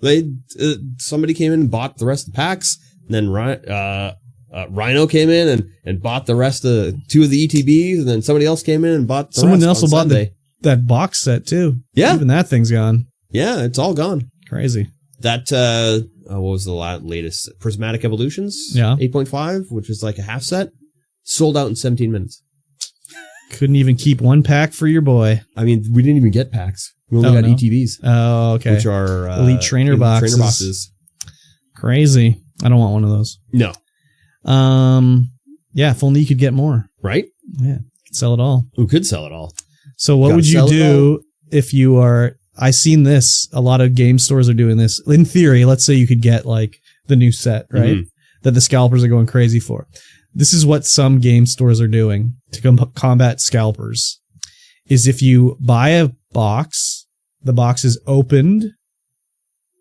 Speaker 2: Somebody came in and bought the rest of the packs, and then Rhino came in and bought the rest of 2 of the ETBs, and then somebody else came in and bought the
Speaker 1: Someone
Speaker 2: rest
Speaker 1: else
Speaker 2: on
Speaker 1: bought that box set, too.
Speaker 2: Yeah.
Speaker 1: Even that thing's gone.
Speaker 2: Yeah, it's all gone.
Speaker 1: Crazy.
Speaker 2: That, what was the latest? Prismatic Evolutions?
Speaker 1: Yeah.
Speaker 2: 8.5, which is like a half set. Sold out in 17 minutes.
Speaker 1: Couldn't even keep one pack for your boy.
Speaker 2: I mean, we didn't even get packs. We only got ETBs.
Speaker 1: Oh, okay.
Speaker 2: Which are
Speaker 1: Elite Trainer boxes. Crazy. I don't want one of those.
Speaker 2: No.
Speaker 1: Yeah, if only you could get more.
Speaker 2: Right?
Speaker 1: Yeah. Sell it all.
Speaker 2: We could sell it all.
Speaker 1: So what would you do if you are... I seen this. A lot of game stores are doing this. In theory, let's say you could get like the new set, right? That the scalpers are going crazy for. This is what some game stores are doing to combat scalpers. is if you buy a box, the box is opened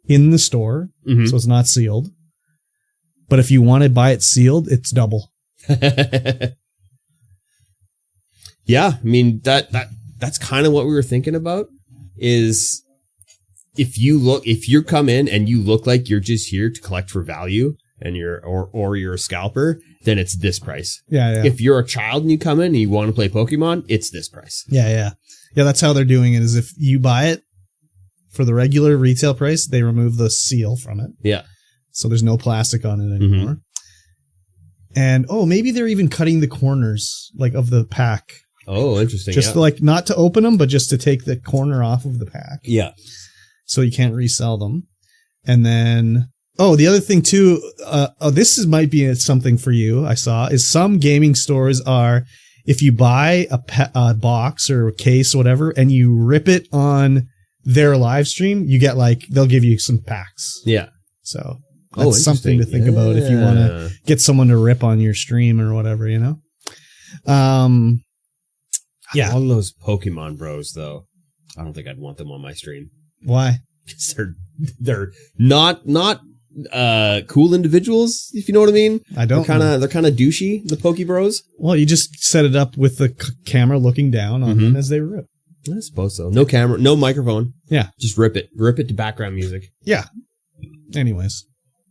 Speaker 1: in the store, so it's not sealed. But if you want to buy it sealed, it's double.
Speaker 2: Yeah, I mean that's kind of what we were thinking about. Is if you come in and you look like you're just here to collect for value, and you're a scalper, then it's this price.
Speaker 1: Yeah.
Speaker 2: If you're a child and you come in and you want to play Pokemon, it's this price.
Speaker 1: Yeah. That's how they're doing it. Is if you buy it for the regular retail price, they remove the seal from it.
Speaker 2: Yeah.
Speaker 1: So there's no plastic on it anymore. And maybe they're even cutting the corners like of the pack.
Speaker 2: Oh, interesting.
Speaker 1: Just like not to open them, but just to take the corner off of the pack.
Speaker 2: Yeah.
Speaker 1: So you can't resell them. And then, the other thing too, might be something for you, I saw, is some gaming stores are, if you buy a box or a case or whatever, and you rip it on their live stream, you get they'll give you some packs.
Speaker 2: Yeah.
Speaker 1: So that's something to think about if you want to get someone to rip on your stream or whatever, Yeah.
Speaker 2: All those Pokemon bros, though, I don't think I'd want them on my stream.
Speaker 1: Why?
Speaker 2: Because they're not cool individuals, if you know what I mean.
Speaker 1: I don't.
Speaker 2: They're kind of douchey, the Poke Bros.
Speaker 1: Well, you just set it up with the camera looking down on them as they rip.
Speaker 2: I suppose so. No camera, no microphone.
Speaker 1: Yeah,
Speaker 2: just rip it to background music.
Speaker 1: Yeah. Anyways,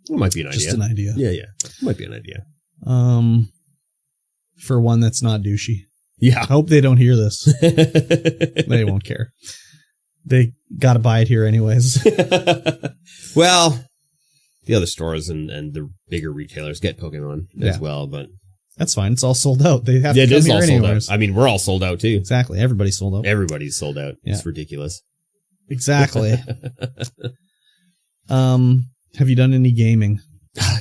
Speaker 2: it might be an idea.
Speaker 1: Just an idea.
Speaker 2: Yeah, it might be an idea.
Speaker 1: For one that's not douchey.
Speaker 2: Yeah.
Speaker 1: I hope they don't hear this. They won't care. They got to buy it here anyways.
Speaker 2: Well, the other stores and the bigger retailers get Pokemon as well, but
Speaker 1: that's fine. It's all sold out. They have to come here anyways.
Speaker 2: I mean, we're all sold out too.
Speaker 1: Exactly. Everybody's sold out.
Speaker 2: Everybody's sold out. Yeah. It's ridiculous.
Speaker 1: Exactly. Have you done any gaming?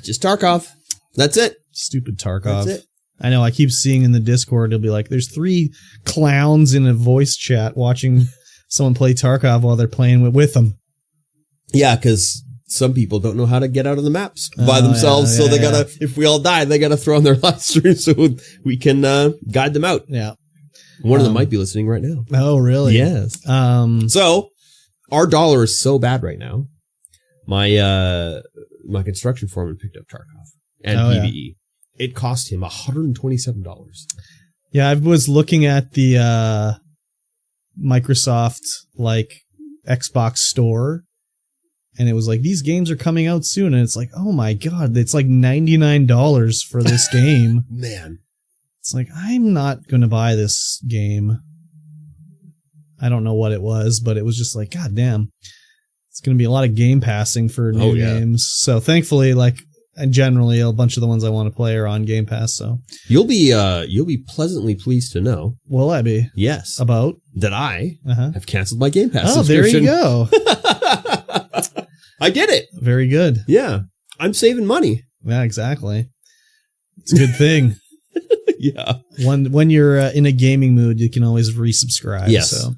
Speaker 2: Just Tarkov. That's it.
Speaker 1: Stupid Tarkov.
Speaker 2: That's it.
Speaker 1: I know. I keep seeing in the Discord, it'll be like, there's 3 clowns in a voice chat watching someone play Tarkov while they're playing with them.
Speaker 2: Yeah, because some people don't know how to get out of the maps by themselves. So they gotta, if we all die, they gotta throw on their live stream so we can guide them out.
Speaker 1: Yeah.
Speaker 2: One of them might be listening right now.
Speaker 1: Oh, really?
Speaker 2: Yes. So our dollar is so bad right now. My construction foreman picked up Tarkov and PvE. Yeah. It cost him $127.
Speaker 1: Yeah, I was looking at the Microsoft Xbox store, and it was like, these games are coming out soon, and it's like, oh my god, it's like $99 for this game.
Speaker 2: Man.
Speaker 1: It's like, I'm not going to buy this game. I don't know what it was, but it was just like, god damn. It's going to be a lot of game passing for new games. So thankfully, and generally a bunch of the ones I want to play are on Game Pass. So
Speaker 2: you'll be pleasantly pleased to know.
Speaker 1: Will I be?
Speaker 2: Yes.
Speaker 1: About?
Speaker 2: That I have canceled my Game Pass
Speaker 1: There
Speaker 2: subscription.
Speaker 1: you go.
Speaker 2: I did it.
Speaker 1: Very good.
Speaker 2: Yeah. I'm saving money.
Speaker 1: Yeah, exactly. It's a good thing.
Speaker 2: Yeah.
Speaker 1: When you're in a gaming mood, you can always resubscribe.
Speaker 2: Yes.
Speaker 1: So,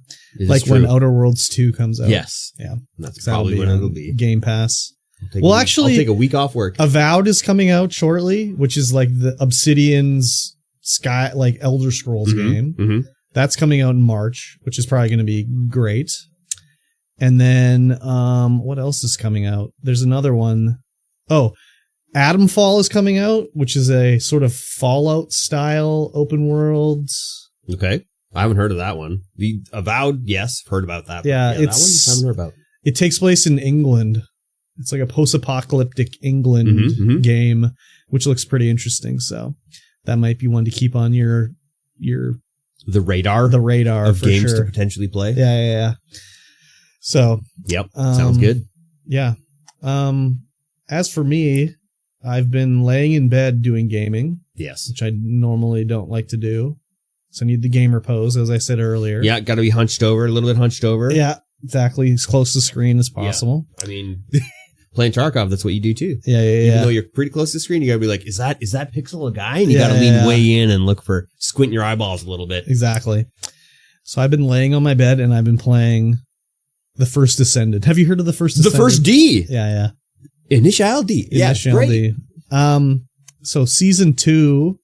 Speaker 1: when Outer Worlds 2 comes out.
Speaker 2: Yes.
Speaker 1: Yeah.
Speaker 2: That's probably when it'll be.
Speaker 1: Game Pass.
Speaker 2: I'll take a week off work.
Speaker 1: Avowed is coming out shortly, which is like the Obsidian's Elder Scrolls game. Mm-hmm. That's coming out in March, which is probably going to be great. And then, what else is coming out? There's another one. Oh, Atomfall is coming out, which is a sort of Fallout style open world.
Speaker 2: Okay. I haven't heard of that one. The Avowed, yes, heard about that.
Speaker 1: Yeah,
Speaker 2: that one I haven't heard about.
Speaker 1: It takes place in England. It's like a post-apocalyptic England game, which looks pretty interesting. So that might be one to keep on your
Speaker 2: the radar of games to potentially play.
Speaker 1: Yeah. So
Speaker 2: yep, sounds good.
Speaker 1: Yeah. As for me, I've been laying in bed doing gaming.
Speaker 2: Yes,
Speaker 1: which I normally don't like to do. So I need the gamer pose, as I said earlier.
Speaker 2: Yeah, got to be hunched over, a little bit hunched over.
Speaker 1: Yeah, exactly, as close to the screen as possible.
Speaker 2: Yeah. I mean, playing Tarkov, that's what you do too.
Speaker 1: Yeah.
Speaker 2: Even though you're pretty close to the screen, you gotta be like, is that Pixel a guy? And you gotta lean way in and squint your eyeballs a little bit.
Speaker 1: Exactly. So I've been laying on my bed and I've been playing The First Descendant. Have you heard of The First Descendant?
Speaker 2: The First D.
Speaker 1: Yeah.
Speaker 2: Initial D. Yeah, great.
Speaker 1: D. So season 2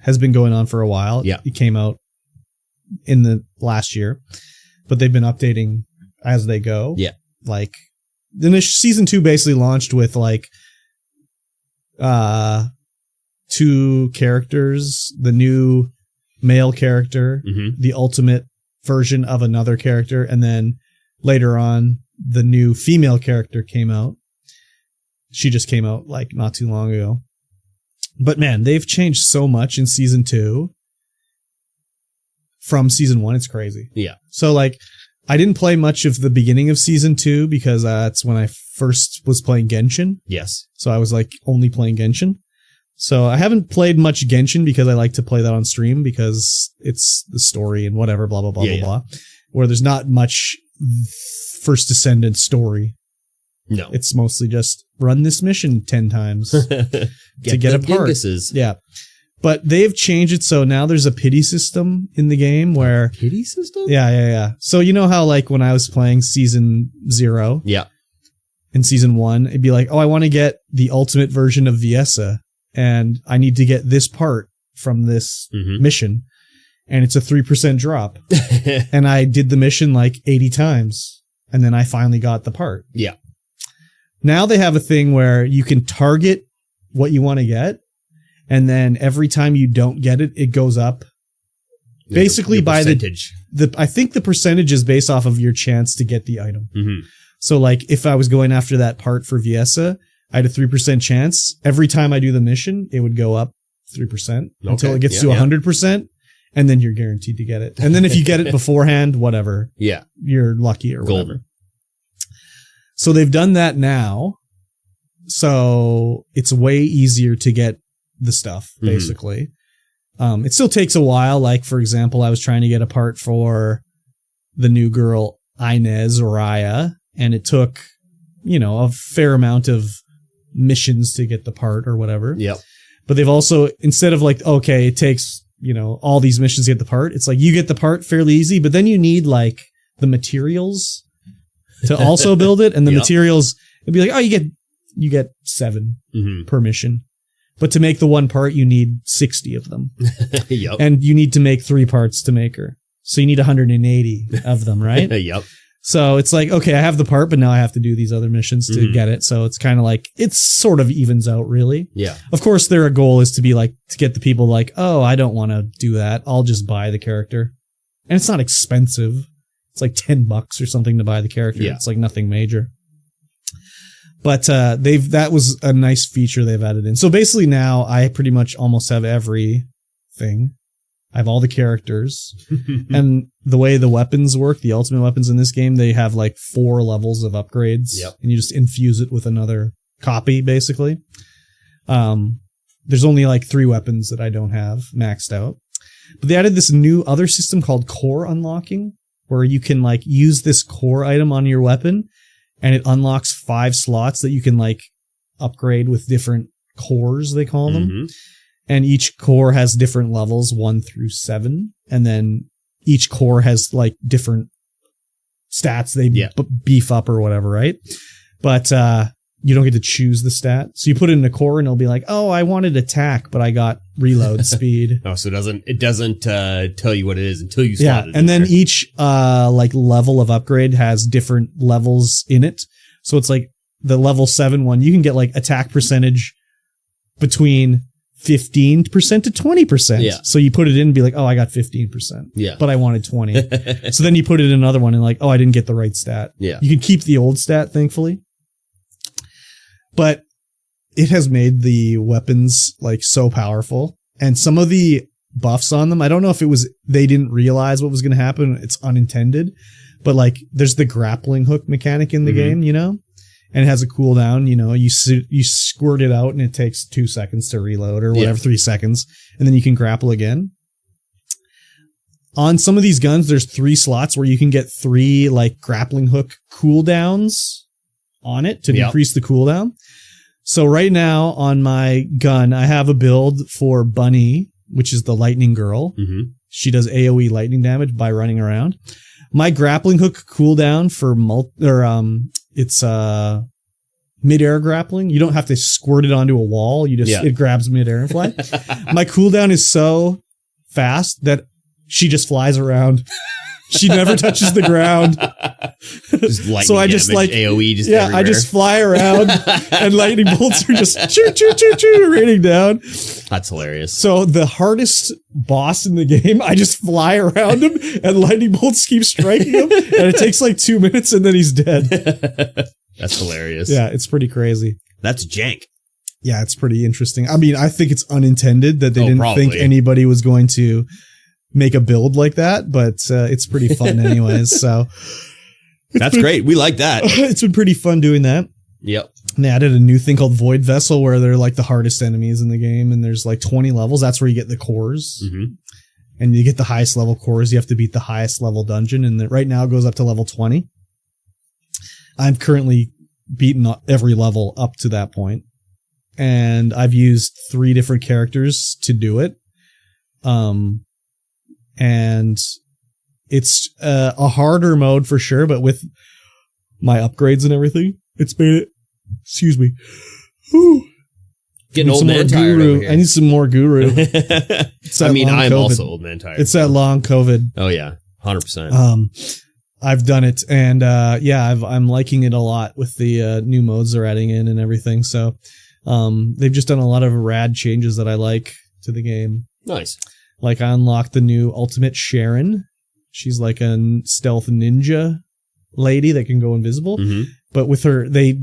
Speaker 1: has been going on for a while.
Speaker 2: Yeah.
Speaker 1: It came out in the last year, but they've been updating as they go.
Speaker 2: Yeah.
Speaker 1: Like, then season 2 basically launched with like 2 characters, the new male character, the ultimate version of another character, and then later on the new female character came out. She just came out like not too long ago. But man, they've changed so much in season 2 from season 1. It's crazy.
Speaker 2: Yeah.
Speaker 1: So like, I didn't play much of the beginning of season 2 because that's when I first was playing Genshin.
Speaker 2: Yes.
Speaker 1: So I was like only playing Genshin. So I haven't played much Genshin because I like to play that on stream because it's the story and whatever, blah, blah, blah, blah. Where there's not much First Descendant story.
Speaker 2: No.
Speaker 1: It's mostly just run this mission 10 times to get a part.
Speaker 2: Ginguses.
Speaker 1: Yeah. But they've changed it so now there's a pity system in the game where...
Speaker 2: Pity system?
Speaker 1: Yeah. So you know how like when I was playing season 0?
Speaker 2: Yeah.
Speaker 1: In season 1, it'd be like, oh, I want to get the ultimate version of Viessa, and I need to get this part from this mission, and it's a 3% drop. And I did the mission like 80 times, and then I finally got the part.
Speaker 2: Yeah.
Speaker 1: Now they have a thing where you can target what you want to get, and then every time you don't get it, it goes up. Basically by
Speaker 2: percentage.
Speaker 1: I think the percentage is based off of your chance to get the item. So like if I was going after that part for Viessa, I had a 3% chance. Every time I do the mission, it would go up 3% until it gets to 100%. And then you're guaranteed to get it. And then if you get it beforehand, whatever.
Speaker 2: Yeah.
Speaker 1: You're lucky or
Speaker 2: Golden.
Speaker 1: whatever. So they've done that now. So it's way easier to get the stuff, basically. It still takes a while. Like, for example, I was trying to get a part for the new girl, Inez or Raya, and it took, a fair amount of missions to get the part or whatever.
Speaker 2: Yep.
Speaker 1: But they've also, instead of like, okay, it takes, all these missions to get the part, it's like you get the part fairly easy, but then you need like the materials to also build it. And the materials, it'd be like, oh, you get 7 per mission. But to make the one part, you need 60 of them.
Speaker 2: Yep.
Speaker 1: And you need to make 3 parts to make her. So you need 180 of them, right?
Speaker 2: Yep.
Speaker 1: So it's like, okay, I have the part, but now I have to do these other missions to get it. So it's kind of like, it's sort of evens out, really.
Speaker 2: Yeah.
Speaker 1: Of course, their goal is to be like, to get the people like, oh, I don't want to do that. I'll just buy the character. And it's not expensive. It's like $10 or something to buy the character.
Speaker 2: Yeah.
Speaker 1: It's like nothing major. But that was a nice feature they've added in. So basically now I pretty much almost have everything. I have all the characters. And the way the weapons work, the ultimate weapons in this game, they have like 4 levels of upgrades.
Speaker 2: Yep.
Speaker 1: And you just infuse it with another copy, basically. There's only like 3 weapons that I don't have maxed out. But they added this new other system called core unlocking, where you can like use this core item on your weapon, and it unlocks 5 slots that you can like upgrade with different cores, they call them. And each core has different levels, 1 through 7. And then each core has like different stats they beef up or whatever, right? But you don't get to choose the stat. So you put it in a core and it'll be like, oh, I wanted attack, but I got reload speed.
Speaker 2: Oh, so it doesn't tell you what it is until you slot it.
Speaker 1: And then each like level of upgrade has different levels in it. So it's like the level 7 one, you can get like attack percentage between 15% to 20%.
Speaker 2: Yeah.
Speaker 1: So you put it in and be like, oh, I got 15%.
Speaker 2: Yeah.
Speaker 1: But I wanted 20. So then you put it in another one and like, oh, I didn't get the right stat.
Speaker 2: Yeah.
Speaker 1: You can keep the old stat, thankfully. But it has made the weapons like so powerful. And some of the buffs on them, I don't know if it was, they didn't realize what was going to happen. It's unintended. But like there's the grappling hook mechanic in the game, and it has a cooldown, you squirt it out and it takes 2 seconds to reload or whatever, 3 seconds. And then you can grapple again. On some of these guns, there's 3 slots where you can get 3 like grappling hook cooldowns on it to decrease the cooldown. So right now on my gun, I have a build for Bunny, which is the lightning girl. She does AoE lightning damage by running around. My grappling hook cooldown for it's mid-air grappling. You don't have to squirt it onto a wall. You just it grabs mid-air and fly. My cooldown is so fast that she just flies around. She never touches the ground.
Speaker 2: Just lightning
Speaker 1: So I just
Speaker 2: damage,
Speaker 1: like
Speaker 2: AoE just
Speaker 1: yeah,
Speaker 2: everywhere.
Speaker 1: I just fly around and lightning bolts are just choo choo choo choo raining down.
Speaker 2: That's hilarious.
Speaker 1: So the hardest boss in the game, I just fly around him and lightning bolts keep striking him, and it takes like 2 minutes and then he's dead.
Speaker 2: That's hilarious.
Speaker 1: Yeah, it's pretty crazy.
Speaker 2: That's jank.
Speaker 1: Yeah, it's pretty interesting. I mean, I think it's unintended that they didn't
Speaker 2: probably.
Speaker 1: think anybody was going to make a build like that, but it's pretty fun anyways. So
Speaker 2: That's great. We like that.
Speaker 1: it's been pretty fun doing that.
Speaker 2: Yep.
Speaker 1: And they added a new thing called Void Vessel where they're like the hardest enemies in the game, and there's like 20 levels. That's where you get the cores.
Speaker 2: Mm-hmm.
Speaker 1: And you get the highest level cores. You have to beat the highest level dungeon, and right now it goes up to level 20. I've currently beaten every level up to that point, and I've used 3 different characters to do it. And it's a harder mode for sure, but with my upgrades and everything, it's made it. Excuse me. Whew.
Speaker 2: Getting old man tired over here.
Speaker 1: I need some more guru.
Speaker 2: I mean, I'm
Speaker 1: COVID.
Speaker 2: also old man tired.
Speaker 1: It's that long COVID.
Speaker 2: Oh yeah, 100%.
Speaker 1: I've done it, and yeah, I'm liking it a lot with the new modes they're adding in and everything. So they've just done a lot of rad changes that I like to the game.
Speaker 2: Nice.
Speaker 1: Like I unlocked the new Ultimate Sharon. She's like a stealth ninja lady that can go invisible.
Speaker 2: Mm-hmm.
Speaker 1: But with her, they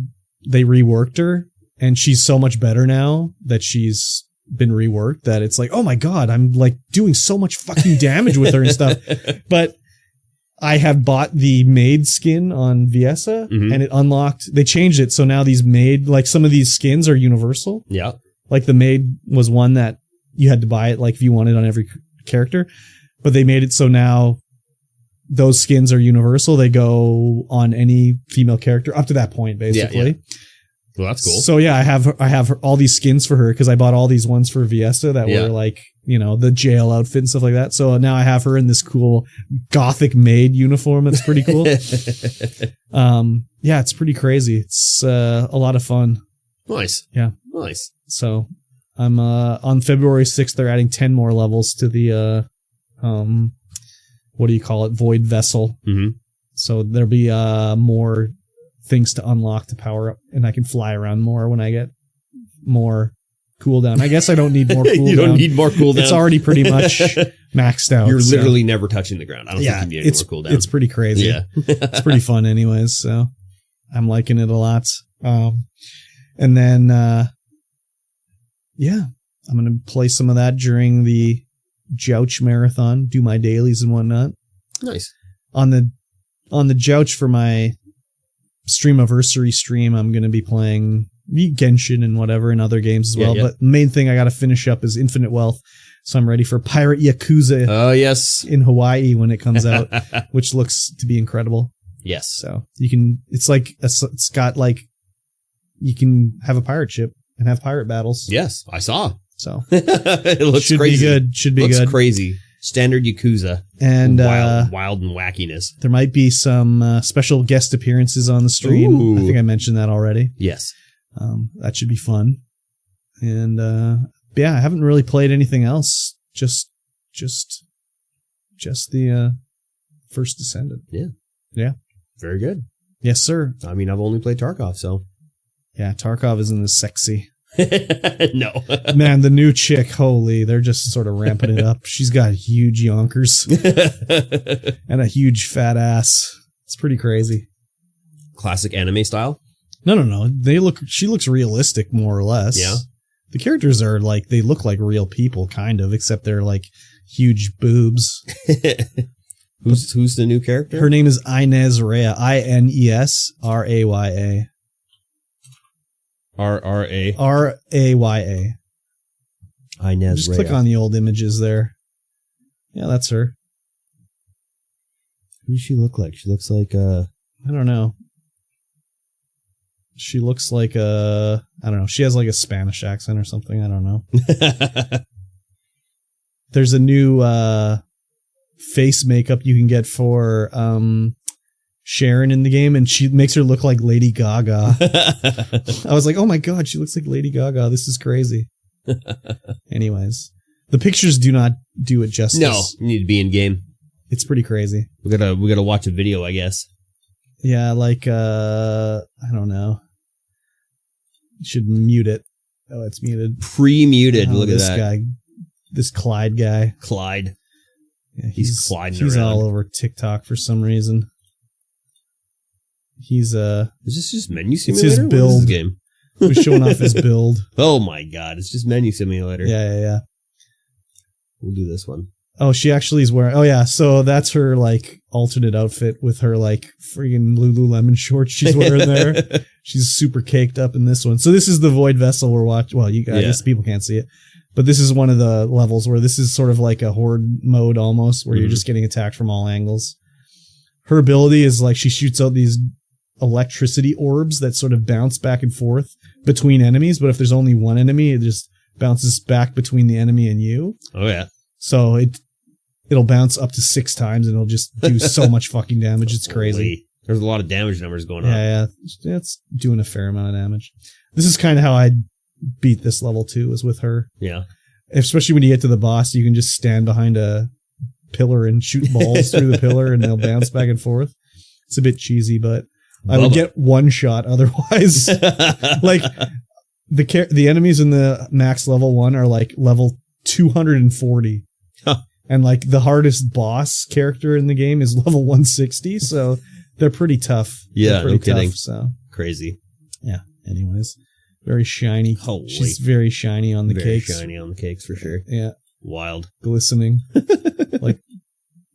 Speaker 1: reworked her, and she's so much better now that she's been reworked that it's like, oh my god, I'm like doing so much fucking damage with her and stuff. But I have bought the maid skin on Viessa, and it unlocked. They changed it so now these maid, like some of these skins are universal.
Speaker 2: Yeah.
Speaker 1: Like the maid was one that you had to buy it like if you wanted on every character, but they made it so now those skins are universal. They go on any female character up to that point, basically.
Speaker 2: Yeah, yeah. Well, that's cool.
Speaker 1: So yeah, I have all these skins for her because I bought all these ones for Viessa that were like, you know, the jail outfit and stuff like that. So now I have her in this cool gothic maid uniform. That's pretty cool. Yeah, it's pretty crazy. It's a lot of fun.
Speaker 2: Nice.
Speaker 1: Yeah.
Speaker 2: Nice.
Speaker 1: So I'm on February 6th, they're adding 10 more levels to the what do you call it? Void Vessel.
Speaker 2: Mm-hmm.
Speaker 1: So there'll be more things to unlock to power up, and I can fly around more when I get more cooldown. I guess I don't need more cooldown.
Speaker 2: You don't need more cooldown.
Speaker 1: It's already pretty much maxed out.
Speaker 2: You're literally never touching the ground. I don't think you need any more cooldown.
Speaker 1: It's pretty crazy.
Speaker 2: Yeah.
Speaker 1: It's pretty fun anyways, so I'm liking it a lot. And then yeah, I'm going to play some of that during the Jouch Marathon, do my dailies and whatnot.
Speaker 2: Nice.
Speaker 1: On the Jouch for my Streamiversary stream, I'm going to be playing Genshin and whatever and other games as well.
Speaker 2: Yeah.
Speaker 1: But the main thing I got to finish up is Infinite Wealth. So I'm ready for Pirate Yakuza
Speaker 2: Oh, yes.
Speaker 1: in Hawaii when it comes out, which looks to be incredible.
Speaker 2: Yes.
Speaker 1: So you can, it's got like, you can have a pirate ship and have pirate battles.
Speaker 2: Yes, I saw.
Speaker 1: So
Speaker 2: it looks
Speaker 1: should
Speaker 2: crazy.
Speaker 1: be good. Should be
Speaker 2: looks
Speaker 1: good.
Speaker 2: Crazy. Standard Yakuza.
Speaker 1: And
Speaker 2: wild and wackiness.
Speaker 1: there might be some special guest appearances on the stream.
Speaker 2: Ooh.
Speaker 1: I think I mentioned that already.
Speaker 2: Yes.
Speaker 1: That should be fun. And yeah, I haven't really played anything else. Just the First Descendant.
Speaker 2: Yeah.
Speaker 1: Yeah.
Speaker 2: Very good.
Speaker 1: Yes, sir.
Speaker 2: I mean, I've only played Tarkov, so.
Speaker 1: Yeah, Tarkov isn't as sexy.
Speaker 2: No.
Speaker 1: Man, the new chick, holy, they're just sort of ramping it up. She's got huge yonkers and a huge fat ass. It's pretty crazy.
Speaker 2: Classic anime style?
Speaker 1: No. She looks realistic, more or less.
Speaker 2: Yeah.
Speaker 1: The characters are like, they look like real people, kind of, except they're like huge boobs.
Speaker 2: Who's the new character?
Speaker 1: Her name is Inez Raya. INESRAYA.
Speaker 2: R-R-A.
Speaker 1: RAYA.
Speaker 2: Inez
Speaker 1: Just
Speaker 2: Raya.
Speaker 1: click on the old images there. Yeah, that's her.
Speaker 2: Who does she look like? She looks like
Speaker 1: I don't know. She looks like I don't know. She has like a Spanish accent or something. I don't know. There's a new face makeup you can get for Sharon in the game, and she makes her look like Lady Gaga. I was like, oh my god, she looks like Lady Gaga. This is crazy. Anyways, The pictures do not do it justice.
Speaker 2: No, you need to be in game.
Speaker 1: It's pretty crazy.
Speaker 2: We gotta watch a video, I guess.
Speaker 1: Yeah, like I don't know. You should mute it. Oh, it's muted.
Speaker 2: Pre-muted. Look at
Speaker 1: this
Speaker 2: that.
Speaker 1: guy. This Clyde guy.
Speaker 2: Clyde.
Speaker 1: Yeah,
Speaker 2: he's Clyding
Speaker 1: He's
Speaker 2: around.
Speaker 1: all over TikTok for some reason. He's
Speaker 2: Is this just Menu
Speaker 1: it's
Speaker 2: Simulator?
Speaker 1: his
Speaker 2: What is
Speaker 1: build.
Speaker 2: this game?
Speaker 1: He's showing off his build.
Speaker 2: Oh my god, it's just Menu Simulator.
Speaker 1: Yeah.
Speaker 2: We'll do this one.
Speaker 1: Oh, she actually is wearing. Oh yeah, so that's her like alternate outfit with her like friggin' Lululemon shorts she's wearing there. She's super caked up in this one. So this is the Void Vessel we're watching. Well, I guess people can't see it, but this is one of the levels where this is sort of like a horde mode almost, where you're just getting attacked from all angles. Her ability is like she shoots out these electricity orbs that sort of bounce back and forth between enemies, but if there's only one enemy, it just bounces back between the enemy and you.
Speaker 2: Oh yeah.
Speaker 1: So it'll bounce up to 6 times and it'll just do so much fucking damage. It's crazy.
Speaker 2: Holy. There's a lot of damage numbers going on.
Speaker 1: Yeah. It's doing a fair amount of damage. This is kind of how I beat this level too, is with her.
Speaker 2: Yeah.
Speaker 1: Especially when you get to the boss, you can just stand behind a pillar and shoot balls through the pillar and they'll bounce back and forth. It's a bit cheesy, but I would get one shot otherwise. Like the enemies in the max level 1 are like level 240.
Speaker 2: Huh.
Speaker 1: And like the hardest boss character in the game is level 160, so they're pretty tough.
Speaker 2: Yeah, no kidding.
Speaker 1: So
Speaker 2: crazy.
Speaker 1: Yeah. Anyways, very shiny.
Speaker 2: Holy.
Speaker 1: She's very shiny on the cakes.
Speaker 2: Very shiny on the cakes for sure.
Speaker 1: Yeah.
Speaker 2: Wild.
Speaker 1: Glistening. Like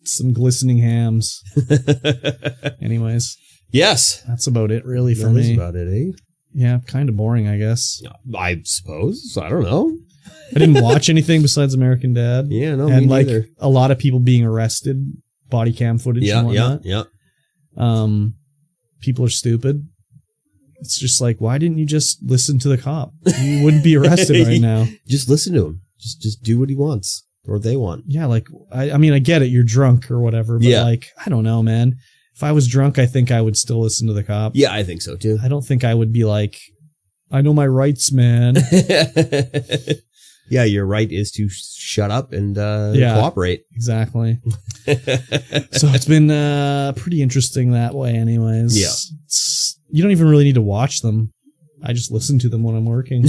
Speaker 1: some glistening hams. Anyways.
Speaker 2: Yes.
Speaker 1: That's about it really for
Speaker 2: That
Speaker 1: me.
Speaker 2: is about it, eh?
Speaker 1: Yeah, kind of boring, I guess.
Speaker 2: I suppose. I don't know.
Speaker 1: I didn't watch anything besides American Dad.
Speaker 2: Yeah, no,
Speaker 1: and
Speaker 2: me
Speaker 1: like
Speaker 2: neither.
Speaker 1: a lot of people being arrested, body cam footage and whatnot.
Speaker 2: Yeah.
Speaker 1: People are stupid. It's just like, why didn't you just listen to the cop? You wouldn't be arrested right now.
Speaker 2: Just listen to him. Just do what he wants or they want.
Speaker 1: Yeah, like I mean, I get it. You're drunk or whatever, but like, I don't know, man. If I was drunk, I think I would still listen to the cop.
Speaker 2: Yeah, I think so too.
Speaker 1: I don't think I would be like, I know my rights, man.
Speaker 2: Yeah, your right is to shut up and cooperate.
Speaker 1: Exactly. So it's been pretty interesting that way anyways.
Speaker 2: Yeah.
Speaker 1: You don't even really need to watch them. I just listen to them when I'm working.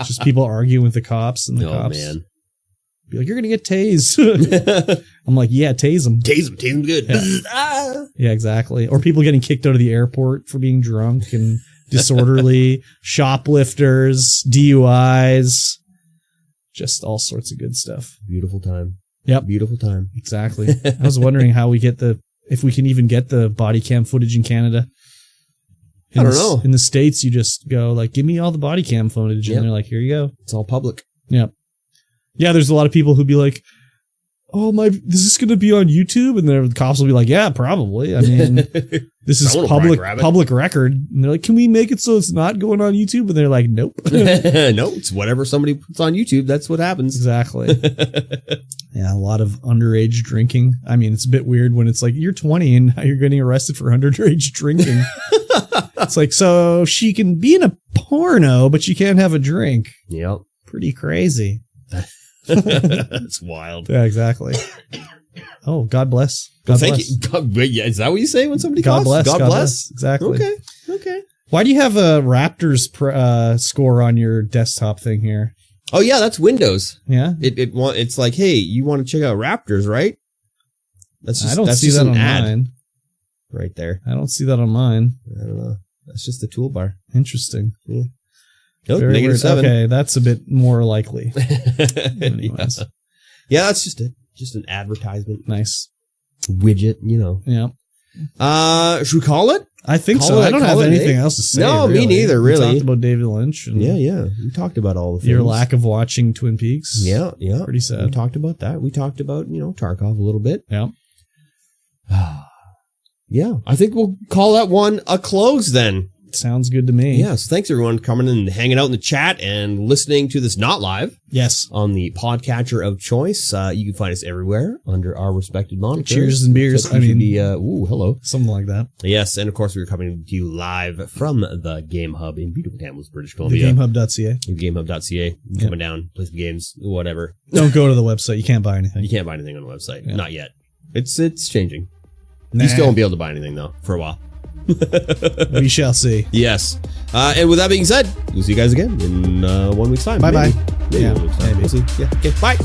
Speaker 1: Just people arguing with the cops and the cops. Oh, man. Be like, you're going to get tased. I'm like, yeah, tase them.
Speaker 2: Tase them good.
Speaker 1: Yeah. Yeah, exactly. Or people getting kicked out of the airport for being drunk and disorderly, shoplifters, DUIs. Just all sorts of good stuff.
Speaker 2: Beautiful time.
Speaker 1: Yep.
Speaker 2: Beautiful time.
Speaker 1: Exactly. I was wondering how we get if we can even get the body cam footage in Canada.
Speaker 2: I don't know.
Speaker 1: In the States, you just go like, give me all the body cam footage. And they're like, here you go.
Speaker 2: It's all public.
Speaker 1: Yep. Yeah, there's a lot of people who'd be like, oh, is this going to be on YouTube? And the cops will be like, yeah, probably. I mean, this is public record. And they're like, can we make it so it's not going on YouTube? And they're like, nope.
Speaker 2: No, it's whatever somebody puts on YouTube. That's what happens.
Speaker 1: Exactly. Yeah, a lot of underage drinking. I mean, it's a bit weird when it's like, you're 20 and now you're getting arrested for underage drinking. It's like, so she can be in a porno, but she can't have a drink.
Speaker 2: Yep.
Speaker 1: Pretty crazy.
Speaker 2: That's wild.
Speaker 1: Yeah, exactly. Oh, God bless.
Speaker 2: God bless. You. Is that what you say when somebody
Speaker 1: God
Speaker 2: calls?
Speaker 1: bless. God bless. Exactly.
Speaker 2: Okay.
Speaker 1: Why do you have a Raptors score on your desktop thing here?
Speaker 2: Oh yeah, that's Windows.
Speaker 1: Yeah.
Speaker 2: It's like, hey, you want to check out Raptors, right?
Speaker 1: I don't see that on mine.
Speaker 2: Right there.
Speaker 1: I don't see that on mine.
Speaker 2: I don't know. That's just the toolbar.
Speaker 1: Interesting.
Speaker 2: Yeah. Nope,
Speaker 1: -7. Okay, that's a bit more likely.
Speaker 2: Anyways. Yeah, that's just an advertisement.
Speaker 1: Nice.
Speaker 2: Widget, you know.
Speaker 1: Yeah.
Speaker 2: Should we call it?
Speaker 1: I think so. I don't have anything else to say.
Speaker 2: No,
Speaker 1: really.
Speaker 2: Me neither, really.
Speaker 1: We talked about David Lynch. And
Speaker 2: yeah. We talked about all the things.
Speaker 1: Your lack of watching Twin Peaks.
Speaker 2: Yeah.
Speaker 1: Pretty sad.
Speaker 2: We talked about that. We talked about, Tarkov a little bit.
Speaker 1: Yeah.
Speaker 2: Yeah. I think we'll call that one a close then.
Speaker 1: Sounds good to me.
Speaker 2: Yeah, so thanks everyone coming and hanging out in the chat and listening to this not live.
Speaker 1: Yes.
Speaker 2: On the podcatcher of choice. You can find us everywhere under our respected monikers.
Speaker 1: Cheers and beers.
Speaker 2: Hello.
Speaker 1: Something like that.
Speaker 2: Yes, and of course we're coming to you live from the Game Hub in beautiful Kamloops, British Columbia.
Speaker 1: TheGameHub.ca.
Speaker 2: TheGameHub.ca. Coming down, play some games, whatever.
Speaker 1: Don't go to the website. You can't buy anything.
Speaker 2: You can't buy anything on the website. Not yet. It's changing.
Speaker 1: Nah.
Speaker 2: You still won't be able to buy anything though for a while.
Speaker 1: We shall see.
Speaker 2: Yes. And with that being said, we'll see you guys again in 1 week's time.
Speaker 1: Bye-bye.
Speaker 2: Maybe 1 week's time.
Speaker 1: Maybe.
Speaker 2: We'll see. Yeah. Okay. Bye.